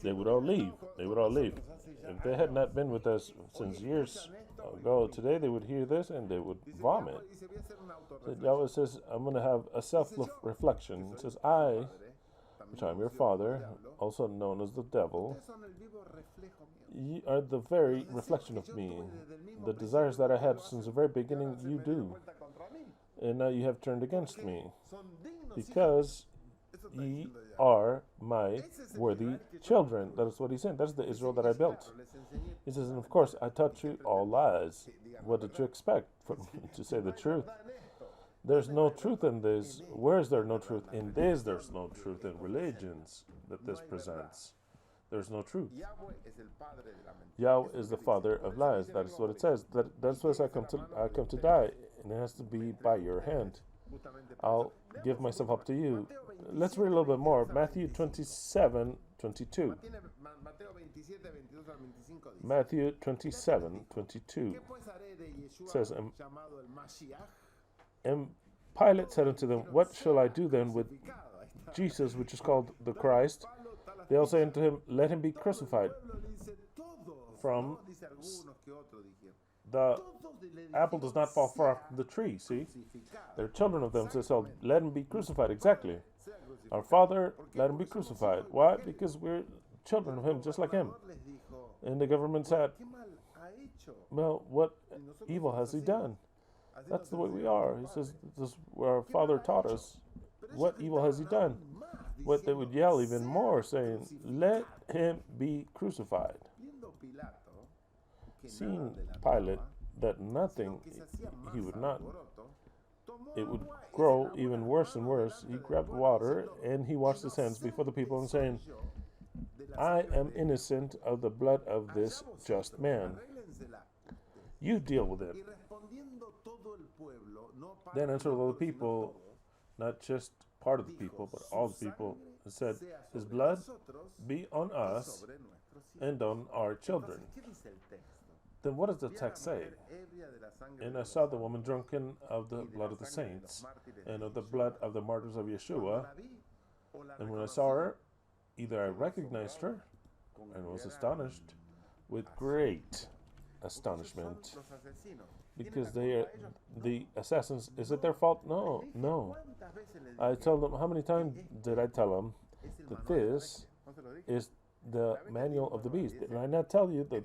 They would all leave. They would all leave. If they had not been with us since years ago, today they would hear this and they would vomit. So Yahweh says, I'm going to have a self-reflection. It says, I, which I am your father, also known as the devil, ye are the very reflection of me. The desires that I had since the very beginning, you do. And now you have turned against me, because ye are my worthy children. That is what he's saying. That's the Israel that I built. He says, and of course, I taught you all lies. What did you expect from me to say the truth? There's no truth in this. Where is there no truth? In this, there's no truth in religions that this presents. There's no truth. Yahweh is the father of lies. That is what it says. That's why I come to die, and it has to be by your hand. I'll give myself up to you. Let's read a little bit more. Matthew 27:22. Matthew 27:22 says, and Pilate said unto them, what shall I do then with Jesus, which is called the Christ? They all say unto him, let him be crucified. From the apple does not fall far from the tree, see? They're children of them, so let him be crucified, exactly. Our Father, let him be crucified. Why? Because we're children of him, just like him. And the government said, well, what evil has he done? That's the way we are. He says, this is where our Father taught us. What evil has he done? What they would yell even more, saying, let him be crucified. Seeing Pilate that nothing he would not, it would grow even worse and worse, he grabbed water and he washed his hands before the people and saying, I am innocent of the blood of this just man. You deal with it. Then answered all the people, not just part of the people, but all the people, and said, his blood be on us and on our children. Then what does the text say? And I saw the woman drunken of the blood of the saints, and of the blood of the martyrs of Yeshua. And when I saw her, either I recognized her, and was astonished with great astonishment, because they are the assassins. Is it their fault? No, no. I tell them, how many times did I tell them that this is the manual of the beast? Did I not tell you the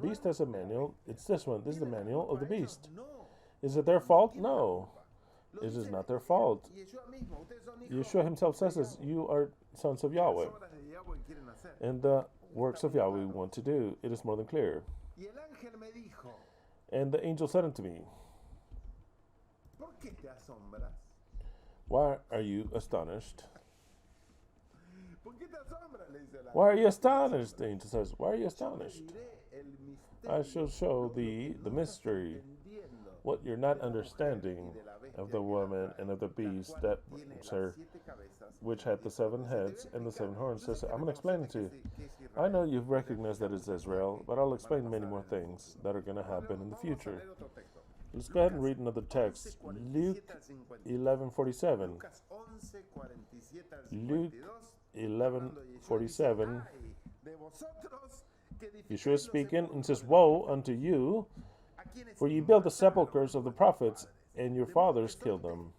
beast has a manual? It's this one. This is the manual of the beast. Is it their fault? No. It is not their fault. Yeshua himself says this, you are sons of Yahweh. And the works of Yahweh we want to do. It is more than clear. And the angel said unto me, why are you astonished? Why are you astonished? The angel says, why are you astonished? I shall show thee the mystery, what you're not understanding of the woman and of the beast that her, which had the 7 heads and the 7 horns. Says, I'm going to explain it to you. I know you've recognized that it's Israel, but I'll explain many more things that are going to happen in the future. Let's go ahead and read another text. Luke 11:47. Luke 11:47. Yeshua is speaking and says, woe unto you, for ye build the sepulchres of the prophets, and your fathers killed them.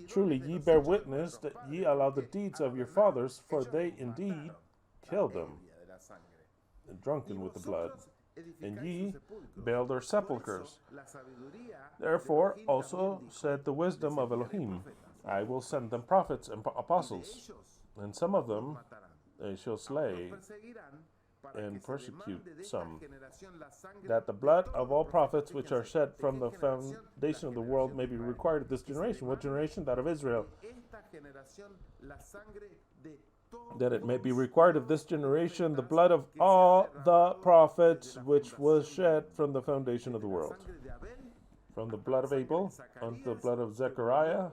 Truly ye bear witness that ye allow the deeds of your fathers, for they indeed killed them, and drunken with the blood. And ye build their sepulchres. Therefore also said the wisdom of Elohim, I will send them prophets and apostles, and some of them they shall slay and persecute some, that the blood of all prophets which are shed from the foundation of the world may be required of this generation. What generation? That of Israel. That it may be required of this generation the blood of all the prophets which was shed from the foundation of the world. from the blood of Abel unto the blood of Zechariah,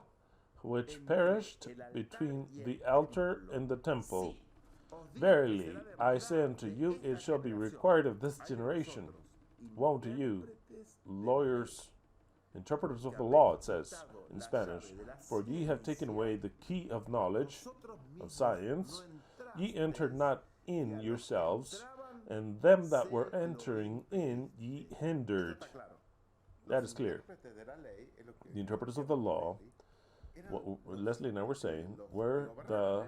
which perished between the altar and the temple. Verily, I say unto you, it shall be required of this generation. Woe to you, lawyers, interpreters of the law, it says in Spanish, for ye have taken away the key of knowledge, of science. Ye entered not in yourselves, and them that were entering in ye hindered. That is clear. The interpreters of the law, what Leslie and I were saying, were the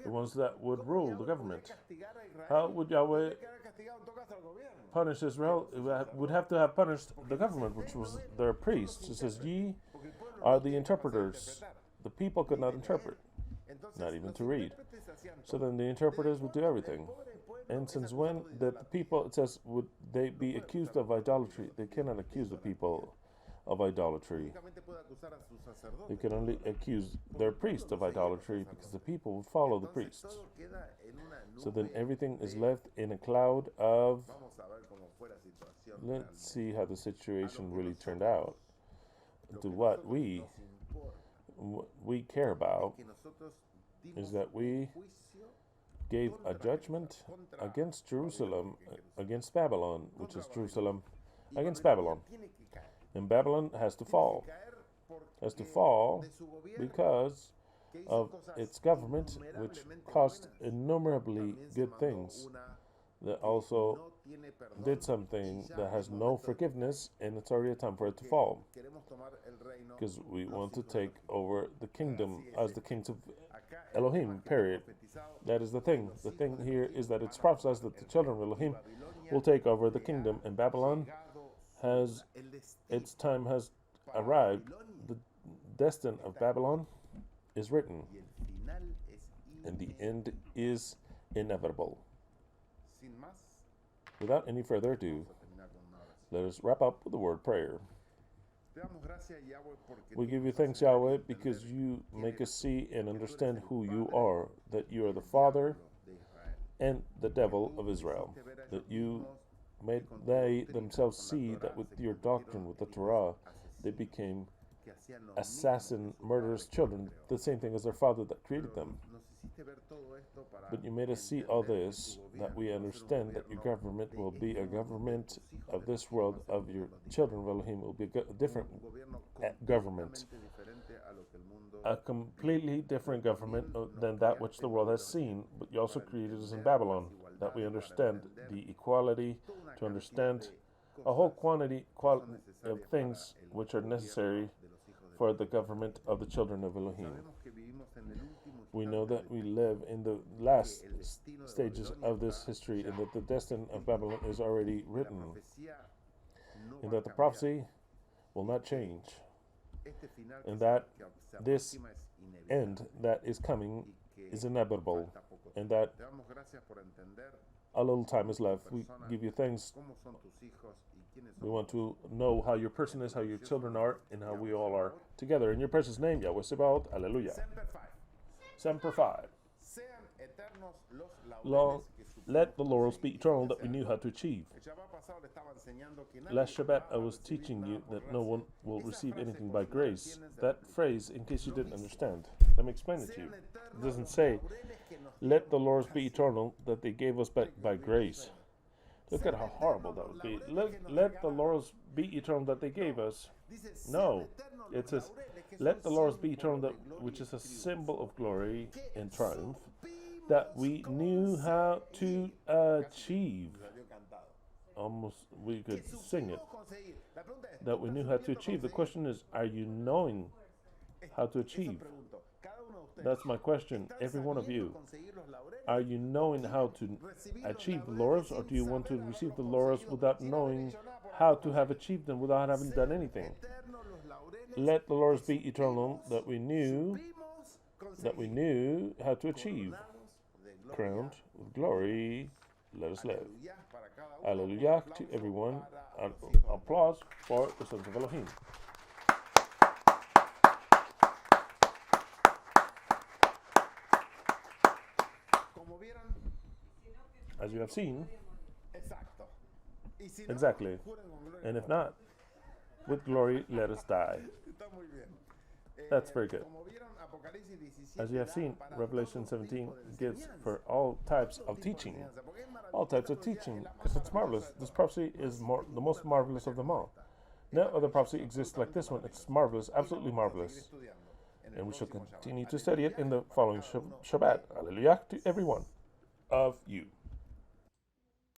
ones that would rule the government. How would Yahweh punish Israel? It would have to have punished the government, which was their priests. It says, ye are the interpreters. The people could not interpret, not even to read. So then the interpreters would do everything. And since when did the people, it says, would they be accused of idolatry? They cannot accuse the people of idolatry. They can only accuse their priest of idolatry because the people would follow the priests. So then everything is left in a cloud of, let's see how the situation really turned out. To what we care about is that we gave a judgment against Jerusalem, against Babylon, which is Jerusalem, against Babylon. And Babylon has to fall. Has to fall because of its government, which caused innumerably good things, that also did something that has no forgiveness, and it's already a time for it to fall. Because we want to take over the kingdom as the kings of Elohim, period. That is the thing. The thing here is that it's prophesied that the children of Elohim will take over the kingdom, and Babylon has, its time has arrived. The destiny of Babylon is written, and the end is inevitable. Without any further ado, let us wrap up with a word prayer. We give you thanks, Yahweh, because you make us see and understand who you are, that you are the Father and the devil of Israel, that you made they themselves see that with your doctrine, with the Torah, they became assassin, murderous children, the same thing as their father that created them. But you made us see all this, that we understand that your government will be a government of this world, of your children of Elohim will be a different government, a completely different government than that which the world has seen. But you also created us in Babylon, that we understand the equality, to understand a whole quantity of things which are necessary for the government of the children of Elohim. We know that we live in the last stages of this history, and that the destiny of Babylon is already written, and that the prophecy will not change, and that this end that is coming is inevitable, and that a little time is left. We give you thanks. We want to know how your person is, how your children are, and how we all are together. In your precious name, Yahweh Sebaot, Alleluia. Semper Fi. Long, let the laurels be eternal that we knew how to achieve. Last Shabbat I was teaching you that no one will receive anything by grace. That phrase, in case you didn't understand, let me explain it to you. It doesn't say, let the laurels be eternal that they gave us by grace. Look at how horrible that would be. Let the laurels be eternal that they gave us. No, it says, let the laurels be eternal, that, which is a symbol of glory and triumph, that we knew how to achieve. Almost we could sing it. That we knew how to achieve. The question is, are you knowing how to achieve? That's my question. Every one of you. Are you knowing how to achieve the laurels, or do you want to receive the laurels without knowing how to have achieved them, without having done anything? Let the laurels be eternal, that we knew how to achieve. Crowned with glory, let us live. Hallelujah to everyone. Applause for the sons of Elohim. As you have seen, exactly. And if not, With glory, let us die. Está muy bien. That's very good. Como vieron, Apocalipsis 17 As you have da seen, para Revelation todo 17 tipo de gives enseñanza. for all types Todo of tipo de teaching. enseñanza, porque es All maravilloso. types of Esta profecía teaching, es la más because it's marvelous. maravillosa de This todas. prophecy No is existe the most ninguna marvelous of profecía them como all. esta. No Esta other profecía prophecy es exists like this one. absolutamente It's maravillosa. marvelous, Y la absolutely vamos a seguir marvelous. estudiando en el And we shall próximo Shabbat. continue to study it in Aleluya the para following cada uno Shabbat. de Hallelujah to every one of you.